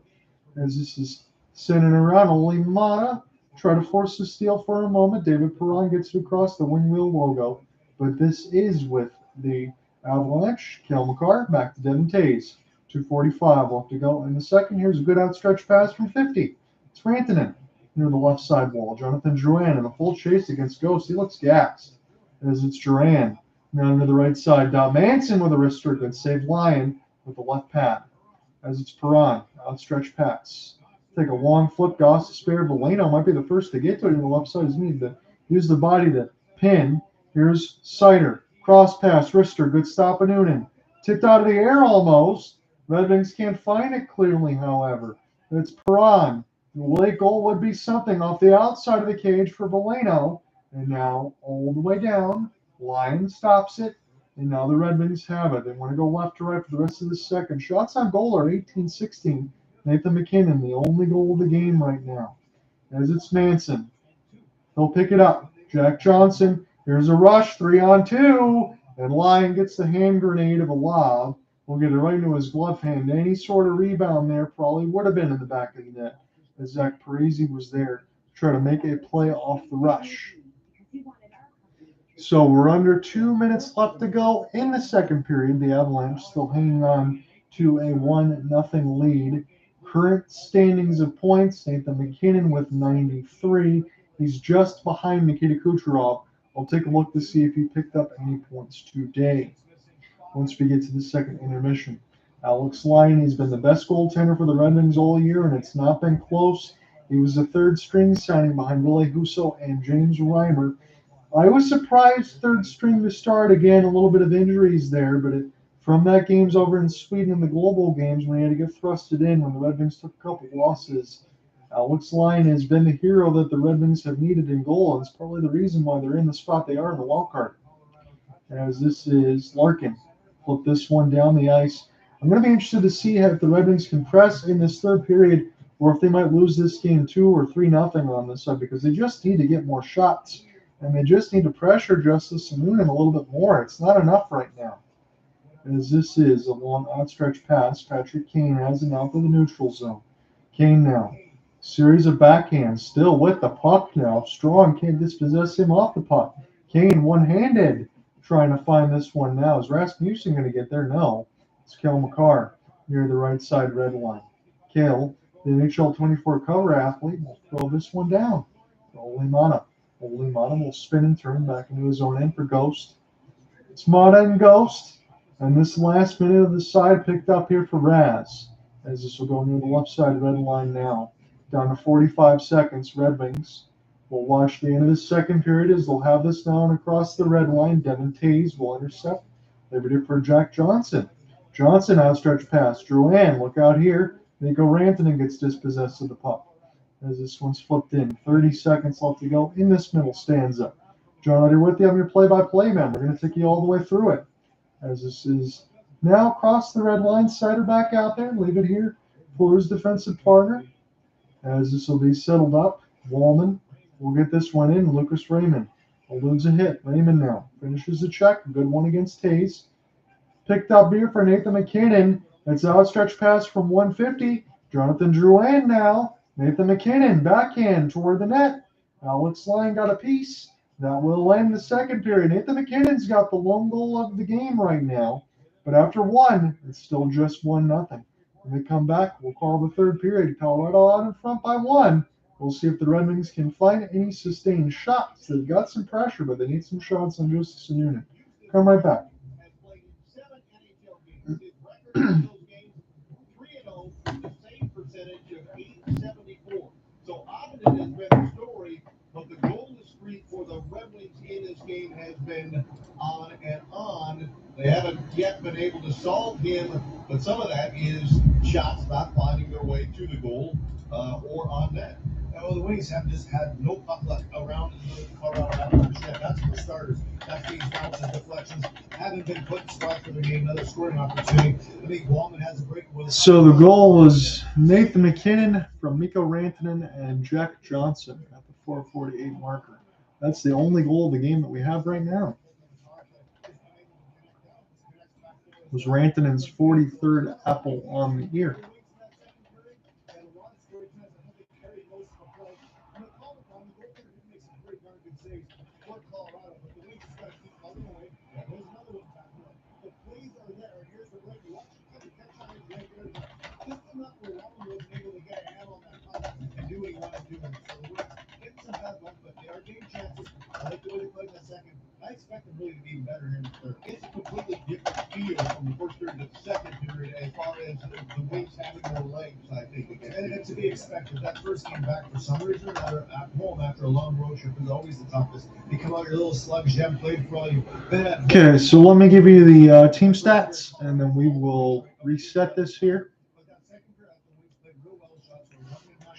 As this is sending around, only Mata try to force the steal for a moment. David Perron gets it across the wing wheel logo, but this is with the Avalanche. Cale Makar back to Devon Toews. 2:45 left to go in the second. Here's a good outstretched pass from 50. It's Rantanen near the left side wall. Jonathan Drouin in a full chase against Ghost. He looks gassed as it's Drouin now to the right side. Manson with a wrist strike and save Lyon with the left pad. As it's Perron, outstretched pass. Take a long flip. Gostisbehere. Valeno might be the first to get to it in the left side. He's need to use the body to pin. Here's Seider. Cross pass. Wrister. Good stop of Noonan. Tipped out of the air almost. Red Wings can't find it clearly, however. It's Perron. The late goal would be something off the outside of the cage for Valeno. And now all the way down. Line stops it. And now the Red Wings have it. They want to go left to right for the rest of the second. Shots on goal are 18-16. Nathan MacKinnon, the only goal of the game right now. As it's Manson. He'll pick it up. Jack Johnson. Here's a rush. 3-on-2. And Lyon gets the hand grenade of a lob. We'll get it right into his glove hand. Any sort of rebound there probably would have been in the back of the net, as Zach Parisi was there to try to make a play off the rush. So we're under 2 minutes left to go in the second period. The Avalanche still hanging on to a 1-0 lead. Current standings of points, Nathan MacKinnon with 93. He's just behind Nikita Kucherov. I'll take a look to see if he picked up any points today. Once we get to the second intermission, Alex Lyon, he's been the best goaltender for the Red Wings all year, and it's not been close. He was the third string signing behind Ville Husso and James Reimer. I was surprised third string to start. Again, a little bit of injuries there, but from that games over in Sweden in the global games when he had to get thrusted in when the Red Wings took a couple losses, Alex Lyon has been the hero that the Red Wings have needed in goal, and it's probably the reason why they're in the spot they are in the wild card. As this is Larkin. Flip this one down the ice. I'm going to be interested to see if the Red Wings can press in this third period or if they might lose this game 2 or 3-0 on this side, because they just need to get more shots and they just need to pressure Justice Noonan a little bit more. It's not enough right now. As this is a long outstretched pass, Patrick Kane has it now for the neutral zone. Kane now. Series of backhands, still with the puck now. Sprong can't dispossess him off the puck. Kane one-handed. Trying to find this one now. Is Rasmussen going to get there? No. It's Cale Makar near the right side red line. Cale, the NHL 24 cover athlete, will throw this one down. Oli Mata will spin and turn back into his own end for Ghost. It's Mata and Ghost. And this last minute of the side picked up here for Raz. As this will go near the left side red line now. Down to 45 seconds, Red Wings. We'll watch the end of the second period as they'll have this down across the red line. Devon Toews will intercept. Liberty for Jack Johnson. Johnson outstretched pass. Drouin, look out here. Mikko Rantanen gets dispossessed of the puck. As this one's flipped in. 30 seconds left to go in this middle stanza. John Underwood, I'm your play-by-play man. We're going to take you all the way through it. As this is now across the red line. Seider back out there. Leave it here for his defensive partner. As this will be settled up. Wallman will get this one in. Lucas Raymond eludes a hit. Raymond now finishes the check. Good one against Toews. Picked up here for Nathan MacKinnon. It's an outstretched pass from 150. Jonathan Drouin now. Nathan MacKinnon backhand toward the net. Alex Lyon got a piece. That will end the second period. Nathan MacKinnon's got the lone goal of the game right now. But after one, it's still just 1-0. When we come back, we'll call the third period. Colorado out in front by 1. We'll see if the Red Wings can find any sustained shots. They've got some pressure, but they need some shots on Justice Noonan. Come right back. So often it has been the story, but the golden streak for the Red Wings in this game has been on and on. They haven't yet been able to solve him, but some of that is shots not finding their way to the goal or on net. Well, the Wings have just had no puck luck around the Colorado Avalanche yet. That's for starters. That's these bounces, deflections, haven't been put in spot for the game. Another scoring opportunity. I think Wallman has a break. So the goal was Nathan MacKinnon from Mikko Rantanen and Jack Johnson at the 4:48 marker. That's the only goal of the game that we have right now. It was Rantanen's 43rd apple on the ear. I expect them really to be better here in the third. It's a completely different feel from the first period to the second period as far as the Wings having more legs, I think. Again. And to be expected, that first game back for some reason, at home after a long road trip is always the toughest. You come out your little sluggish, you haven't played for all you. Okay, so let me give you the team stats, and then we will reset this here.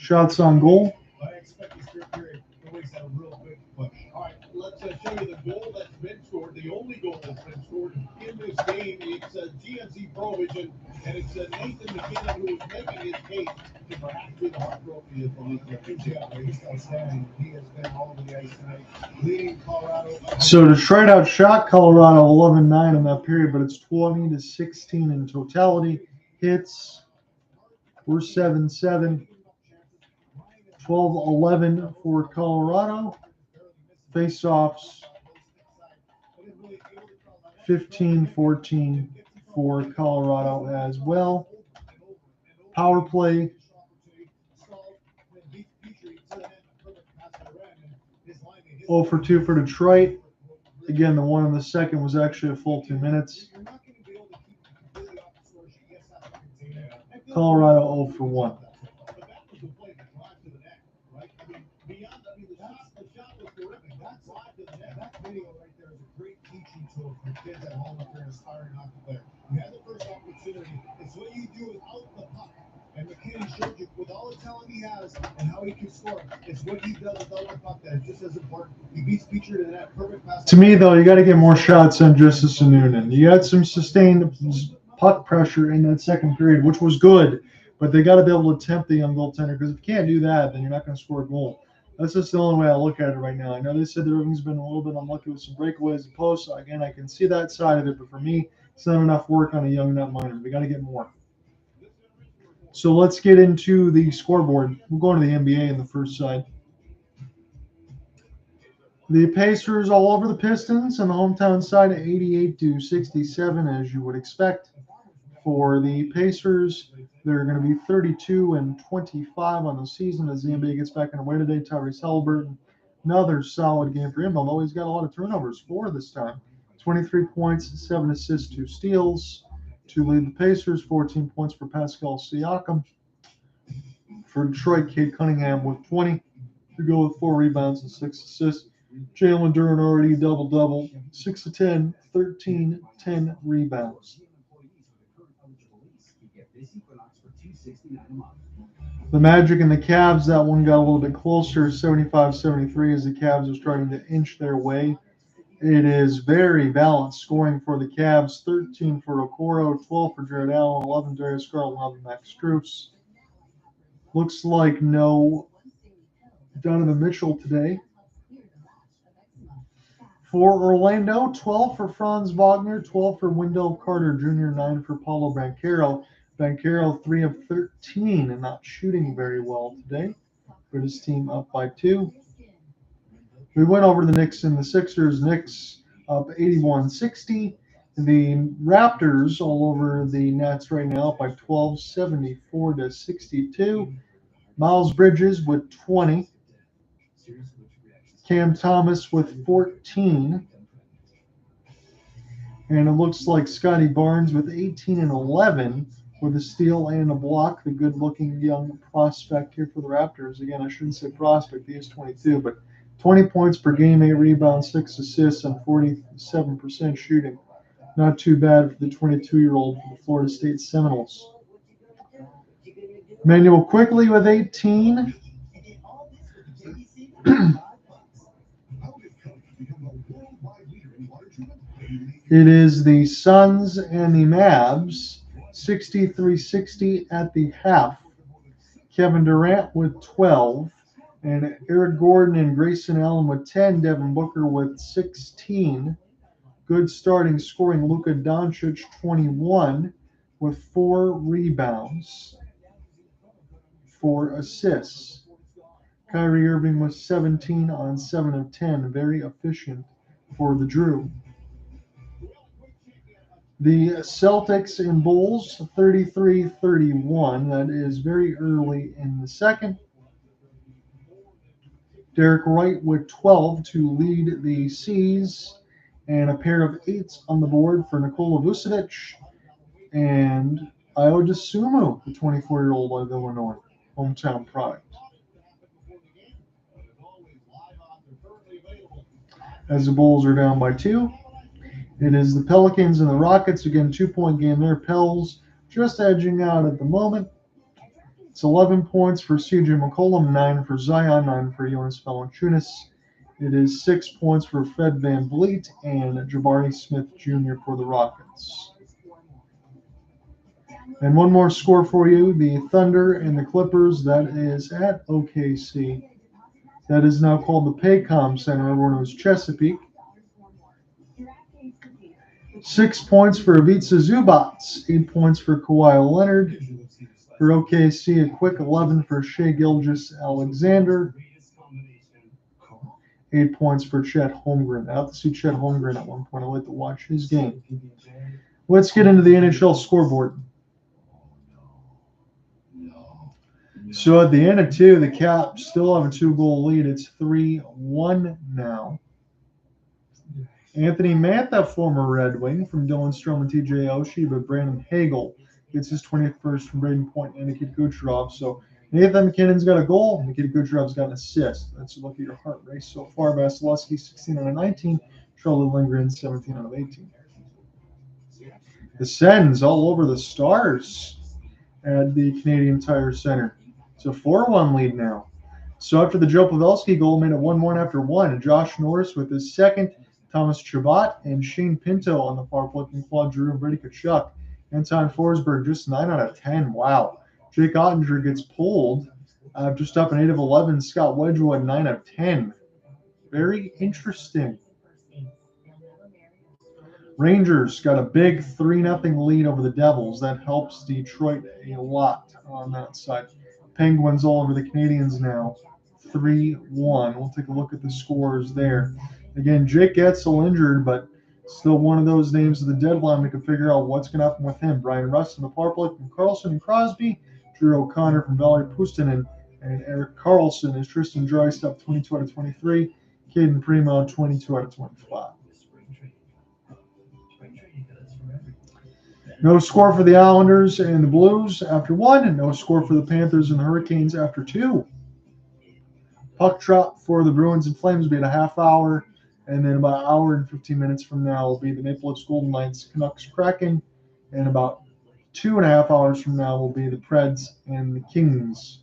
Shots on goal. I expect this third period to waste a real quick push. All right, let's show you the goal that's been scored, the only goal that's been scored in this game. It's GNC Pro Vision, and it's Nathan MacKinnon who is making his case to perhaps be the heartbroken of the league. Yeah, he's outstanding. He has been all over the ice tonight, leading Colorado. So Detroit outshot Colorado 11-9 in that period, but it's 20-16 in totality. Hits were 7-7. 12-11 for Colorado. Face-offs 15-14 for Colorado as well. Power play 0 for 2 for Detroit. Again, the one in the second was actually a full 2 minutes. Colorado 0 for 1. That video right there is a great teaching tool for kids at home if they're aspiring hockey player. You had the first opportunity. It's what you do without the puck. And McKinnon showed you with all the talent he has and how he can score. It's what he does without the puck that is just as important. He beats Beecher to that perfect pass. To me, though, you got to get more shots on Justice and Noonan. You had some sustained puck pressure in that second period, which was good, but they got to be able to tempt the young goaltender, because if you can't do that, then you're not going to score a goal. That's just the only way I look at it right now. I know they said that everything's been a little bit unlucky with some breakaways and posts. Again, I can see that side of it, but for me, it's not enough work on a young net minor. We got to get more. So let's get into the scoreboard. We'll go into the NBA in the first side. The Pacers all over the Pistons on the hometown side at 88-67, as you would expect. For the Pacers, they're going to be 32-25 on the season as the NBA gets back underway today. Tyrese Haliburton, another solid game for him, although he's got a lot of turnovers. 4 this time. 23 points, 7 assists, 2 steals. To lead the Pacers, 14 points for Pascal Siakam. For Detroit, Cade Cunningham with 20. To go with 4 rebounds and 6 assists. Jalen Duren already double-double. 6 of 10, 13, 10 rebounds. The Magic and the Cavs, that one got a little bit closer, 75-73, as the Cavs are starting to inch their way. It is very balanced scoring for the Cavs, 13 for Okoro, 12 for Jared Allen, 11 Darius Garland, 11 Max Strus. Looks like no Donovan Mitchell today. For Orlando, 12 for Franz Wagner, 12 for Wendell Carter Jr., 9 for Paulo Banchero. Banchero 3 of 13 and not shooting very well today. For his team up by 2. We went over the Knicks and the Sixers. Knicks up 81-60. The Raptors all over the Nets right now up by 12, 74-62. Miles Bridges with 20. Cam Thomas with 14. And it looks like Scotty Barnes with 18 and 11 with a steal and a block. The good-looking young prospect here for the Raptors. Again, I shouldn't say prospect. He is 22, but 20 points per game, 8 rebounds, 6 assists, and 47% shooting. Not too bad for the 22-year-old for the Florida State Seminoles. Manuel Quickly with 18. It is the Suns and the Mavs, 63-60 at the half. Kevin Durant with 12, and Eric Gordon and Grayson Allen with 10, Devin Booker with 16. Good starting scoring, Luka Doncic 21 with 4 rebounds, 4 assists. Kyrie Irving was 17 on 7 of 10, very efficient for the Drew. The Celtics and Bulls, 33-31. That is very early in the second. Derek Wright with 12 to lead the C's, and a pair of 8s on the board for Nikola Vucevic and Ayo Dosunmu, the 24-year-old of Illinois, hometown product. As the Bulls are down by 2. It is the Pelicans and the Rockets. Again, 2-point game there. Pels just edging out at the moment. It's 11 points for CJ McCollum, 9 for Zion, 9 for Jonas Valanciunas. It is 6 points for Fred VanVleet and Jabari Smith Jr. for the Rockets. And one more score for you, the Thunder and the Clippers. That is at OKC. That is now called the Paycom Center, everyone knows Chesapeake. 6 points for Ivica Zubac, 8 points for Kawhi Leonard. For OKC, a quick 11 for Shai Gilgeous-Alexander. 8 points for Chet Holmgren. I have to see Chet Holmgren at one point. I like to watch his game. Let's get into the NHL scoreboard. So at the end of 2, the Caps still have a 2-goal lead. It's 3-1 now. Anthony Mantha, former Red Wing, from Dylan Strome and TJ Oshie, but Brandon Hagel gets his 21st from Braden Point and Nikita Kucherov. So Nathan MacKinnon's got a goal. Nikita Kucherov's got an assist. That's a look at your heart race so far. Vasilevsky 16 out of 19. Charlie Lindgren 17 out of 18. The Sens all over the Stars at the Canadian Tire Center. It's a 4-1 lead now. So after the Joe Pavelski goal, made it 1-1 after 1. Josh Norris with his second. Thomas Chabot and Shane Pinto on the far flank, and Claude Giroux and Brady Tkachuk. Anton Forsberg just 9 out of 10. Wow. Jake Ottinger gets pulled. Just up an 8 of 11. Scott Wedgwood 9 out of 10. Very interesting. Rangers got a big 3-0 lead over the Devils. That helps Detroit a lot on that side. Penguins all over the Canadians now. 3-1. We'll take a look at the scores there. Again, Jake Getzel injured, but still one of those names of the deadline. We can figure out what's going to happen with him. Brian Rust on the power play from Carlson and Crosby. Drew O'Connor from Valeri Puustinen. And Eric Carlson is Tristan Drystop, 22 out of 23. Caden Primo, 22 out of 25. No score for the Islanders and the Blues after 1, and no score for the Panthers and the Hurricanes after 2. Puck drop for the Bruins and Flames will be in a half hour, and then about an hour and 15 minutes from now will be the Maple Leafs Golden Knights Canucks Kraken, and about 2.5 hours from now will be the Preds and the Kings.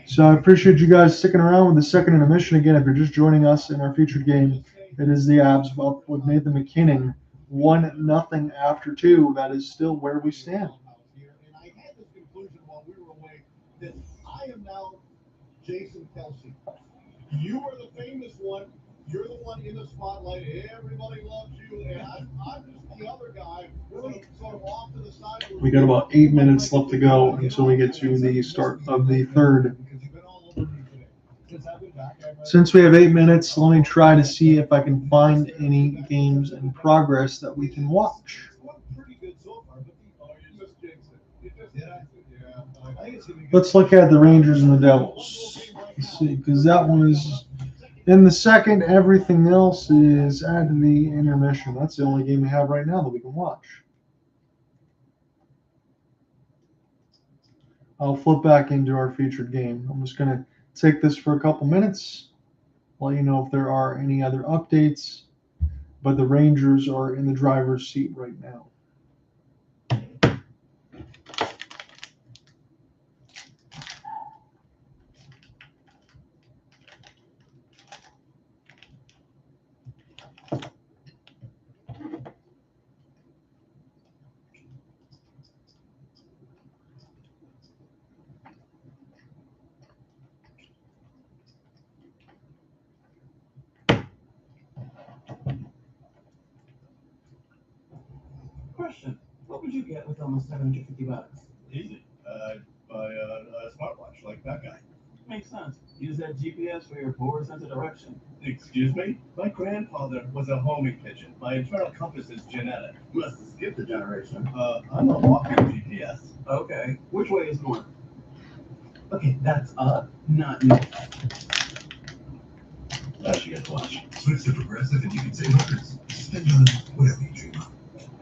So I appreciate you guys sticking around with the second intermission. Again, if you're just joining us in our featured game, it is the Abs up with Nathan MacKinnon, 1-0 after 2. That is still where we stand. And I had this conclusion while we were away that I am now Jason Kelsey. You are the famous one. You're the one in the spotlight. Everybody loves you, and I'm just the other guy, really sort of off to the side. We got about 8 minutes left to go until we get to the start of the third. Since we have 8 minutes, let me try to see if I can find any games in progress that we can watch. Let's look at the Rangers and the Devils. Let's see, because that one is in the second. Everything else is at the intermission. That's the only game we have right now that we can watch. I'll flip back into our featured game. I'm just going to take this for a couple minutes, let you know if there are any other updates, but the Rangers are in the driver's seat right now. Question: what would you get with almost $750? Easy. Buy a smartwatch like that guy. Makes sense. Use that GPS for your forward sense of direction. Excuse me? My grandfather was a homing pigeon. My internal compass is genetic. Must have skipped a generation. I'm a walking GPS. Okay. Which way is north? Okay, that's up, not north. That's your watch. Switch to Progressive and you can save hundreds. Spend on whatever you dream of.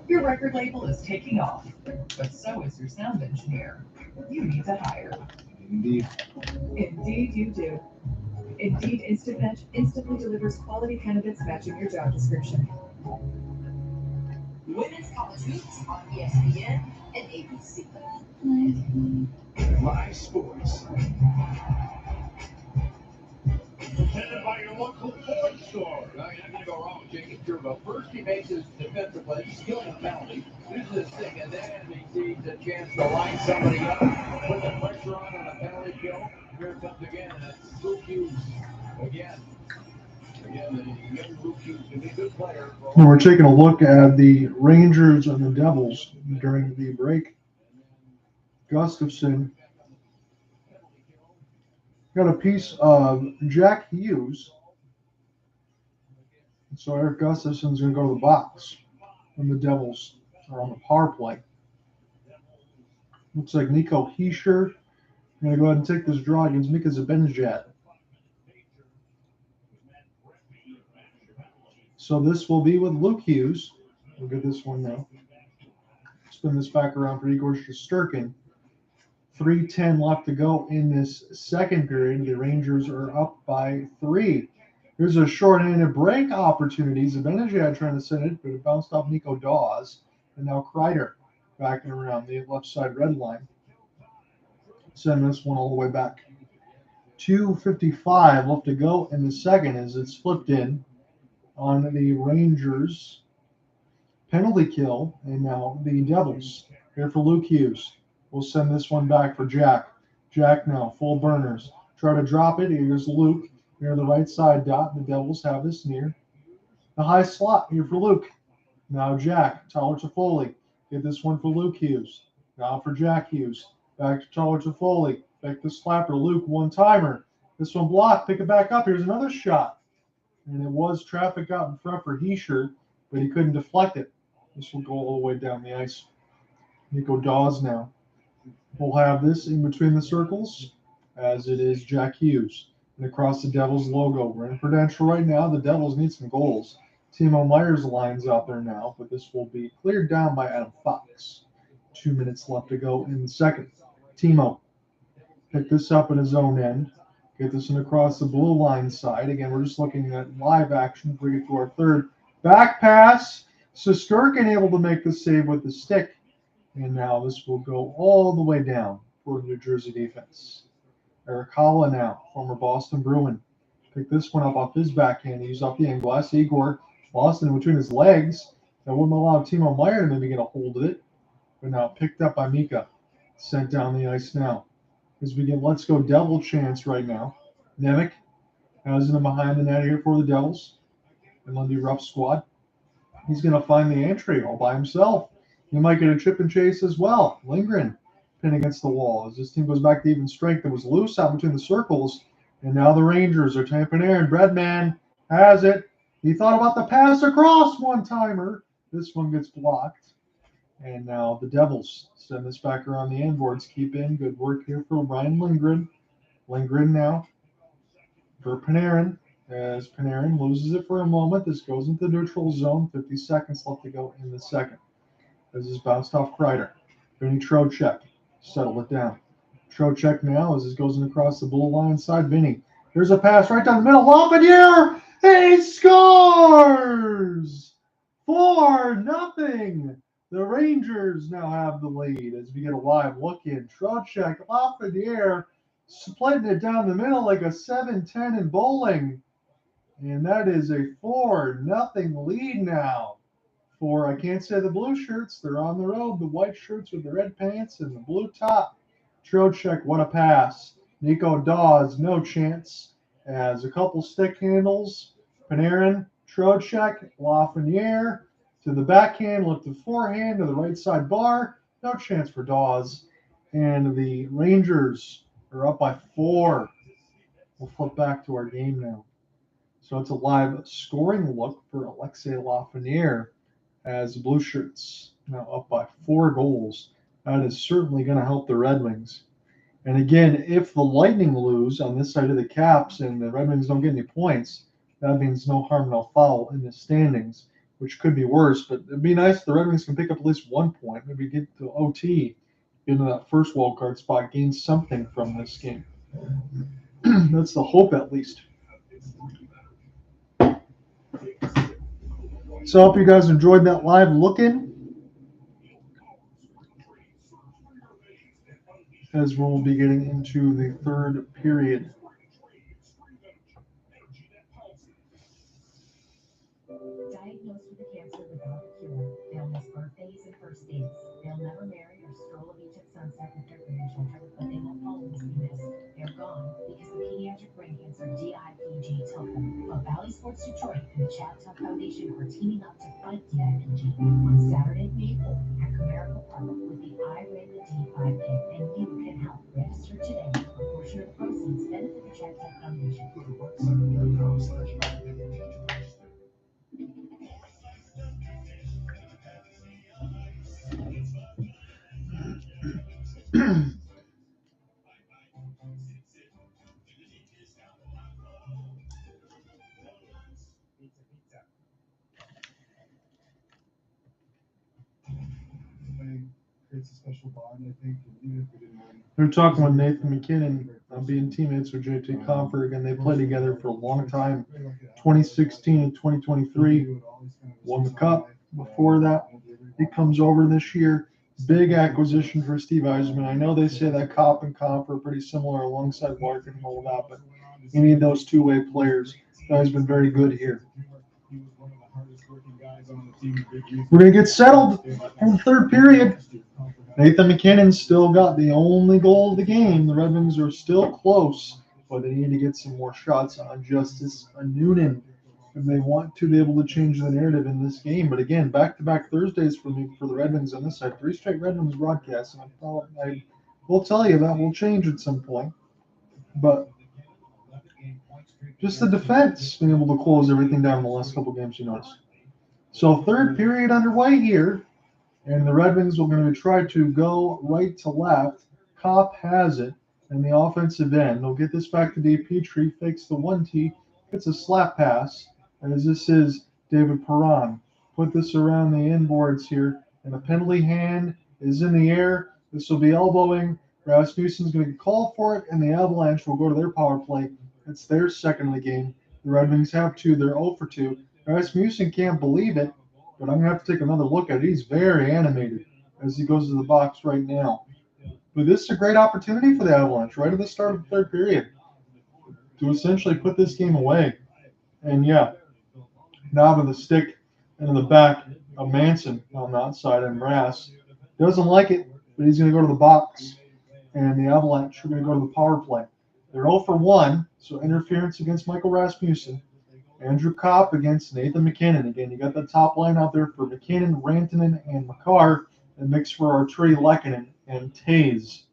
Your record label is taking off, but so is your sound engineer. You need to hire. Indeed. Indeed, you do. Indeed Instant Match instantly delivers quality candidates matching your job description. Women's college hoops on ESPN and ABC. Live sports. Presented by your local Ford store. Well, you're not going to go wrong with Jacob Turbo. First, he makes his defensive play. He's killing the penalty. Uses his stick, and then he sees a chance to line somebody up, put the pressure on a penalty kill. Here it comes again, and it's Luke Hughes again. Again, the young Luke Hughes can be a good player. And we're taking a look at the Rangers and the Devils during the break. Gostisbehere got a piece of Jack Hughes. So Eric Gustafson's going to go to the box. And the Devils are on the power play. Looks like Nico Hischier going to go ahead and take this draw against Mika Zibanejad. So this will be with Luke Hughes. We'll get this one now. Spin this back around for Igor Shesterkin. 3:10 left to go in this second period. The Rangers are up by 3. Here's a short-handed break opportunity. Zibanejad trying to send it, but it bounced off Nico Dawes. And now Kreider backing around the left side red line. Send this one all the way back. 2:55 left to go in the second as it's flipped in on the Rangers penalty kill. And now the Devils here for Luke Hughes. We'll send this one back for Jack. Jack now, full burners. Try to drop it. Here's Luke. Near the right side dot. The Devils have this near the high slot here for Luke. Now Jack. Tyler Toffoli. Get this one for Luke Hughes. Now for Jack Hughes. Back to Tyler Toffoli. Back to slapper. Luke, one-timer. This one blocked. Pick it back up. Here's another shot. And it was traffic out in front for Hischier, but he couldn't deflect it. This will go all the way down the ice. Nico Dawes now. We'll have this in between the circles as it is Jack Hughes. And across the Devils logo. We're in Prudential right now. The Devils need some goals. Timo Meyer's lines out there now, but this will be cleared down by Adam Fox. 2 minutes left to go in the second. Timo. Pick this up in his own end. Get this in across the blue line side. Again, we're just looking at live action. Bring it to our third. Back pass. Shesterkin able to make the save with the stick. And now this will go all the way down for the New Jersey defense. Eric Holla now, former Boston Bruin. Pick this one up off his backhand. He's off the end glass. Igor lost it in between his legs. That wouldn't allow Timo Meier to maybe get a hold of it. But now picked up by Mika. Sent down the ice now. As we get Let's Go Devil chance right now. Nemec has him behind the net here for the Devils. And Lundy Ruff squad. He's going to find the entry all by himself. He might get a chip and chase as well. Lindgren pin against the wall as this team goes back to even strength. It was loose out between the circles. And now the Rangers are tamping air. And Breadman has it. He thought about the pass across one-timer. This one gets blocked. And now the Devils send this back around the end boards. Keep in. Good work here for Ryan Lindgren. Lindgren now for Panarin. As Panarin loses it for a moment. This goes into the neutral zone. 50 seconds left to go in the second. As this bounced off Kreider. Vinny Trocheck. Settle it down. Trocheck now as this goes in across the blue line side. Vinny. Here's a pass right down the middle. Lafreniere. He scores! 4-0. The Rangers now have the lead as we get a live look in. Trocheck, Lafreniere, splitting it down the middle like a 7-10 in bowling. And that is a 4-0 lead now for, I can't say the blue shirts. They're on the road. The white shirts with the red pants and the blue top. Trocheck, what a pass. Nico Dawes, no chance. As a couple stick handles. Panarin, Trocheck, Lafreniere to the backhand, lifted forehand to the right side bar. No chance for Dawes. And the Rangers are up by 4. We'll flip back to our game now. So it's a live scoring look for Alexei Lafreniere as the Blue Shirts now up by 4 goals. That is certainly going to help the Red Wings. And again, if the Lightning lose on this side of the Caps and the Red Wings don't get any points, that means no harm, no foul in the standings, which could be worse. But it'd be nice if the Red Wings can pick up at least 1 point, maybe get to OT, get into that first wild card spot, gain something from this game. That's the hope, at least. So I hope you guys enjoyed that live look-in, as we'll be getting into the third period. Diagnosed with a cancer without a cure, they'll miss birthdays and first dates. They'll never marry or stroll a beach at sunset with their grandchildren, but they will always be missed. They're gone because the Pediatric Brain Cancer DIPG took them. But Valley Sports Detroit and the Chad Tuck Foundation are teaming up to fight DIPG on Saturday, May 4th at Comerica Park with the I Raymond D 5K, and you can help. Register today. A portion of the proceeds benefit the Chad Tuck Foundation. Go to website.com/IPG to register. Creates a special bond, I think, even if we didn't win. They're talking with Nathan MacKinnon being teammates with JT Compher. Again, they played together for a long time, 2016 and 2023. Won the cup before that. He comes over this year. Big acquisition for Steve Yzerman. I know they say that Kopp and Compher are pretty similar alongside Larkin and all that, but you need those two-way players. Guy's been very good here. We're going to get settled in the third period. Nathan MacKinnon still got the only goal of the game. The Red Wings are still close, but they need to get some more shots on Justice Noonan if they want to be able to change the narrative in this game. But again, back-to-back Thursdays for the Red Wings on this side. 3 straight Red Wings broadcasts, and I will tell you that will change at some point. But just the defense being able to close everything down in the last couple games, you notice. So third period underway here, and the Red Wings are going to try to go right to left. Kopp has it in the offensive end. They'll get this back to Dave Petrie, fakes the 1T, gets a slap pass, as this is David Perron. Put this around the inboards here, and the penalty hand is in the air. This will be elbowing. Rasmussen's going to get called for it, and the Avalanche will go to their power play. It's their second of the game. The Red Wings have 2. They're 0 for 2. Rasmussen can't believe it, but I'm going to have to take another look at it. He's very animated as he goes to the box right now. But this is a great opportunity for the Avalanche right at the start of the third period to essentially put this game away. And yeah, knob of the stick and in the back of Manson on the outside, and Rass doesn't like it, but he's going to go to the box. And the Avalanche are going to go to the power play. They're 0 for 1, so interference against Michael Rasmussen. Andrew Kopp against Nathan MacKinnon. Again, you got the top line out there for MacKinnon, Rantanen, and Makar, and mix for Arturi, Lehkonen, and Toews.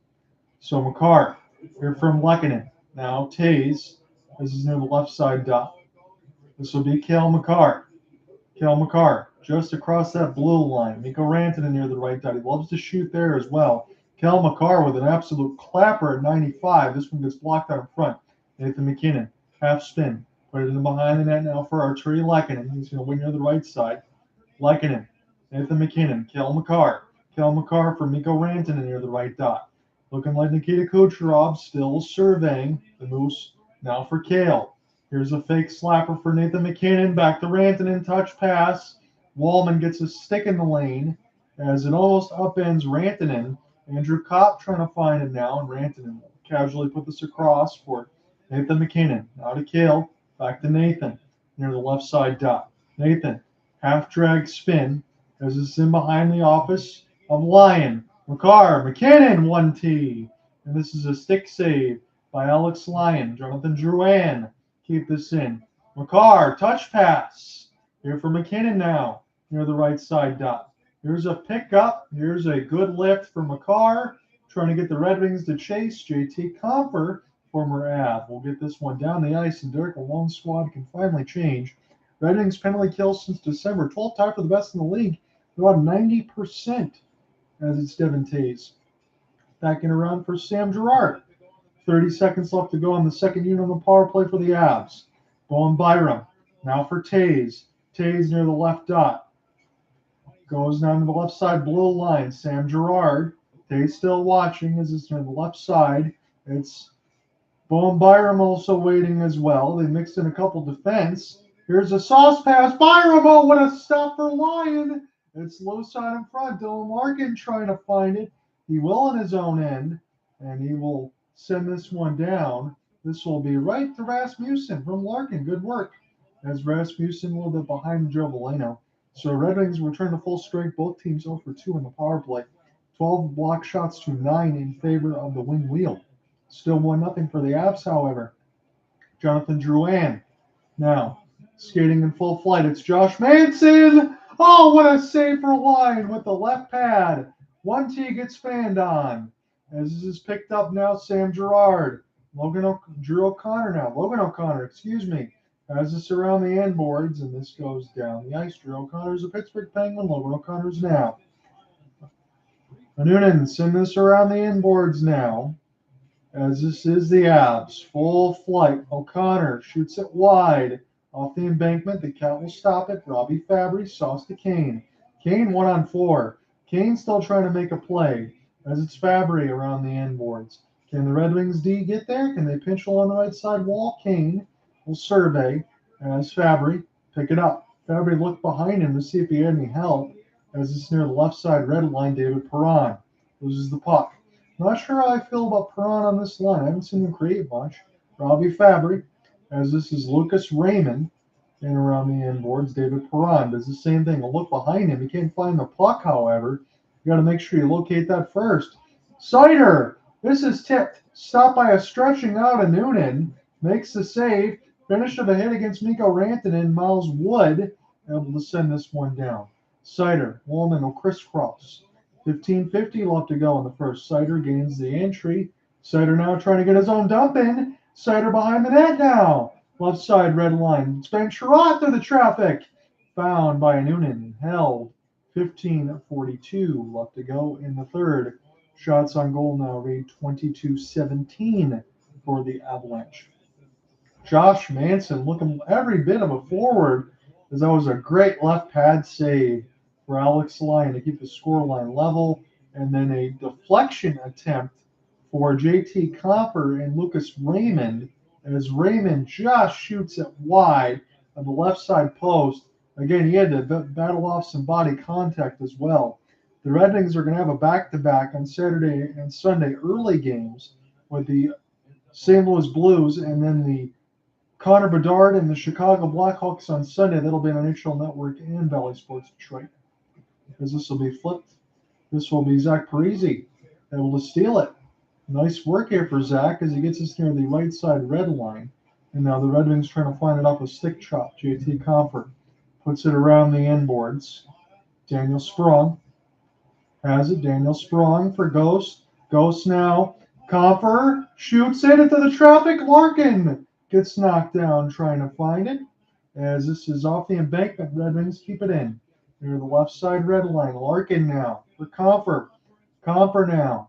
So Makar, here from Lehkonen. Now Toews, this is near the left side dot. This will be Cale Makar. Cale Makar, just across that blue line. Mikko Rantanen near the right dot. He loves to shoot there as well. Cale Makar with an absolute clapper at 95. This one gets blocked out in front. Nathan MacKinnon, half spin. Put it in behind the net now for Arturi Lehkonen. He's going to win near the right side. Lehkonen, Nathan MacKinnon, Cale Makar. Cale Makar for Mikko Rantanen near the right dot. Looking like Nikita Kucherov, still surveying the Moose. Now for Cale. Here's a fake slapper for Nathan MacKinnon. Back to Rantanen, touch pass. Wallman gets a stick in the lane as it almost upends Rantanen. Andrew Kopp trying to find him now, and Rantanen will casually put this across for Nathan MacKinnon. Now to Cale. Back to Nathan near the left side dot. Nathan, half drag spin as it's in behind the office of Lyon. Makar, MacKinnon, 1T. And this is a stick save by Alex Lyon. Jonathan Drouin, keep this in. Makar, touch pass. Here for MacKinnon now near the right side dot. Here's a pickup. Here's a good lift for Makar. Trying to get the Red Wings to chase. JT Compher, former Av, will get this one down the ice, and Derek Lalonde squad can finally change. Red Wings penalty kills since December. 12th tie for the best in the league. They're about 90% as it's Devon Toews. Backing around for Sam Girard. 30 seconds left to go on the second unit on the power play for the Avs. Bowen Byram. Now for Toews. Toews near the left dot. Goes down to the left side blue line. Sam Girard. Toews still watching as it's near the left side. It's Bowen Byram also waiting as well. They mixed in a couple defense. Here's a sauce pass. Byram, oh, what a stop for Lyon. It's low side in front. Dylan Larkin trying to find it. He will on his own end, and he will send this one down. This will be right to Rasmussen from Larkin. Good work. As Rasmussen a little bit behind Joe Valeno. So Red Wings return to full strength. Both teams 0 for 2 in the power play. 12 block shots to 9 in favor of the wing wheel. Still 1-0 for the Avs, however. Jonathan Drouin now skating in full flight. It's Josh Manson. Oh, what a save for Lyon with the left pad. 1T gets fanned on. As this is picked up now, Sam Girard. Logan O'Connor, excuse me. As this around the end boards, and this goes down the ice. Drew O'Connor's a Pittsburgh Penguin. Logan O'Connor's now. Noonan send this around the end boards now. As this is the Avs. Full flight. O'Connor shoots it wide. Off the embankment. The Cat will stop it. Robbie Fabry sauce to Kane. Kane 1-on-4. Kane still trying to make a play. As it's Fabry around the end boards. Can the Red Wings D get there? Can they pinch along the right side wall? Kane will survey as Fabry pick it up. Fabry looked behind him to see if he had any help. As it's near the left side red line, David Perron loses the puck. Not sure how I feel about Perron on this line. I haven't seen him create much. Robbie Fabry, as this is Lucas Raymond, and around the end boards, David Perron does the same thing. A look behind him. He can't find the puck, however. You got to make sure you locate that first. Seider, this is tipped. Stopped by a stretching out of Noonan. Makes the save. Finish of a hit against Mikko Rantanen. Miles Wood able to send this one down. Seider, Woolman will crisscross. 15:50 left to go in the first. Seider gains the entry. Seider now trying to get his own dump in. Seider behind the net now. Left side red line. Span Sherratt through the traffic. Found by Noonan. Held. 15:42 left to go in the third. Shots on goal now read 22-17 for the Avalanche. Josh Manson looking every bit of a forward, as that was a great left pad save for Alex Lyon to keep the scoreline level, and then a deflection attempt for JT Compher and Lucas Raymond, as Raymond just shoots it wide on the left side post. Again, he had to battle off some body contact as well. The Red Wings are going to have a back-to-back on Saturday and Sunday early games with the St. Louis Blues and then the Connor Bedard and the Chicago Blackhawks on Sunday. That'll be on NHL Network and Bally Sports Detroit. As this will be flipped, this will be Zach Parise able to steal it. Nice work here for Zach as he gets us near the right side red line. And now the Red Wings trying to find it off a stick chop. JT Compher puts it around the end boards. Daniel Sprong has it. Daniel Sprong for Ghost. Ghost now. Compher shoots it into the traffic. Larkin gets knocked down trying to find it. As this is off the embankment, Red Wings keep it in. Near the left side red line. Larkin now for Compher. Compher now.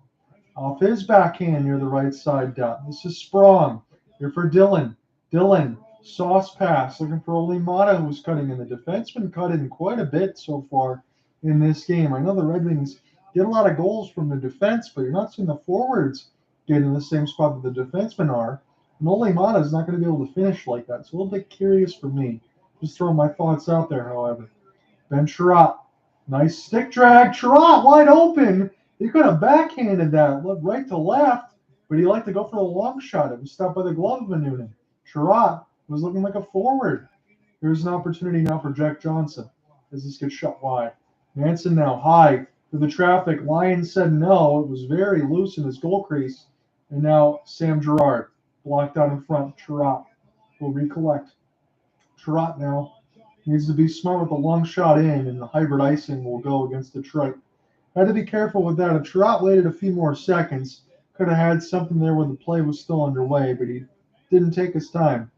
Off his backhand near the right side dot. This is Sprong. Here for Dylan. Dylan, sauce pass. Looking for Oli Mata, who's cutting in. The defenseman cut in quite a bit so far in this game. I know the Red Wings get a lot of goals from the defense, but you're not seeing the forwards get in the same spot that the defensemen are. And Oli Mata is not going to be able to finish like that. It's a little bit curious for me. Just throwing my thoughts out there, however. Ben Sherratt. Nice stick drag. Sherratt wide open. He could have backhanded that right to left, but he liked to go for the long shot. It was stopped by the glove of Noonan. Sherratt was looking like a forward. Here's an opportunity now for Jack Johnson as this gets shot wide. Manson now high to the traffic. Lyons said no. It was very loose in his goal crease. And now Sam Girard blocked out in front. Sherratt will recollect. Sherratt now needs to be smart with the long shot in, and the hybrid icing will go against Detroit. Had to be careful with that. If Sherratt waited a few more seconds, could have had something there when the play was still underway, but he didn't take his time.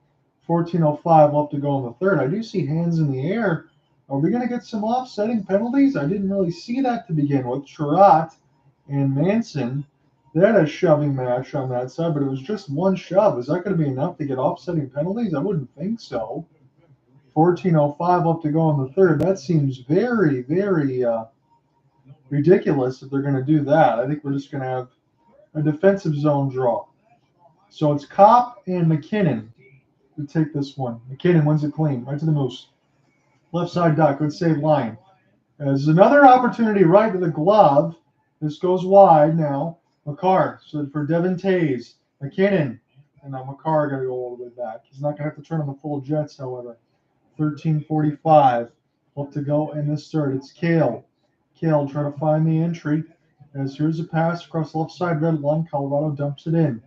14:05 left to go in the third. I do see hands in the air. Are we going to get some offsetting penalties? I didn't really see that to begin with. Sherratt and Manson, they had a shoving match on that side, but it was just one shove. Is that going to be enough to get offsetting penalties? I wouldn't think so. 14:05 left to go in the third. That seems very, very ridiculous if they're going to do that. I think we're just going to have a defensive zone draw. So it's Kopp and MacKinnon to take this one. MacKinnon wins it clean, right to the Moose. Left side dot, good save line. There's another opportunity right to the glove. This goes wide now. Makar, so for Devon Toews. MacKinnon. And now Makar got to go all the way back. He's not going to have to turn on the full jets, however. 13:45 left to go in this third. It's Cale. Cale trying to find the entry. As here's a pass across the left side red line. Colorado dumps it in.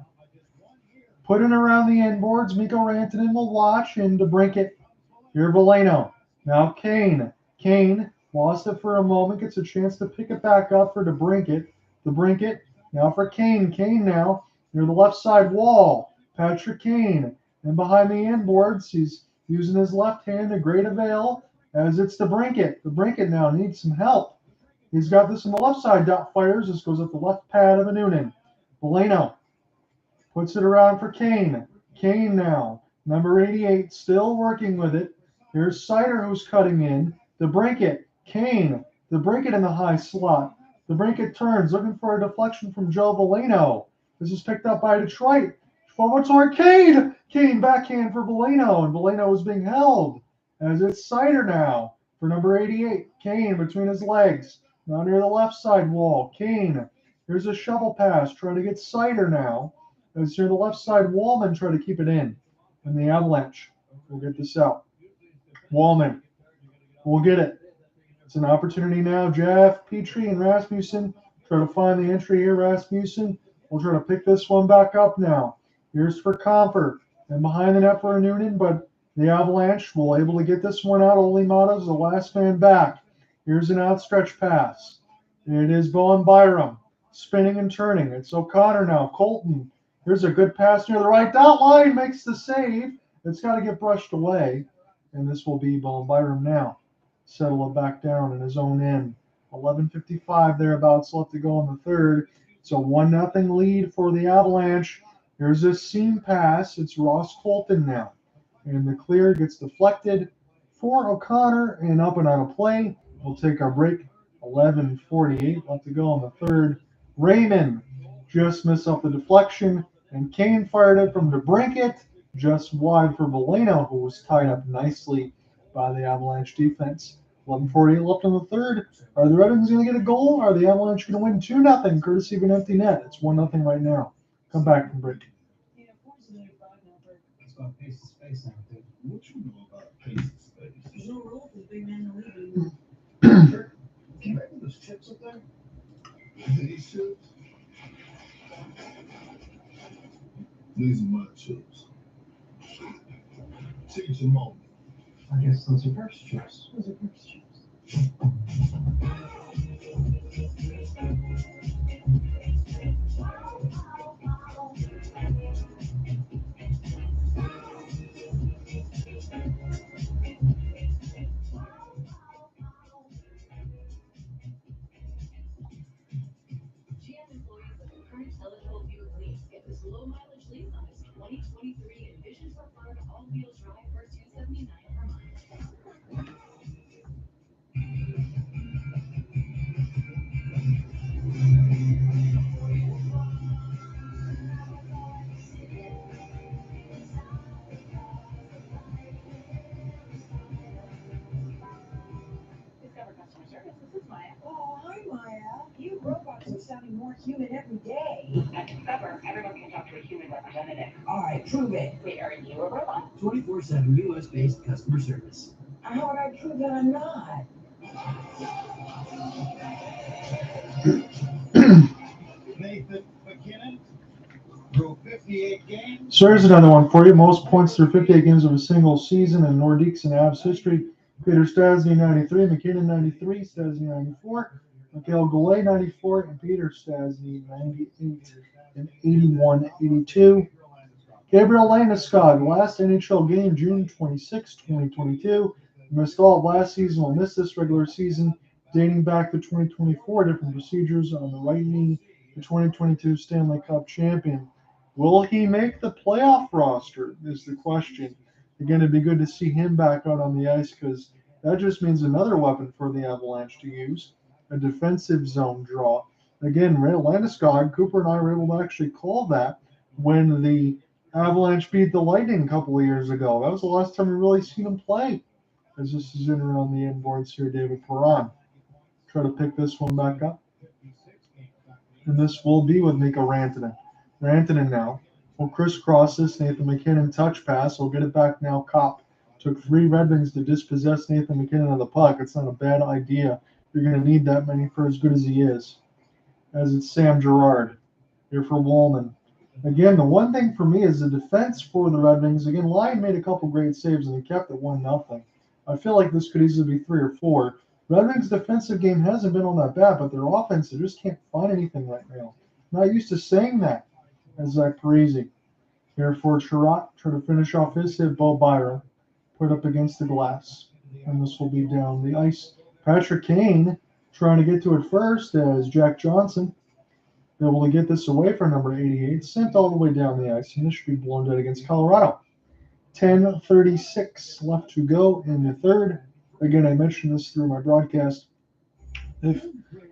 Put it around the end boards. Mikko Rantanen will watch and DeBrincat. Here Valeno. Now Kane. Kane lost it for a moment. Gets a chance to pick it back up for DeBrincat. DeBrincat. Now for Kane. Kane now near the left side wall. Patrick Kane. And behind the end boards, he's using his left hand to great avail as it's DeBrincat. DeBrincat now needs some help. He's got this on the left side. Dot fires. This goes up the left pad of Noonan. Valeno puts it around for Kane. Kane now. Number 88 still working with it. Here's Seider who's cutting in. DeBrincat. Kane. DeBrincat in the high slot. DeBrincat turns looking for a deflection from Joe Valeno. This is picked up by Detroit. Forward toward Kane. Kane backhand for Valeno, and Valeno is being held as it's Seider now for number 88. Kane between his legs. Now near the left side wall. Kane. Here's a shovel pass. Trying to get Seider now. As near the left side, Wallman try to keep it in. And the Avalanche will get this out. Wallman will get it. It's an opportunity now. Jeff, Petrie, and Rasmussen try to find the entry here. Rasmussen will try to pick this one back up now. Here's for Compher. And behind the net for Noonan, but the Avalanche will able to get this one out. Oli Mata's the last man back. Here's an outstretched pass. It is Bowen Byram spinning and turning. It's O'Connor now. Colton. Here's a good pass near the right dot line. Makes the save. It's got to get brushed away. And this will be Bowen Byram now. Settle it back down in his own end. 11:55 thereabouts left to go in the third. It's a 1-0 lead for the Avalanche. Here's a seam pass. It's Ross Colton now. And the clear gets deflected for O'Connor and up and on a play. We'll take our break. 11:48 left to go in the third. Raymond just missed off the deflection. And Kane fired it from DeBrincat just wide for Valeno, who was tied up nicely by the Avalanche defense. 11:48 left in the third. Are the Red Wings going to get a goal? Are the Avalanche going to win 2-0 courtesy of an empty net? It's 1-0 right now. Come back from break. It's about pace of space now, dude. What you know about pace and space? There's no rule for the big man in the league. Can you make those chips up there? These chips? These are my chips. Teach them on. I guess those are first chips. Those are first chips. GM employees of the current eligible Buick lease get this low mileage lease on this 2023 Envision Preferred all-wheel drive for $279 per month. Discover customer service. This is Maya. Oh, hi, Maya. You robots are sounding more human every day. At Discover, everyone can talk to a human representative. All right, prove it. Wait, are you a robot? 24/7 US-based customer service. How would I prove that I'm not? Nathan MacKinnon through 58 games. So here's another one for you. Most points through 58 games of a single season in Nordiques and Avs history. Peter Stastny, 93. MacKinnon, 93. Stastny, 94. Mikhail Goulet, 94. And Peter Stastny, 98. And 81, 82. Gabriel Landeskog, last NHL game, June 26, 2022. Missed all of last season. Will miss this regular season, dating back to 2024. Different procedures on the right knee. The 2022 Stanley Cup champion. Will he make the playoff roster is the question. Again, it'd be good to see him back out on the ice because that just means another weapon for the Avalanche to use, a defensive zone draw. Again, Ray Landeskog, Cooper and I were able to actually call that when the Avalanche beat the Lightning a couple of years ago. That was the last time we really seen him play. As this is in around the inboards here, David Perron. Try to pick this one back up. And this will be with Mikko Rantanen. Rantanen now will crisscross this Nathan MacKinnon touch pass. He'll get it back now. Kopp took 3 Red Wings to dispossess Nathan MacKinnon of the puck. It's not a bad idea. You're going to need that many for as good as he is. As it's Sam Girard here for Wallman. Again, the one thing for me is the defense for the Red Wings. Again, Lyon made a couple great saves and he kept it 1-0. I feel like this could easily be 3 or 4. Red Wings' defensive game hasn't been all that bad, but their offense, they just can't find anything right now. Not used to saying that, as Zach Parisi. Here for Chirac, try to finish off his hit. Bo Byron put up against the glass, and this will be down the ice. Patrick Kane trying to get to it first as Jack Johnson able to get this away for number 88, sent all the way down the ice, and this should be blown dead against Colorado. 10:36 left to go in the third. Again, I mentioned this through my broadcast. If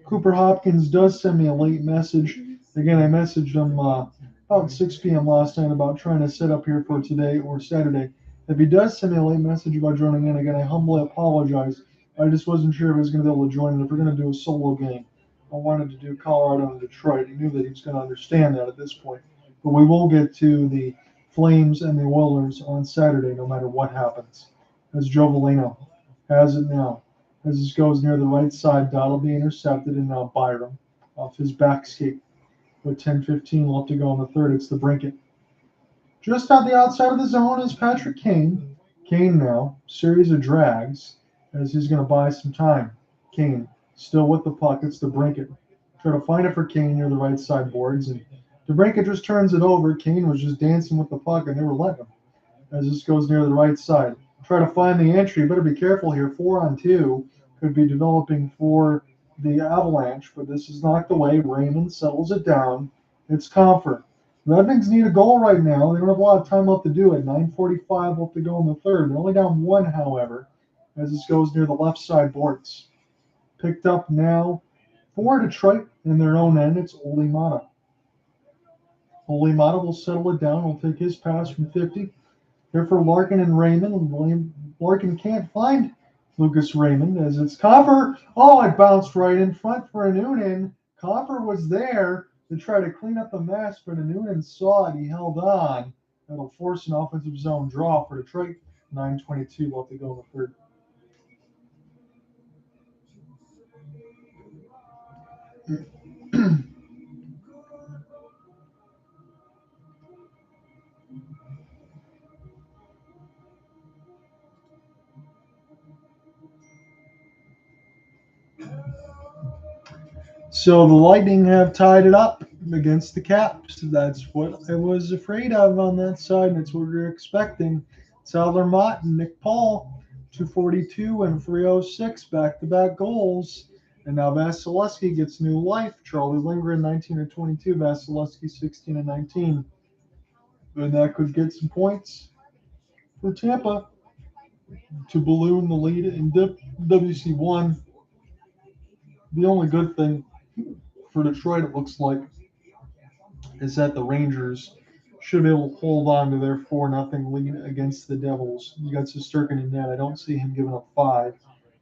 Cooper Hopkins does send me a late message, again, I messaged him about 6 p.m. last night about trying to set up here for today or Saturday. If he does send me a late message about joining in, again, I humbly apologize. I just wasn't sure if he was going to be able to join in. If we're going to do a solo game, I wanted to do Colorado and Detroit. I knew that he was going to understand that at this point. But we will get to the Flames and the Oilers on Saturday, no matter what happens. As Joe Veleno has it now. As this goes near the right side, that'll be intercepted, and now Byram off his back skate. With 10:15 left to go in the third, it's DeBrincat. Just on the outside of the zone is Patrick Kane. Kane now, series of drags, as he's going to buy some time. Kane still with the puck. It's DeBrincat. Try to find it for Kane near the right side boards, and DeBrincat just turns it over. Kane was just dancing with the puck, and they were letting him. As this goes near the right side. Try to find the entry. Better be careful here. 4-on-2 could be developing for the Avalanche, but this is knocked away. Raymond settles it down. It's Compher. Red Wings need a goal right now. They don't have a lot of time left to do it. 9:45 left to go in the third. They're only down 1, however, as this goes near the left side boards. Picked up now for Detroit in their own end. It's Olli Maatta. Olli Maatta will settle it down. He'll take his pass from 50. Here for Larkin and Raymond. Larkin can't find Lucas Raymond as it's Compher. Oh, it bounced right in front for a Noonan. Compher was there to try to clean up the mess, but a Noonan saw it. He held on. That'll force an offensive zone draw for Detroit. 9:22 left to go in the third. So the Lightning have tied it up against the Caps. That's what I was afraid of on that side. That's what we were expecting. Tyler Mott and Nick Paul, 242 and 306 back-to-back goals. And now Vasilevsky gets new life. Charlie Lindgren, 19-22. Vasilevsky, 16-19. And that could get some points for Tampa to balloon the lead in WC1. The only good thing for Detroit, it looks like, is that the Rangers should be able to hold on to their 4-0 lead against the Devils. You got Shesterkin in net. I don't see him giving up 5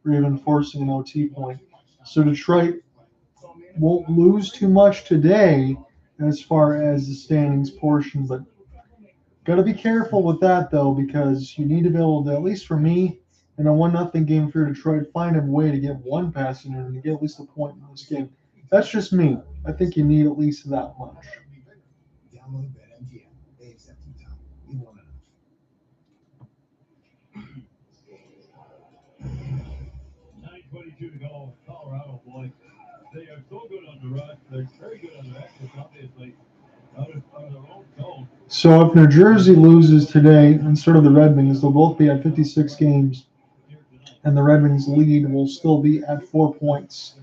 or even forcing an OT point. So Detroit won't lose too much today as far as the standings portion, but got to be careful with that, though, because you need to be able to, at least for me, in a 1-0 game for Detroit, find a way to get one pass in and to get at least a point in this game. That's just me. I think you need at least that much. Download BetMGM. They accept you, Tom. You want enough. 9:22 to go. Colorado, boys. They are so good on the rush. They're very good on the exits, obviously. Out of their own zone. So if New Jersey loses today instead of the Red Wings, they'll both be at 56 games. And the Red Wings lead will still be at 4 points.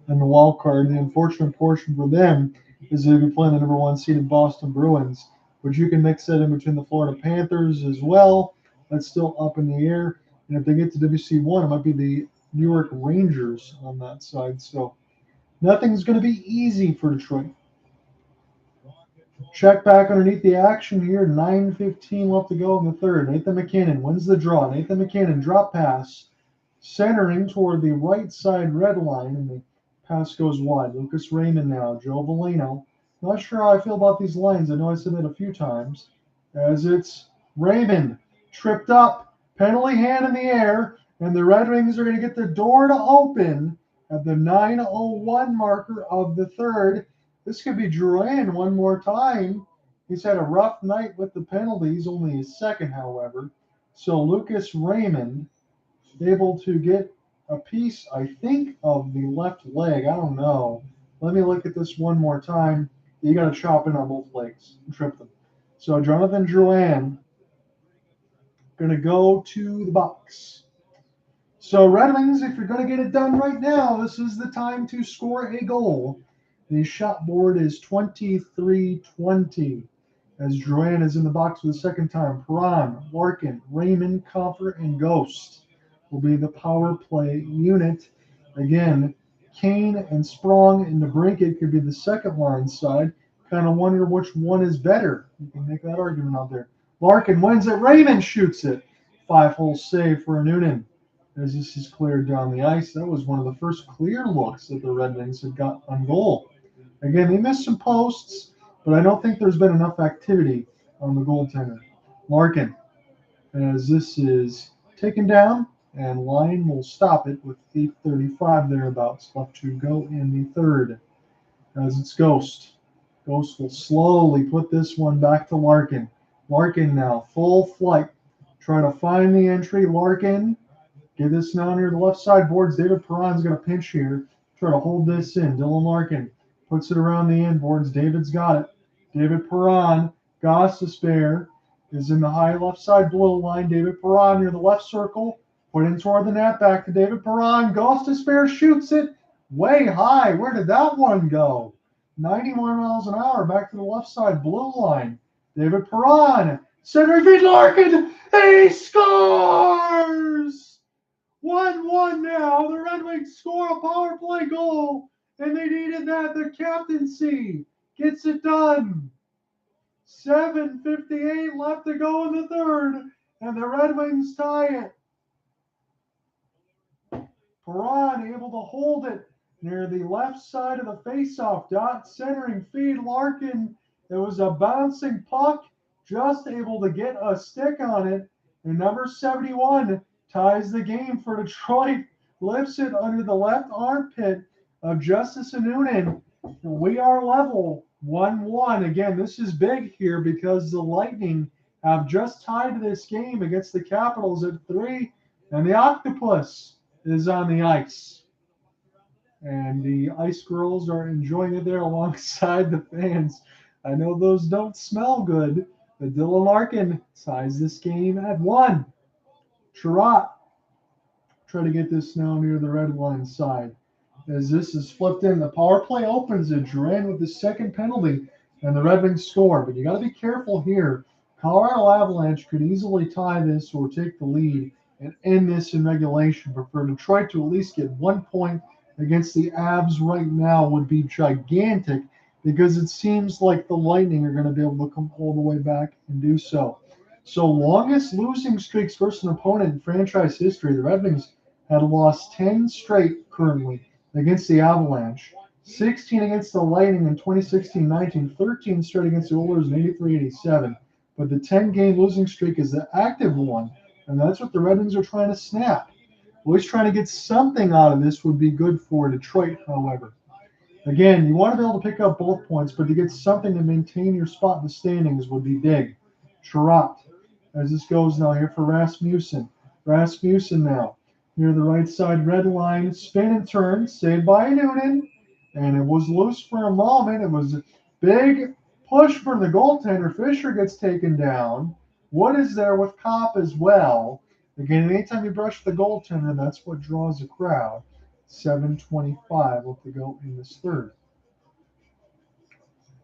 And the wild card, the unfortunate portion for them is they'll be playing the number 1 seeded Boston Bruins. But you can mix that in between the Florida Panthers as well. That's still up in the air. And if they get to WC1, it might be the New York Rangers on that side. So nothing's going to be easy for Detroit. Check back underneath the action here. 9:15 left to go in the third. Nathan MacKinnon wins the draw. Nathan MacKinnon drop pass, centering toward the right side red line, and the pass goes wide. Lucas Raymond now. Joe Valeno. Not sure how I feel about these lines. I know I said that a few times. As it's Raymond tripped up, penalty hand in the air, and the Red Wings are going to get the door to open at the 9:01 marker of the third. This could be Drouin one more time. He's had a rough night with the penalties, only his second, however. So Lucas Raymond able to get a piece, I think, of the left leg. I don't know. Let me look at this one more time. You got to chop in on both legs and trip them. So Jonathan Drouin going to go to the box. So Red Wings, if you're going to get it done right now, this is the time to score a goal. The shot board is 23-20 as Drouin is in the box for the second time. Perron, Larkin, Raymond, Compher, and Ghost will be the power play unit. Again, Kane and Sprong and DeBrincat could be the second line side. Kind of wonder which one is better. You can make that argument out there. Larkin wins it. Raymond shoots it. 5-hole save for Noonan as this is cleared down the ice. That was one of the first clear looks that the Red Wings had got on goal. Again, they missed some posts, but I don't think there's been enough activity on the goaltender. Larkin, as this is taken down, and line will stop it with 8:35 thereabouts left to go in the third. As it's Ghost. Ghost will slowly put this one back to Larkin. Larkin now, full flight. Try to find the entry. Larkin, get this now near the left side boards. David Perron's going to pinch here. Try to hold this in. Dylan Larkin puts it around the end boards. David's got it. David Perron, Gostisbehere is in the high left side blue line. David Perron near the left circle. Put in toward the net. Back to David Perron. Gostisbehere shoots it way high. Where did that one go? 91 miles an hour back to the left side blue line. David Perron, center feed Larkin, and he scores! 1-1 now. The Red Wings score a power play goal, and they needed that. The captaincy gets it done. 7:58 left to go in the third, and the Red Wings tie it. Perron able to hold it near the left side of the faceoff dot, centering feed Larkin. It was a bouncing puck, just able to get a stick on it. And number 71 ties the game for Detroit, lifts it under the left armpit of Justice Noonan. We are level 1-1. Again, this is big here because the Lightning have just tied this game against the Capitals at 3, and the Octopus is on the ice. And the Ice Girls are enjoying it there alongside the fans. I know those don't smell good, but Dylan Larkin ties this game at 1. Sherratt try to get this now near the red line side. As this is flipped in, the power play opens and Drouin with the second penalty, and the Red Wings score. But you got to be careful here. Colorado Avalanche could easily tie this or take the lead and end this in regulation. But for Detroit to at least get 1 point against the Avs right now would be gigantic, because it seems like the Lightning are going to be able to come all the way back and do so. So longest losing streaks versus an opponent in franchise history. The Red Wings had lost 10 straight currently against the Avalanche, 16 against the Lightning in 2016-19, 13 straight against the Oilers in 83-87. But the 10-game losing streak is the active one, and that's what the Red Wings are trying to snap. Always trying to get something out of this would be good for Detroit, however. Again, you want to be able to pick up both points, but to get something to maintain your spot in the standings would be big. Sherratt, as this goes now here for Rasmussen. Rasmussen now near the right side red line, spin and turn, saved by Noonan, and it was loose for a moment. It was a big push from the goaltender. Fisher gets taken down. Wood is there with Kopp as well. Again, anytime you brush the goaltender, that's what draws a crowd. 7:25 left to go in this third.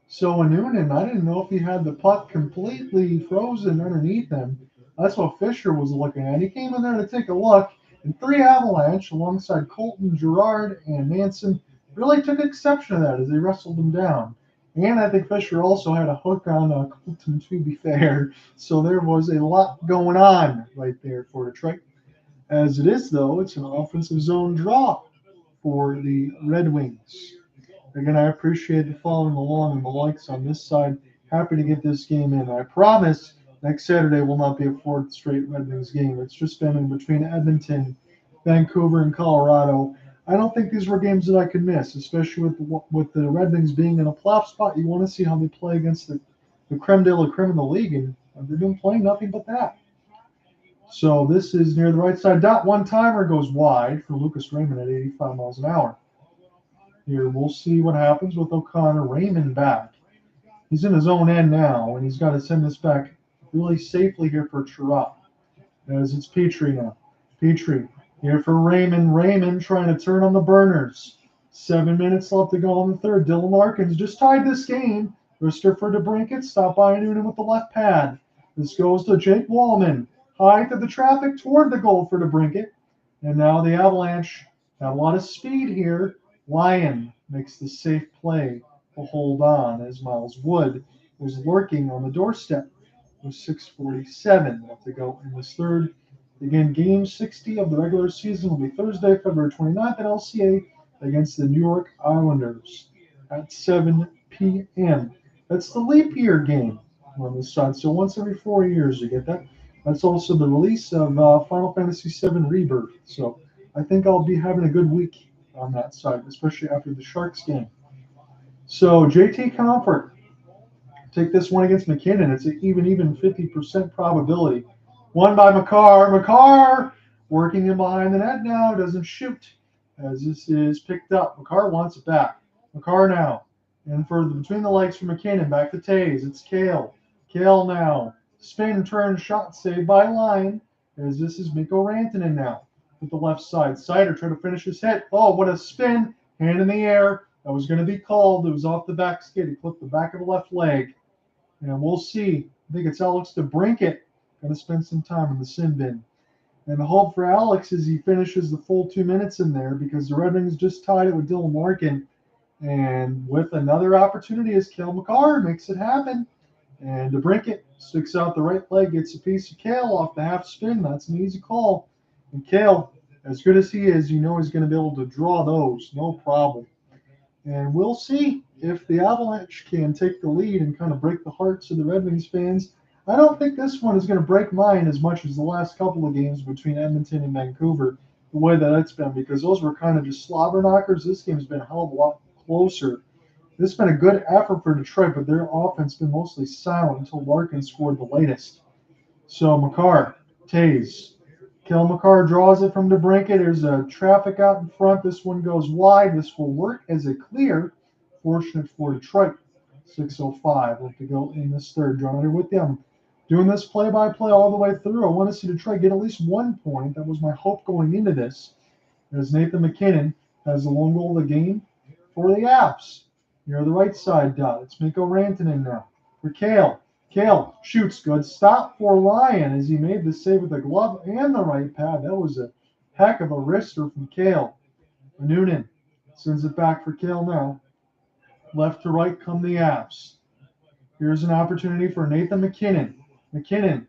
So Noonan, I didn't know if he had the puck completely frozen underneath him. That's what Fisher was looking at. He came in there to take a look, and 3 Avalanche alongside Colton, Girard, and Manson really took exception to that as they wrestled him down. And I think Fisher also had a hook on Colton, to be fair. So there was a lot going on right there for Detroit. As it is, though, it's an offensive zone draw for the Red Wings. Again, I appreciate the following along and the likes on this side. Happy to get this game in. I promise next Saturday will not be a fourth straight Red Wings game. It's just been in between Edmonton, Vancouver, and Colorado. I don't think these were games that I could miss, especially with the Red Wings being in a playoff spot. You want to see how they play against the creme de la creme in the league, and they've been playing nothing but that. So this is near the right side dot. One-timer goes wide for Lucas Raymond at 85 miles an hour. Here, we'll see what happens with O'Connor. Raymond back. He's in his own end now, and he's got to send this back really safely here for Chirot. As it's Petrie now. Petrie here for Raymond. Raymond trying to turn on the burners. 7 minutes left to go in the third. Dylan Larkin's just tied this game. Rister for DeBrincat. Stop by Noonan with the left pad. This goes to Jake Wallman. High through the traffic toward the goal for DeBrincat. And now the Avalanche have a lot of speed here. Lyon makes the safe play to hold on as Miles Wood was lurking on the doorstep with 6:47 left to go in this third. Again, game 60 of the regular season will be Thursday, February 29th at LCA against the New York Islanders at 7 p.m. That's the leap year game on this side. So once every 4 years you get that. That's also the release of Final Fantasy VII Rebirth. So I think I'll be having a good week on that side, especially after the Sharks game. So JT Compher, take this one against MacKinnon. It's an even 50% probability. Won by Makar. Makar working in behind the net now. Doesn't shoot as this is picked up. Makar wants it back. Makar now. And for between the legs for MacKinnon. Back to Toews. It's Cale. Cale now. Spin, turn, shot saved by Line. As this is Mikko Rantanen now with the left side. Seider trying to finish his hit. Oh, what a spin. Hand in the air. That was going to be called. It was off the back skid. He clipped the back of the left leg. And we'll see. I think it's Alex DeBrincat. Going to spend some time in the sin bin. And the hope for Alex is he finishes the full 2 minutes in there because the Red Wings just tied it with Dylan Larkin. And with another opportunity as Cale Makar makes it happen. And DeBrincat sticks out the right leg, gets a piece of Cale off the half spin. That's an easy call. And Cale, as good as he is, you know he's going to be able to draw those. No problem. And we'll see if the Avalanche can take the lead and kind of break the hearts of the Red Wings fans. I don't think this one is going to break mine as much as the last couple of games between Edmonton and Vancouver, the way that it's been, because those were kind of just slobber knockers. This game's been a hell of a lot closer. This has been a good effort for Detroit, but their offense has been mostly silent until Larkin scored the latest. So Makar, Toews. Cale Makar draws it from DeBrincat. There's a traffic out in front. This one goes wide. This will work as a clear. Fortunate for Detroit. 6:05 left to go in this third. John Under with them. Doing this play-by-play all the way through. I want to see Detroit get at least 1 point. That was my hope going into this. As Nathan MacKinnon has the lone goal of the game for the Avs. Near the right side dot. It's Mikko Rantanen now. For Cale. Cale shoots. Good stop for Lyon as he made the save with the glove and the right pad. That was a heck of a wrister from Cale. Noonan sends it back for Cale now. Left to right come the Avs. Here's an opportunity for Nathan MacKinnon. MacKinnon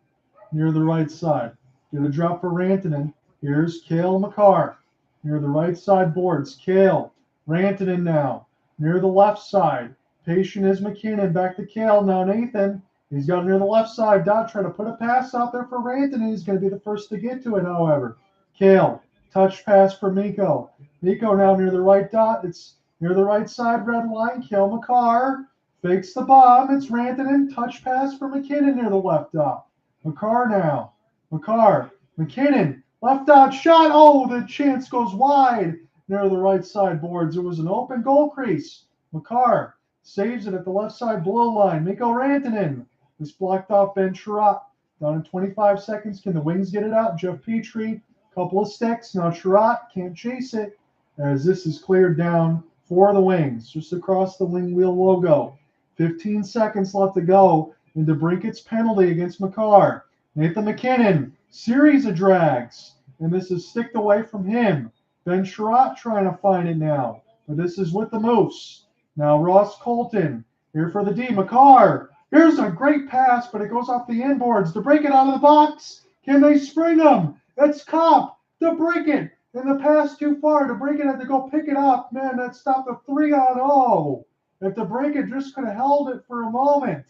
near the right side. Get a drop for Rantanen. Here's Cale Makar. Near the right side boards. Cale. Rantanen now. Near the left side. Patient is MacKinnon. Back to Cale. Now Nathan. He's got it near the left side. Dot trying to put a pass out there for Rantanen. He's going to be the first to get to it, however. Cale. Touch pass for Mikko. Mikko now near the right dot. It's near the right side red line. Cale Makar. Fakes the bomb. It's Rantanen. Touch pass for MacKinnon near the left dot. Makar now. Makar. MacKinnon. Left dot shot. Oh, the chance goes wide near the right side boards. It was an open goal crease. Makar saves it at the left side blow line. Mikko Rantanen. This blocked off Ben Chirot. Down in 25 seconds. Can the Wings get it out? Jeff Petrie. Couple of sticks. Now Chirot can't chase it as this is cleared down for the Wings. Just across the wing wheel logo. 15 seconds left to go in DeBrincat's penalty against Makar. Nathan MacKinnon, series of drags, and this is sticked away from him. Ben Chirot trying to find it now, but this is with the Moose. Now Ross Colton Here for the D, Makar. Here's a great pass, but it goes off the inboards. DeBrincat out of the box. Can they spring him? It's Cop. DeBrincat. And the pass too far. DeBrincat had to go pick it up. Man, that stopped a 3-on-0. If DeBrincat just could have held it for a moment.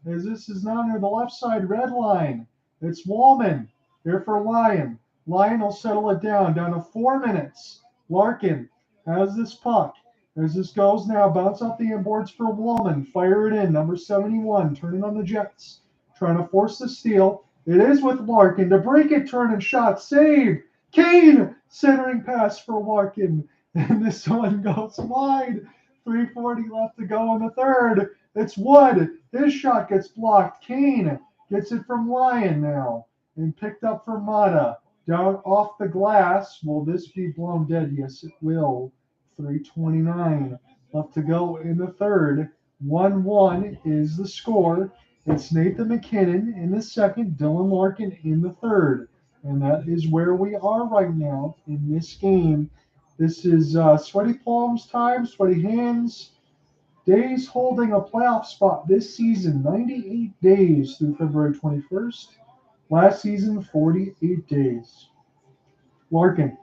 As this is now near the left side red line. It's Wallman. Here for Lyon. Lyon will settle it down to 4 minutes. Larkin has this puck. As this goes now, bounce off the inboards for Wallman. Fire it in, number 71, turning on the Jets. Trying to force the steal. It is with Larkin. DeBrincat turn and shot. Save. Kane centering pass for Larkin. And this one goes wide. 3:40 left to go in the third. It's Wood. His shot gets blocked. Kane gets it from Lyon now. And picked up for Mata. Down off the glass. Will this be blown dead? Yes, it will. 3:29 left to go in the third. 1-1 is the score. It's Nathan MacKinnon in the second, Dylan Larkin in the third. And that is where we are right now in this game. This is sweaty palms time, sweaty hands. Days holding a playoff spot this season, 98 days through February 21st. Last season, 48 days. Larkin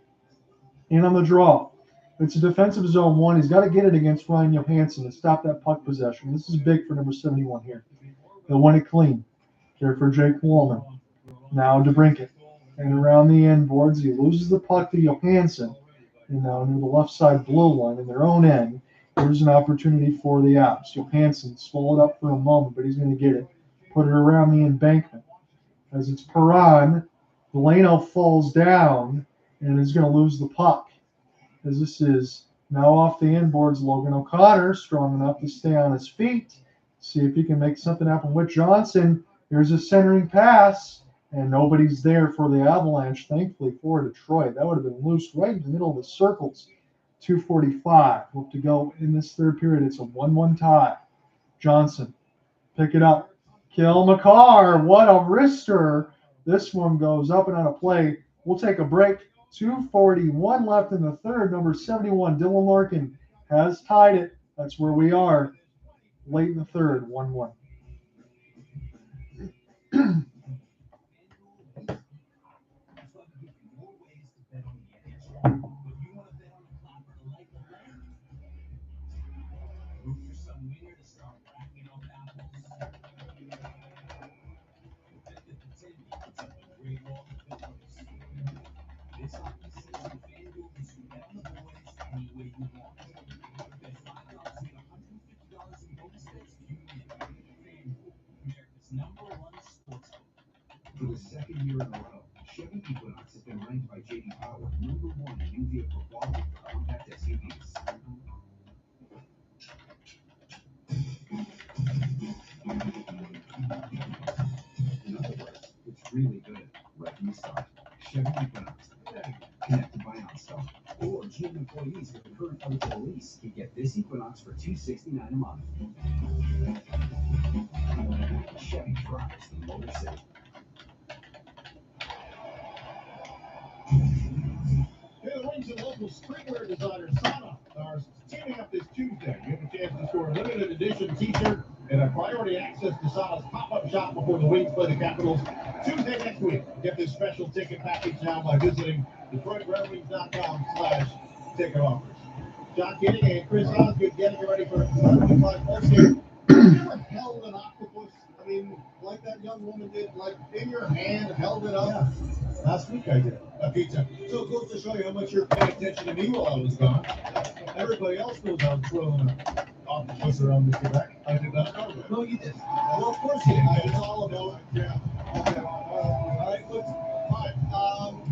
in on the draw. It's a defensive zone one. He's got to get it against Ryan Johansen to stop that puck possession. This is big for number 71 here. They'll win it clean. Here for Jake Wallman. Now DeBrincat. And around the end boards, he loses the puck to Johansen. And now near the left side blue line in their own end, here's an opportunity for the Avs. Johansen swallowed up for a moment, but he's going to get it. Put it around the embankment. As it's Perron, Delano falls down and is going to lose the puck. As this is now off the inboards, Logan O'Connor, strong enough to stay on his feet. See if he can make something happen with Johnson. Here's a centering pass, and nobody's there for the Avalanche, thankfully, for Detroit. That would have been loose right in the middle of the circles. 2:45 left to go in this third period. It's a 1-1 tie. Johnson, pick it up. Kill Makar. What a wrister. This one goes up and out of play. We'll take a break. 2:41 left in the third. Number 71, Dylan Larkin, has tied it. That's where we are. Late in the third, 1-1. For the second year in a row, Chevy Equinox has been ranked by J.D. Power #1 in new vehicle quality for compact SUVs. In other words, it's really good right from the start. Chevy Equinox. Connected by OnStar. Or GM employees with a current eligible lease can get this Equinox for $269 a month. Chevy drives the Motor City. Hey, the Wings and local streetwear designer Sana are teaming up this Tuesday. You have a chance to score a limited edition t-shirt and a priority access to Sana's pop-up shop before the Wings play the Capitals Tuesday next week. Get this special ticket package now by visiting DetroitRedWings.com/ticket offers. John Kidding and Chris Osgood getting ready for the 5 here. Have you ever held an octopus? I mean, like that young woman did, like in your hand, held it up? Yeah. Last week I did. A pizza. So it goes to show you how much you're paying attention to me while I was gone. Everybody else knows I was twirling an octopus around Mr. Beck. I did not know that. No, you didn't. Well, of course you didn't. It's all about, yeah. Okay. All right, let's,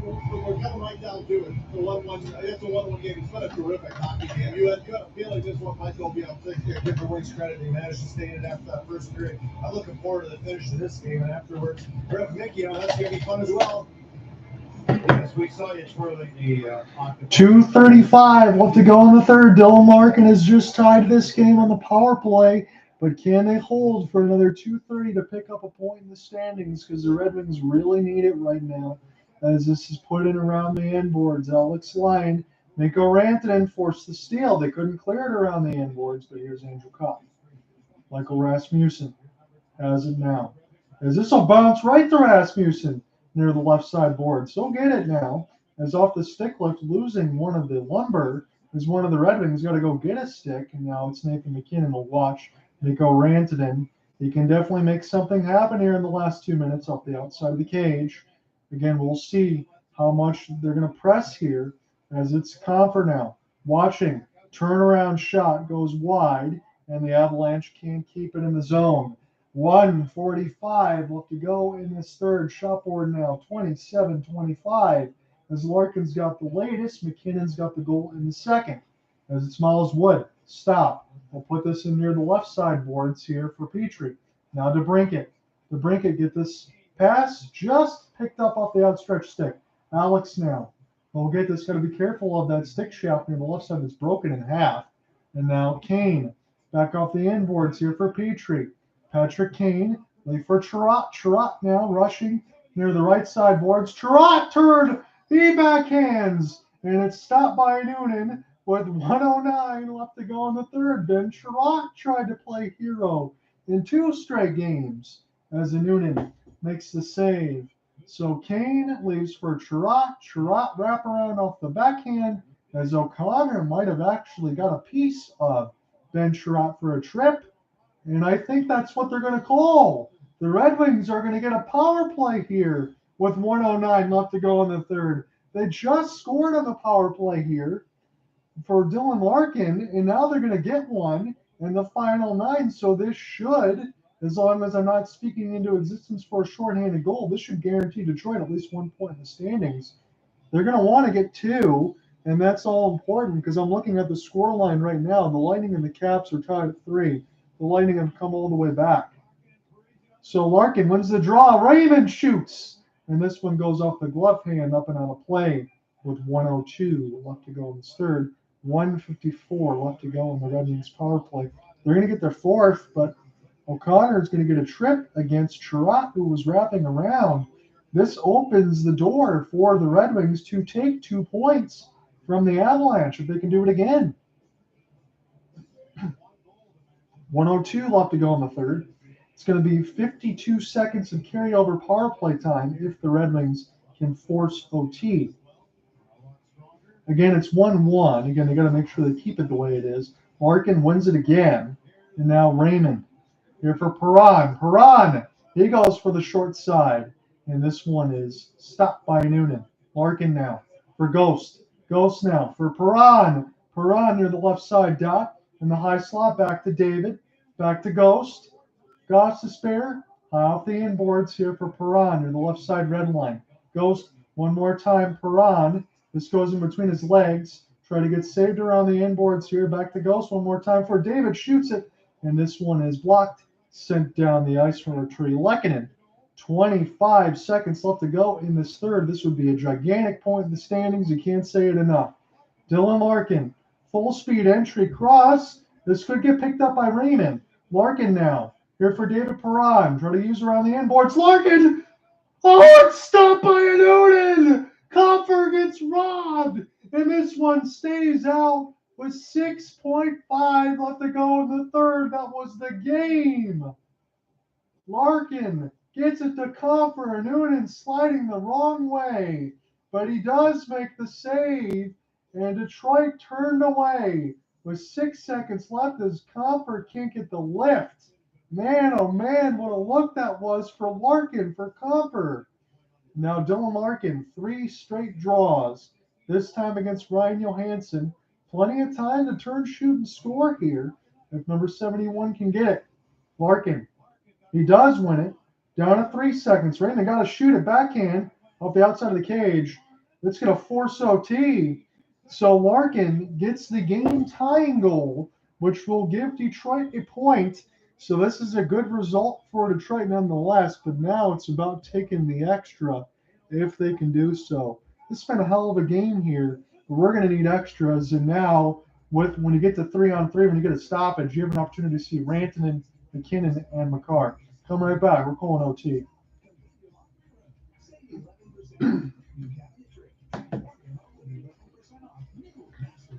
we're coming right down to it. The 1-1, it's a 1-1 game. It's been a terrific hockey game. You had a feeling this one might go beyond 6. Give the Wings credit. They managed to stay in it after that first period. I'm looking forward to the finish of this game, and afterwards, Mickey, that's going to be fun as well. Yes, we saw you twirling the octopus. 2:35 left to go in the third. Dylan Larkin has just tied this game on the power play, but can they hold for another 2:30 to pick up a point in the standings? Because the Red Wings really need it right now. As this is put in around the end boards, Alex Lyon, Mikko Rantanen forced the steal. They couldn't clear it around the end boards, but here's Andrew Copp. Michael Rasmussen has it now. As this will bounce right to Rasmussen near the left side board. So get it now. As off the stick lift, losing one of the lumber, is one of the Red Wings got to go get a stick. And now it's Nathan MacKinnon will watch Mikko Rantanen. He can definitely make something happen here in the last 2 minutes off the outside of the cage. Again, we'll see how much they're going to press here as it's Compher now. Watching. Turnaround shot goes wide, and the Avalanche can't keep it in the zone. 1:45 left to go in this third. Shot board now 27-25. As Larkin's got the latest, MacKinnon's got the goal in the second. As it's Miles Wood. Stop. We'll put this in near the left side boards here for Petrie. Now DeBrincat. DeBrincat get this pass just picked up off the outstretched stick. Alex now. We'll get this. Got to be careful of that stick shaft near the left side that's broken in half. And now Kane. Back off the inboards here for Petrie. Patrick Kane. Late for Chirot. Chirot now rushing near the right side boards. Chirot turned. He backhands. And it's stopped by Noonan with 1:09 left to go in the third. Ben Chirot tried to play hero in 2 straight games as Noonan makes the save. So Kane leaves for Chirot. Chirot wraparound off the backhand as O'Connor might have actually got a piece of Ben Chirot for a trip. And I think that's what they're going to call. The Red Wings are going to get a power play here with 1:09 left to go in the third. They just scored on the power play here for Dylan Larkin, and now they're going to get one in the final 9. So this should, as long as I'm not speaking into existence for a shorthanded goal, this should guarantee Detroit at least 1 point in the standings. They're going to want to get 2, and that's all important because I'm looking at the score line right now. The Lightning and the Caps are tied at 3. The Lightning have come all the way back. So Larkin wins the draw. Raymond shoots, and this one goes off the glove hand up and out of play with 1:02 left to go in this third. 1:54 left to go in the Red Wings power play. They're going to get their 4th, but O'Connor is going to get a trip against Chirot, who was wrapping around. This opens the door for the Red Wings to take 2 points from the Avalanche if they can do it again. 1:02 left to go in the third. It's going to be 52 seconds of carryover power play time if the Red Wings can force OT. Again, it's 1-1. Again, they got to make sure they keep it the way it is. Larkin wins it again. And now Raymond here for Perron. Perron, he goes for the short side. And this one is stopped by Noonan. Larkin now for Ghost. Ghost now for Perron. Perron near the left side dot. In the high slot, back to David. Back to Ghost. Gostisbehere, high off the inboards here for Perron near the left side red line. Ghost one more time. Perron. This goes in between his legs. Try to get saved around the inboards here. Back to Ghost one more time for David. Shoots it. And this one is blocked. Sent down the ice from a tree. Lekkonen. 25 seconds left to go in this third. This would be a gigantic point in the standings. You can't say it enough. Dylan Larkin. Full speed entry cross. This could get picked up by Raymond. Larkin now. Here for David Perron. Try to use around the inboards. Larkin! Oh, it's stopped by a Noonan! Compher gets robbed. And this one stays out with 6.5 left to go in the third. That was the game. Larkin gets it to Compher. Noonan sliding the wrong way. But he does make the save. And Detroit turned away with 6 seconds left as Compher can't get the lift. Man, oh man, what a look that was for Larkin, for Compher. Now Dylan Larkin, 3 straight draws, this time against Ryan Johansen. Plenty of time to turn, shoot, and score here if number 71 can get it. Larkin, he does win it. Down to 3 seconds. Raymond got to shoot it backhand off the outside of the cage. It's going to force OT. So Larkin gets the game tying goal, which will give Detroit a point. So this is a good result for Detroit nonetheless, but now it's about taking the extra if they can do so. This has been a hell of a game here, but we're going to need extras. And now, when you get to 3-on-3, when you get a stoppage, you have an opportunity to see Rantanen, MacKinnon, and Makar. Come right back. We're calling OT.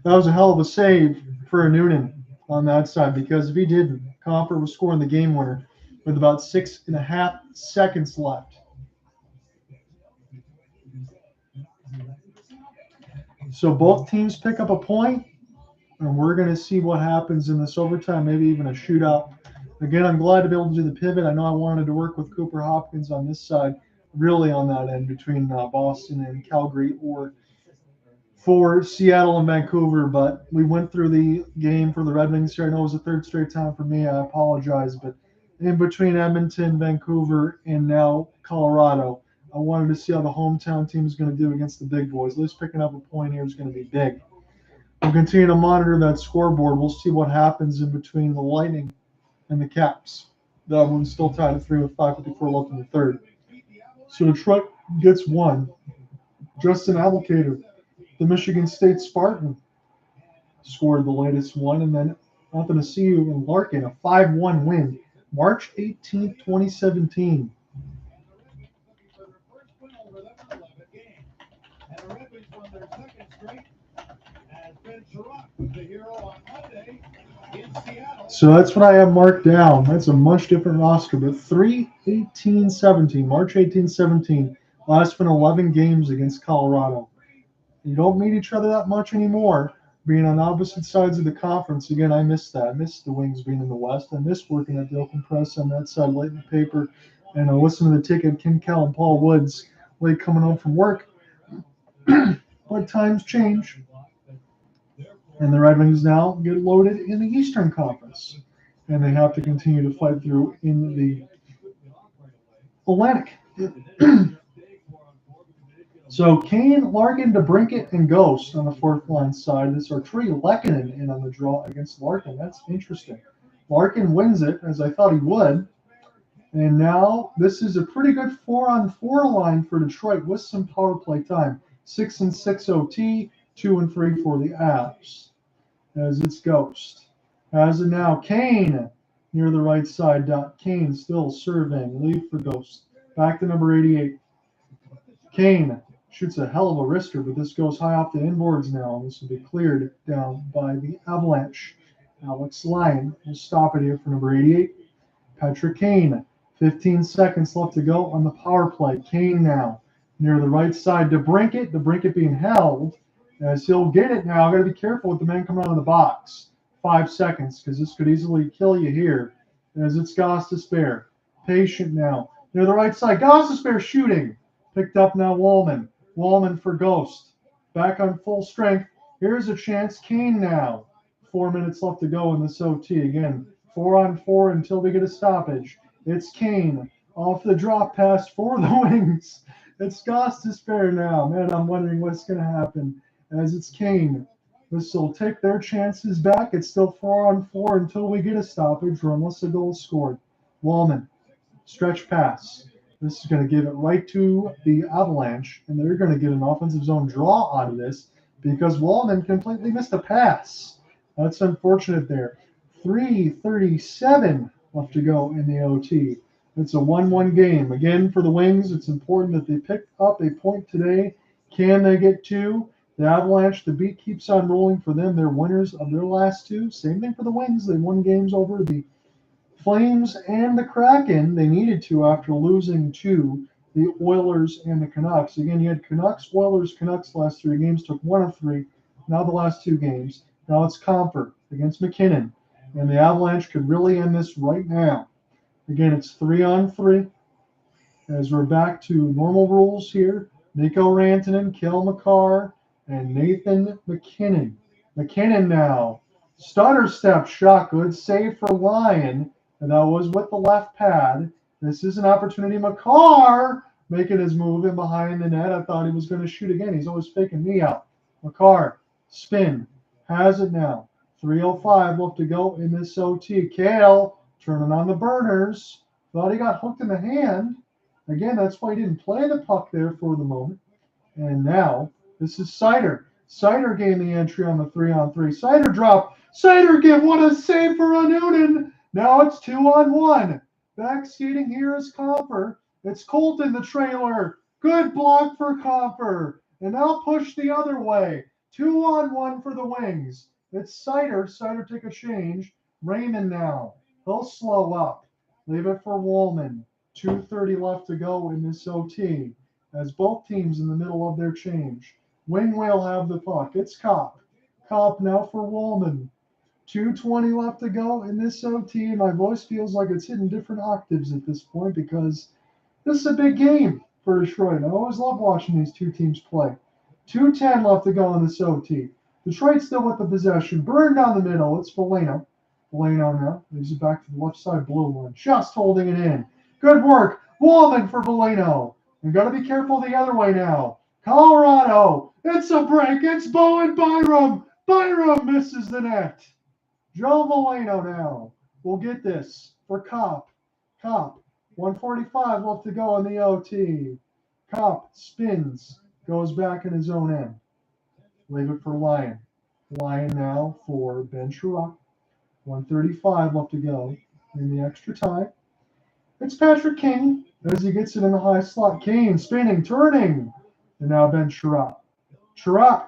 That was a hell of a save for Noonan on that side, because if he didn't, Compher was scoring the game winner with about 6.5 seconds left. So both teams pick up a point, and we're going to see what happens in this overtime, maybe even a shootout. Again, I'm glad to be able to do the pivot. I know I wanted to work with Cooper Hopkins on this side, really on that end between Boston and Calgary, or for Seattle and Vancouver, but we went through the game for the Red Wings here. I know it was a third straight time for me. I apologize, but in between Edmonton, Vancouver, and now Colorado, I wanted to see how the hometown team is going to do against the big boys. At least picking up a point here is going to be big. We'll continue to monitor that scoreboard. We'll see what happens in between the Lightning and the Caps. That one's still tied at 3 with 5:54 left in the third. So Detroit gets one. Justin Abelkader, the Michigan State Spartan, scored the latest one. And then Athanasiou and Larkin, a 5-1 win, March 18th, 2017. So that's what I have marked down. That's a much different roster, but 3-18-17, March 18-17, last been 11 games against Colorado. You don't meet each other that much anymore, being on opposite sides of the conference. Again, I miss that. I miss the Wings being in the West. I miss working at the Open Press on that side late in the paper, and I listen to the ticket, Ken Cale and Paul Woods, late coming home from work. But times change. And the Red Wings now get loaded in the Eastern Conference. And they have to continue to fight through in the Atlantic. So Kane, Larkin, DeBrincat, and Ghost on the fourth line side. This are Lekkonen in on the draw against Larkin. That's interesting. Larkin wins it, as I thought he would. And now this is a pretty good 4-on-4 line for Detroit with some power play time. 6-6 OT, 2-3 for the Avs. As it's Ghost. As it now, Kane near the right side. Kane still surveying. Lead for Ghost. Back to number 88. Kane shoots a hell of a wrister, but this goes high off the inboards now. This will be cleared down by the Avalanche. Alex Lyon will stop it here for number 88. Patrick Kane. 15 seconds left to go on the power play. Kane now near the right side. DeBrincat being held. As he'll get it now. Got to be careful with the man coming out of the box. 5 seconds, because this could easily kill you here. As it's Gostisbehere. Patient now. Near the right side. Gostisbehere shooting. Picked up now Wallman. Wallman for Ghost. Back on full strength. Here's a chance. Kane now. 4 minutes left to go in this OT. Again, 4-on-4 until we get a stoppage. It's Kane. Off the drop pass for the Wings. It's Gostisbehere now. Man, I'm wondering what's going to happen. As it's Kane. This will take their chances back. It's still 4-on-4 until we get a stoppage or unless a goal is scored. Wallman. Stretch pass. This is going to give it right to the Avalanche, and they're going to get an offensive zone draw out of this because Wallman completely missed a pass. That's unfortunate there. 3:37 left to go in the OT. It's a 1-1 game. Again, for the Wings, it's important that they pick up a point today. Can they get two? The Avalanche, the beat keeps on rolling for them. They're winners of their last two. Same thing for the Wings. They won games over the Flames and the Kraken. They needed to after losing to the Oilers and the Canucks. Again, you had Canucks, Oilers, Canucks last 3 games. Took 1 of 3. Now the last 2 games. Now it's Compher against MacKinnon. And the Avalanche could really end this right now. Again, it's 3-on-3. As we're back to normal rules here. Mikko Rantanen, Cale Makar, and Nathan MacKinnon. MacKinnon now. Stutter step shot. Good save for Lyon. And that was with the left pad. This is an opportunity. Makar making his move in behind the net. I thought he was going to shoot again. He's always faking me out. Makar. Spin. Has it now. 3:05 left to go in this OT. Cale turning on the burners. Thought he got hooked in the hand. Again, that's why he didn't play the puck there for the moment. And now, this is Seider. Seider gained the entry on the 3-on-3. Seider drop. Seider give. What a save for Newton. Now it's 2-on-1. Back skating here is Compher. It's Colton, the trailer. Good block for Compher. And now push the other way. 2-on-1 for the Wings. It's Seider. Seider take a change. Raymond now. He'll slow up. Leave it for Wallman. 2:30 left to go in this OT. As both teams in the middle of their change. Wing will have the puck. It's Kopp. Kopp now for Wallman. 2:20 left to go in this OT. My voice feels like it's hitting different octaves at this point because this is a big game for Detroit. I always love watching these two teams play. 2:10 left to go in this OT. Detroit still with the possession. Burn down the middle. It's Foligno. Foligno now. Moves it back to the left side blue line. Just holding it in. Good work. Wallman for Foligno. You've got to be careful the other way now. Colorado. It's a break. It's Bowen Byram. Byram misses the net. Joe Foligno now will get this for Kopp. Kopp. 1:45 left to go in the OT. Kopp spins. Goes back in his own end. Leave it for Lyon. Lyon now for Ben Chirac. 1:35 left to go in the extra time. It's Patrick Kane as he gets it in the high slot. Kane spinning, turning. And now Ben Chirac. Chirac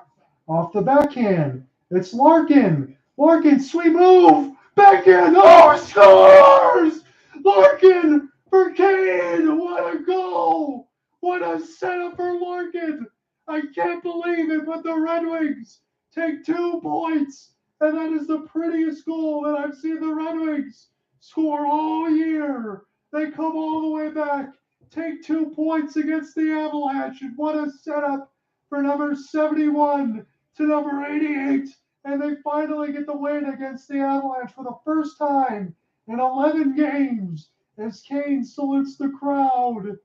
off the backhand. It's Larkin. Larkin, sweet move. Backhand. Oh, scores! Larkin for Kane. What a goal. What a setup for Larkin. I can't believe it, but the Red Wings take 2 points. And that is the prettiest goal that I've seen the Red Wings score all year. They come all the way back, take 2 points against the Avalanche, and what a setup for number 71 to number 88. And they finally get the win against the Avalanche for the first time in 11 games as Kane salutes the crowd.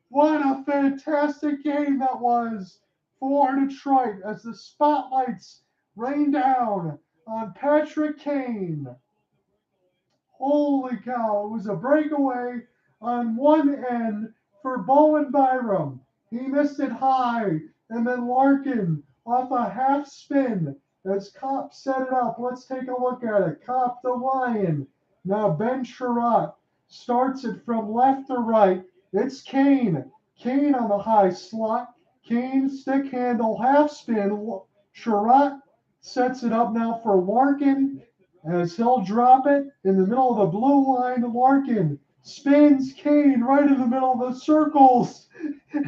What a fantastic game that was for Detroit as the spotlights rain down on Patrick Kane. Holy cow, it was a breakaway on one end for Bowen Byram. He missed it high, and then Larkin off a half spin as Kopp set it up. Let's take a look at it. Kopp to Lyon. Now Ben Chirac starts it from left to right. It's Kane. Kane on the high slot. Kane stick handle half spin. Chirac sets it up now for Larkin as he'll drop it in the middle of the blue line. Larkin spins Kane right in the middle of the circles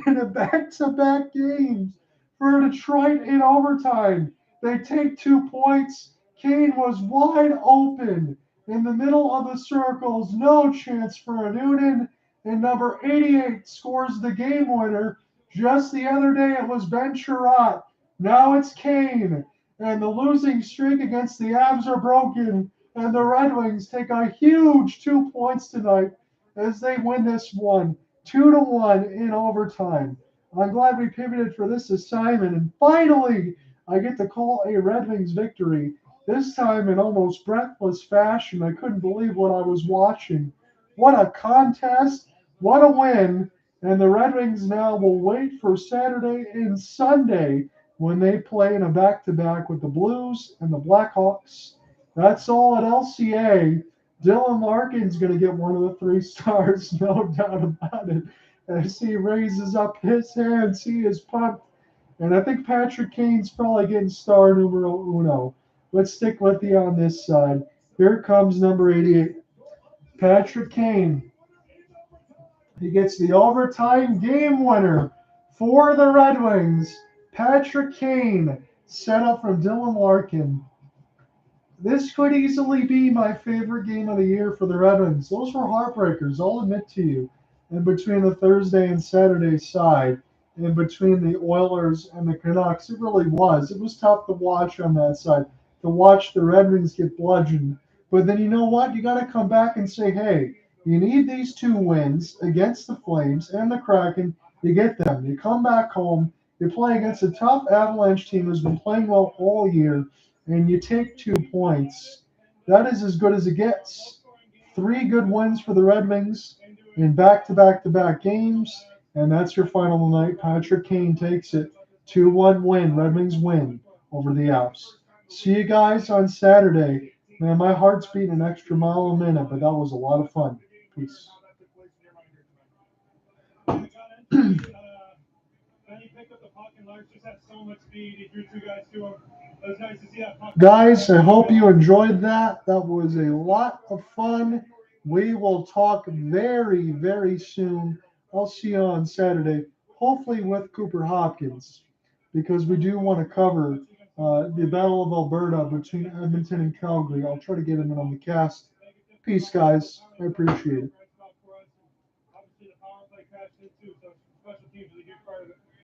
in a back-to-back games for Detroit in overtime. They take 2 points. Kane was wide open in the middle of the circles. No chance for a Noonan. And number 88 scores the game winner. Just the other day it was Ben Chirac. Now it's Kane. And the losing streak against the Avs are broken. And the Red Wings take a huge 2 points tonight as they win this one 2-1 in overtime. I'm glad we pivoted for this assignment. And finally, I get to call a Red Wings victory. This time in almost breathless fashion. I couldn't believe what I was watching. What a contest. What a win. And the Red Wings now will wait for Saturday and Sunday when they play in a back-to-back with the Blues and the Blackhawks. That's all at LCA. Dylan Larkin's going to get one of the 3 stars, no doubt about it. As he raises up his hands, he is pumped. And I think Patrick Kane's probably getting star numero uno. Let's stick with you on this side. Here comes number 88. Patrick Kane. He gets the overtime game winner for the Red Wings. Patrick Kane, set up from Dylan Larkin. This could easily be my favorite game of the year for the Red Wings. Those were heartbreakers, I'll admit to you, in between the Thursday and Saturday side, in between the Oilers and the Canucks. It really was. It was tough to watch on that side, to watch the Red Wings get bludgeoned. But then you know what? You got to come back and say, hey, you need these 2 wins against the Flames and the Kraken. You get them. You come back home. You play against a tough Avalanche team who's been playing well all year, and you take 2 points. That is as good as it gets. 3 good wins for the Red Wings in back-to-back-to-back games, and that's your final tonight. Patrick Kane takes it. 2-1 win. Red Wings win over the Alps. See you guys on Saturday. Man, my heart's beating an extra mile a minute, but that was a lot of fun. Peace. Then he picked up the puck and Guys, I hope you enjoyed that. That was a lot of fun. We will talk very, very soon. I'll see you on Saturday, hopefully with Cooper Hopkins, because we do want to cover the Battle of Alberta between Edmonton and Calgary. I'll try to get him in on the cast. Peace, guys. I appreciate it. Obviously, the power play crashed in too, so special teams is a huge part of it.